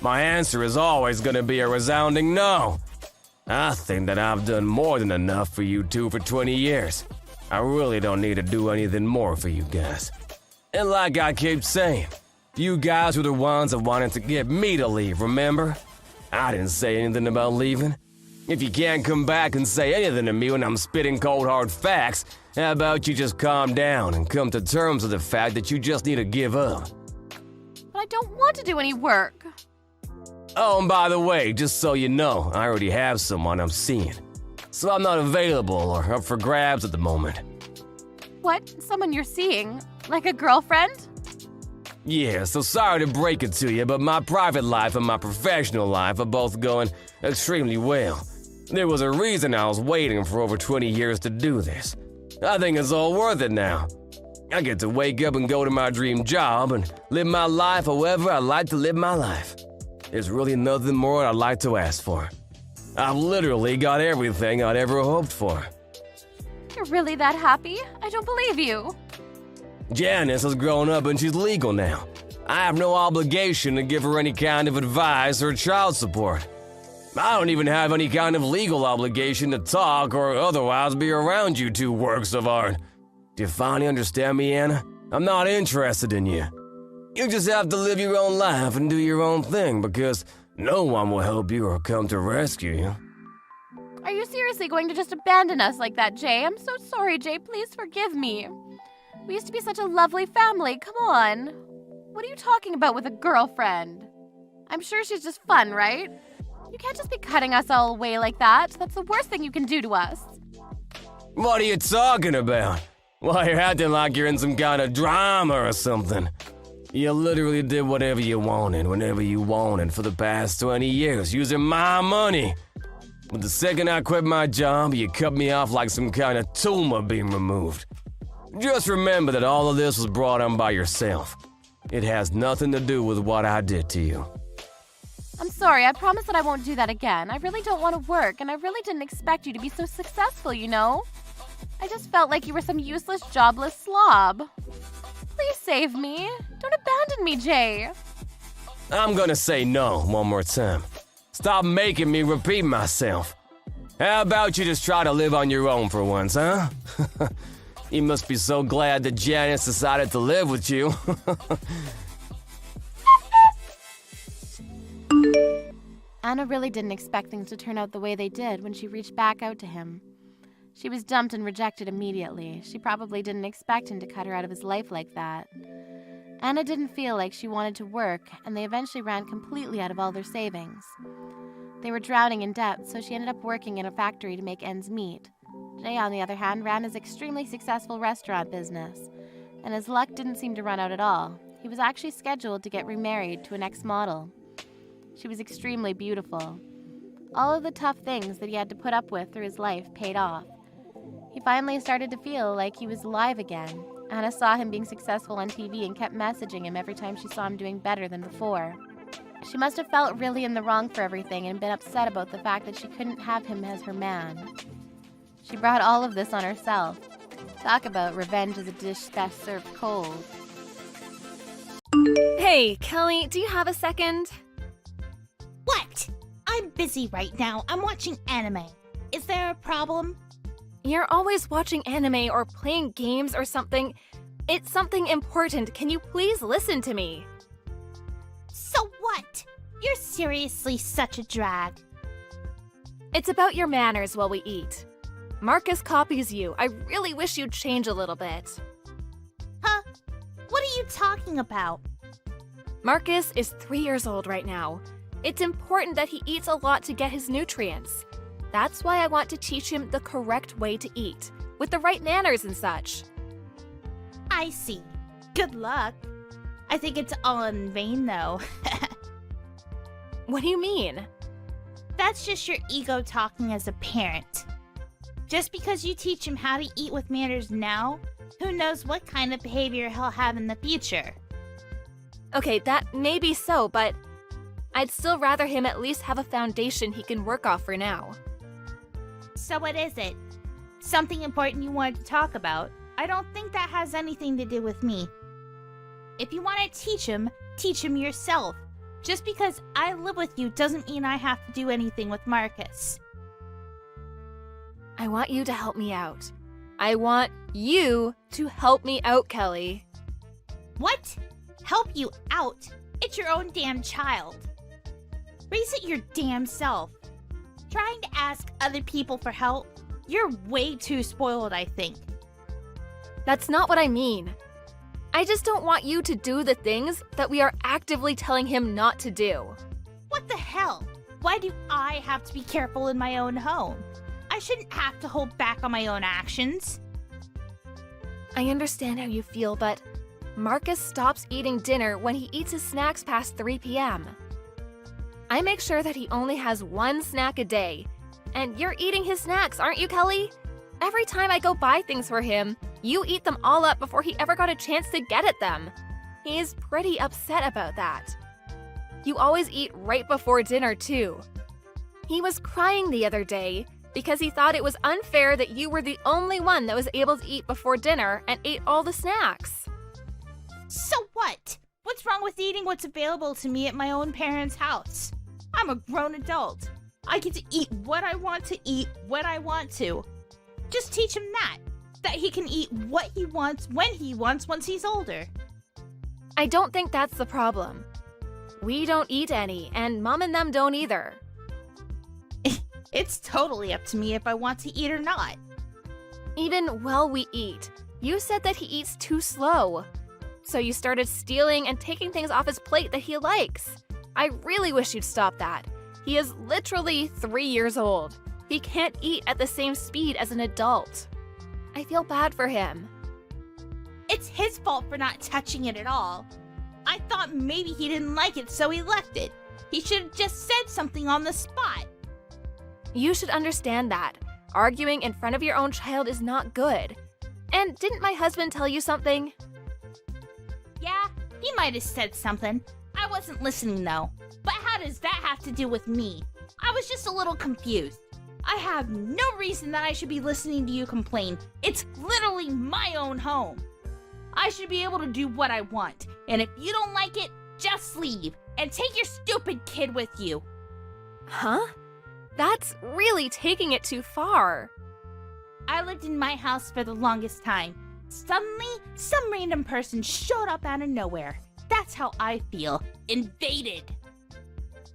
My answer is always gonna be a resounding no. I think that I've done more than enough for you two for 20 years. I really don't need to do anything more for you guys. And like I keep saying, you guys were the ones that wanted to get me to leave, remember? I didn't say anything about leaving. If you can't come back and say anything to me when I'm spitting cold hard facts, how about you just calm down and come to terms with the fact that you just need to give up? But I don't want to do any work. Oh, and by the way, just so you know, I already have someone I'm seeing. So I'm not available or up for grabs at the moment. What? Someone you're seeing? Like a girlfriend? Yeah, so sorry to break it to you, but my private life and my professional life are both going extremely well. There was a reason I was waiting for over 20 years to do this. I think it's all worth it now. I get to wake up and go to my dream job and live my life however I like to live my life. There's really nothing more I'd like to ask for. I've literally got everything I'd ever hoped for. You're really that happy? I don't believe you. Janice has grown up and she's legal now. I have no obligation to give her any kind of advice or child support. I don't even have any kind of legal obligation to talk or otherwise be around you two works of art. Do you finally understand me, Anna? I'm not interested in you. You just have to live your own life and do your own thing because no one will help you or come to rescue you. Are you seriously going to just abandon us like that, Jay? I'm so sorry, Jay. Please forgive me. We used to be such a lovely family. Come on. What are you talking about with a girlfriend? I'm sure she's just fun, right? You can't just be cutting us all away like that. That's the worst thing you can do to us. What are you talking about? Why, you're acting like you're in some kind of drama or something. You literally did whatever you wanted, whenever you wanted for the past 20 years, using my money. But the second I quit my job, you cut me off like some kind of tumor being removed. Just remember that all of this was brought on by yourself. It has nothing to do with what I did to you. I'm sorry, I promise that I won't do that again. I really don't want to work, and I really didn't expect you to be so successful, you know? I just felt like you were some useless, jobless slob. Please save me. Don't abandon me, Jay. I'm gonna say no one more time. Stop making me repeat myself. How about you just try to live on your own for once, huh? You must be so glad that Janice decided to live with you. Anna really didn't expect things to turn out the way they did when she reached back out to him. She was dumped and rejected immediately. She probably didn't expect him to cut her out of his life like that. Anna didn't feel like she wanted to work, and they eventually ran completely out of all their savings. They were drowning in debt, so she ended up working in a factory to make ends meet. Jay, on the other hand, ran his extremely successful restaurant business, and his luck didn't seem to run out at all. He was actually scheduled to get remarried to an ex-model. She was extremely beautiful. All of the tough things that he had to put up with through his life paid off. He finally started to feel like he was alive again. Anna saw him being successful on TV and kept messaging him every time she saw him doing better than before. She must have felt really in the wrong for everything and been upset about the fact that she couldn't have him as her man. She brought all of this on herself. Talk about revenge as a dish best served cold. Hey, Kelly, do you have a second? What? I'm busy right now. I'm watching anime. Is there a problem? You're always watching anime or playing games or something. It's something important. Can you please listen to me? So what? You're seriously such a drag. It's about your manners while we eat. Marcus copies you. I really wish you'd change a little bit. Huh? What are you talking about? Marcus is 3 years old right now. It's important that he eats a lot to get his nutrients. That's why I want to teach him the correct way to eat, with the right manners and such. I see. Good luck. I think it's all in vain, though. What do you mean? That's just your ego talking as a parent. Just because you teach him how to eat with manners now, who knows what kind of behavior he'll have in the future. Okay, that may be so, but I'd still rather him at least have a foundation he can work off for now. So what is it? Something important you wanted to talk about? I don't think that has anything to do with me. If you want to teach him yourself. Just because I live with you doesn't mean I have to do anything with Marcus. I want you to help me out. I want you to help me out, Kelly. What? Help you out? It's your own damn child. Raise it your damn self. Trying to ask other people for help? You're way too spoiled, I think. That's not what I mean. I just don't want you to do the things that we are actively telling him not to do. What the hell? Why do I have to be careful in my own home? I shouldn't have to hold back on my own actions. I understand how you feel, but Marcus stops eating dinner when he eats his snacks past 3 p.m. I make sure that he only has one snack a day. And you're eating his snacks, aren't you, Kelly? Every time I go buy things for him, you eat them all up before he ever got a chance to get at them. He's pretty upset about that. You always eat right before dinner, too. He was crying the other day because he thought it was unfair that you were the only one that was able to eat before dinner and ate all the snacks. So what? What's wrong with eating what's available to me at my own parents' house? I'm a grown adult. I get to eat what I want to eat when I want to. Just teach him that he can eat what he wants when he wants once he's older. I don't think that's the problem. We don't eat any, and Mom and them don't either. It's totally up to me if I want to eat or not. Even while we eat, you said that he eats too slow. So you started stealing and taking things off his plate that he likes. I really wish you'd stop that. He is literally 3 years old. He can't eat at the same speed as an adult. I feel bad for him. It's his fault for not touching it at all. I thought maybe he didn't like it, so he left it. He should have just said something on the spot. You should understand that. Arguing in front of your own child is not good. And didn't my husband tell you something? Yeah, he might have said something. I wasn't listening though. But how does that have to do with me? I was just a little confused. I have no reason that I should be listening to you complain. It's literally my own home. I should be able to do what I want. And if you don't like it, just leave. And take your stupid kid with you. Huh? That's really taking it too far. I lived in my house for the longest time. Suddenly, some random person showed up out of nowhere. That's how I feel. Invaded.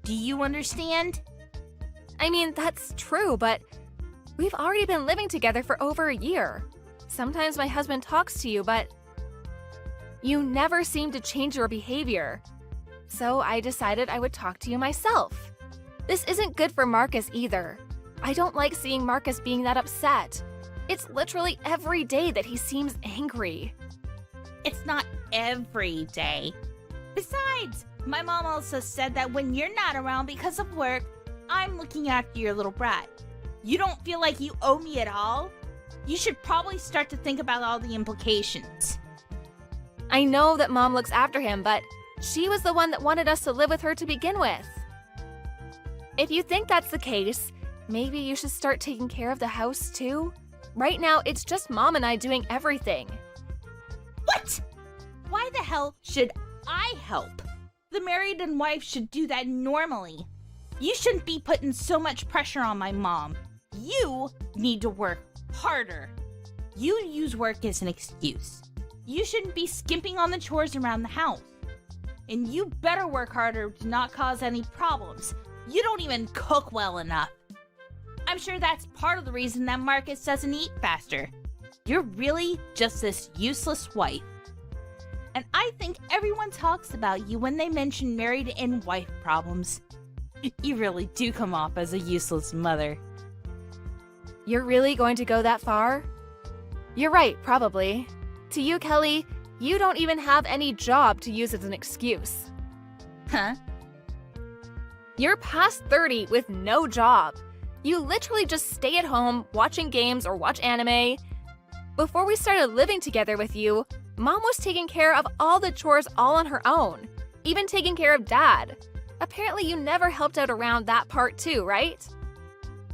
Do you understand? I mean, that's true, but we've already been living together for over a year. Sometimes my husband talks to you, but you never seem to change your behavior. So I decided I would talk to you myself. This isn't good for Marcus either. I don't like seeing Marcus being that upset. It's literally every day that he seems angry. It's not every day. Besides, my mom also said that when you're not around because of work, I'm looking after your little brat. You don't feel like you owe me at all? You should probably start to think about all the implications. I know that Mom looks after him, but she was the one that wanted us to live with her to begin with. If you think that's the case, maybe you should start taking care of the house too. Right now, it's just Mom and I doing everything. What? Why the hell should I help? The married and wife should do that normally. You shouldn't be putting so much pressure on my mom. You need to work harder. You use work as an excuse. You shouldn't be skimping on the chores around the house. And you better work harder to not cause any problems. You don't even cook well enough. I'm sure that's part of the reason that Marcus doesn't eat faster. You're really just this useless wife. And I think everyone talks about you when they mention married and wife problems. You really do come off as a useless mother. You're really going to go that far? You're right, probably. To you, Kelly, you don't even have any job to use as an excuse. Huh? You're past 30 with no job. You literally just stay at home watching games or watch anime. Before we started living together with you, Mom was taking care of all the chores all on her own, even taking care of Dad. Apparently you never helped out around that part too, right?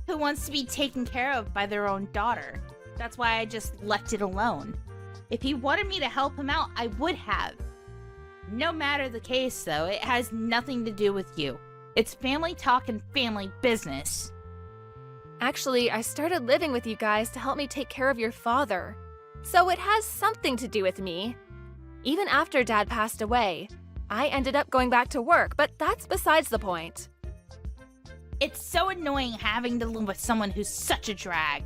Who wants to be taken care of by their own daughter? That's why I just left it alone. If he wanted me to help him out, I would have. No matter the case, though, it has nothing to do with you. It's family talk and family business. Actually, I started living with you guys to help me take care of your father. So it has something to do with me. Even after Dad passed away, I ended up going back to work, but that's besides the point. It's so annoying having to live with someone who's such a drag.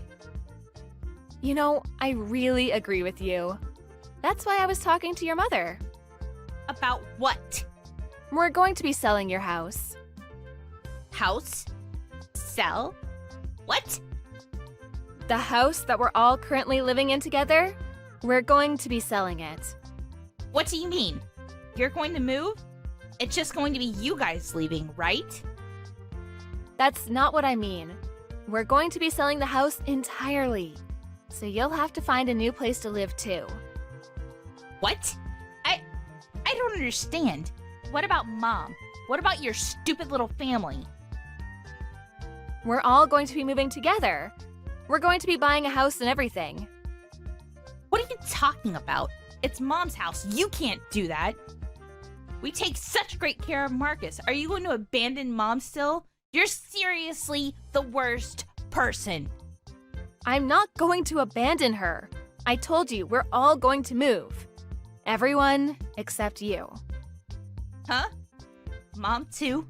You know, I really agree with you. That's why I was talking to your mother. About what? We're going to be selling your house. House? Sell? What? The house that we're all currently living in together, we're going to be selling it. What do you mean? You're going to move? It's just going to be you guys leaving, right? That's not what I mean. We're going to be selling the house entirely. So you'll have to find a new place to live too. What? I don't understand. What about Mom? What about your stupid little family? We're all going to be moving together. We're going to be buying a house and everything. What are you talking about? It's Mom's house. You can't do that. We take such great care of Marcus. Are you going to abandon Mom still? You're seriously the worst person. I'm not going to abandon her. I told you, we're all going to move. Everyone except you. Huh? Mom too?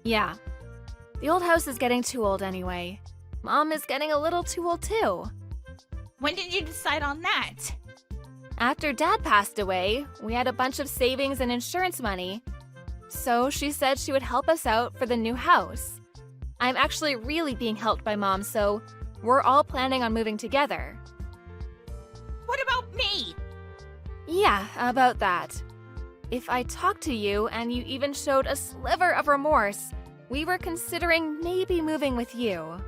Yeah. The old house is getting too old anyway. Mom is getting a little too old too. When did you decide on that? After Dad passed away, we had a bunch of savings and insurance money. So she said she would help us out for the new house. I'm actually really being helped by Mom, so we're all planning on moving together. What about me? Yeah, about that. If I talked to you and you even showed a sliver of remorse, we were considering maybe moving with you.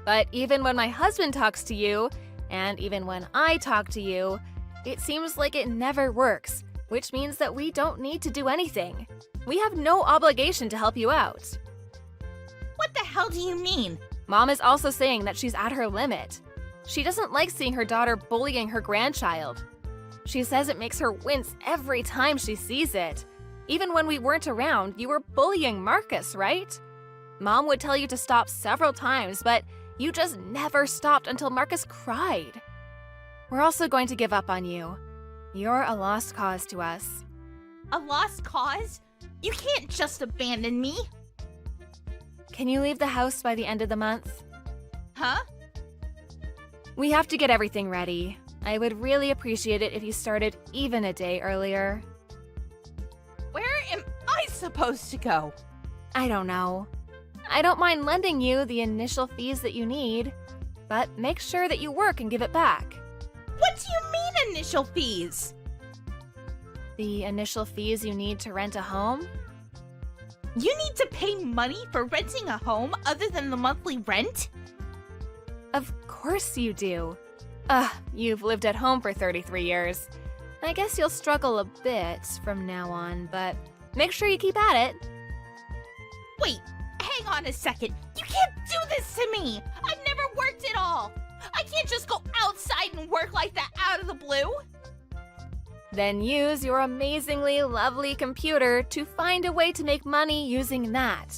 But even when my husband talks to you, and even when I talk to you, it seems like it never works, which means that we don't need to do anything. We have no obligation to help you out. What the hell do you mean? Mom is also saying that she's at her limit. She doesn't like seeing her daughter bullying her grandchild. She says it makes her wince every time she sees it. Even when we weren't around, you were bullying Marcus, right? Mom would tell you to stop several times, but you just never stopped until Marcus cried. We're also going to give up on you. You're a lost cause to us. A lost cause? You can't just abandon me. Can you leave the house by the end of the month? Huh? We have to get everything ready. I would really appreciate it if you started even a day earlier. Where am I supposed to go? I don't know. I don't mind lending you the initial fees that you need, but make sure that you work and give it back. What do you mean initial fees? The initial fees you need to rent a home? You need to pay money for renting a home other than the monthly rent? Of course you do. You've lived at home for 33 years. I guess you'll struggle a bit from now on, but make sure you keep at it. Wait, hang on a second. You can't do this to me! I've never worked at all! I can't just go outside and work like that out of the blue! Then use your amazingly lovely computer to find a way to make money using that.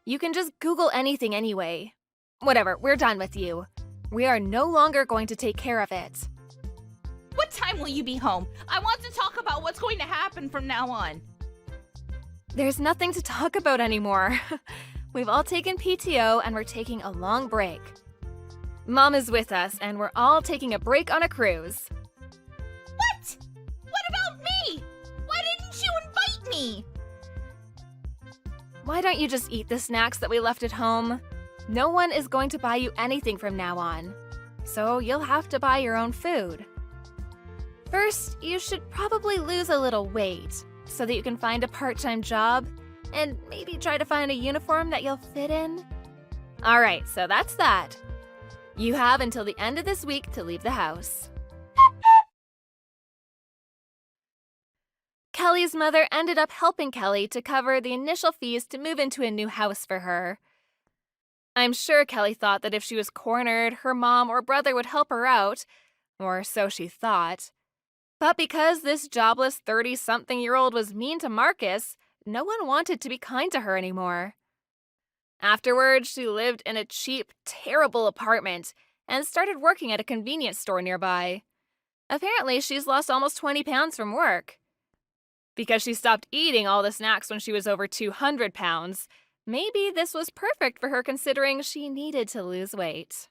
You can just Google anything anyway. Whatever, we're done with you. We are no longer going to take care of it. What time will you be home? I want to talk about what's going to happen from now on. There's nothing to talk about anymore. We've all taken PTO and we're taking a long break. Mom is with us and we're all taking a break on a cruise. What? What about me? Why didn't you invite me? Why don't you just eat the snacks that we left at home? No one is going to buy you anything from now on, so you'll have to buy your own food. First, you should probably lose a little weight so that you can find a part-time job and maybe try to find a uniform that you'll fit in. All right, so that's that. You have until the end of this week to leave the house. Kelly's mother ended up helping Kelly to cover the initial fees to move into a new house for her. I'm sure Kelly thought that if she was cornered, her mom or brother would help her out, or so she thought. But because this jobless 30-something-year-old was mean to Marcus, no one wanted to be kind to her anymore. Afterwards, she lived in a cheap, terrible apartment and started working at a convenience store nearby. Apparently, she's lost almost 20 pounds from work. Because she stopped eating all the snacks when she was over 200 pounds, maybe this was perfect for her considering she needed to lose weight.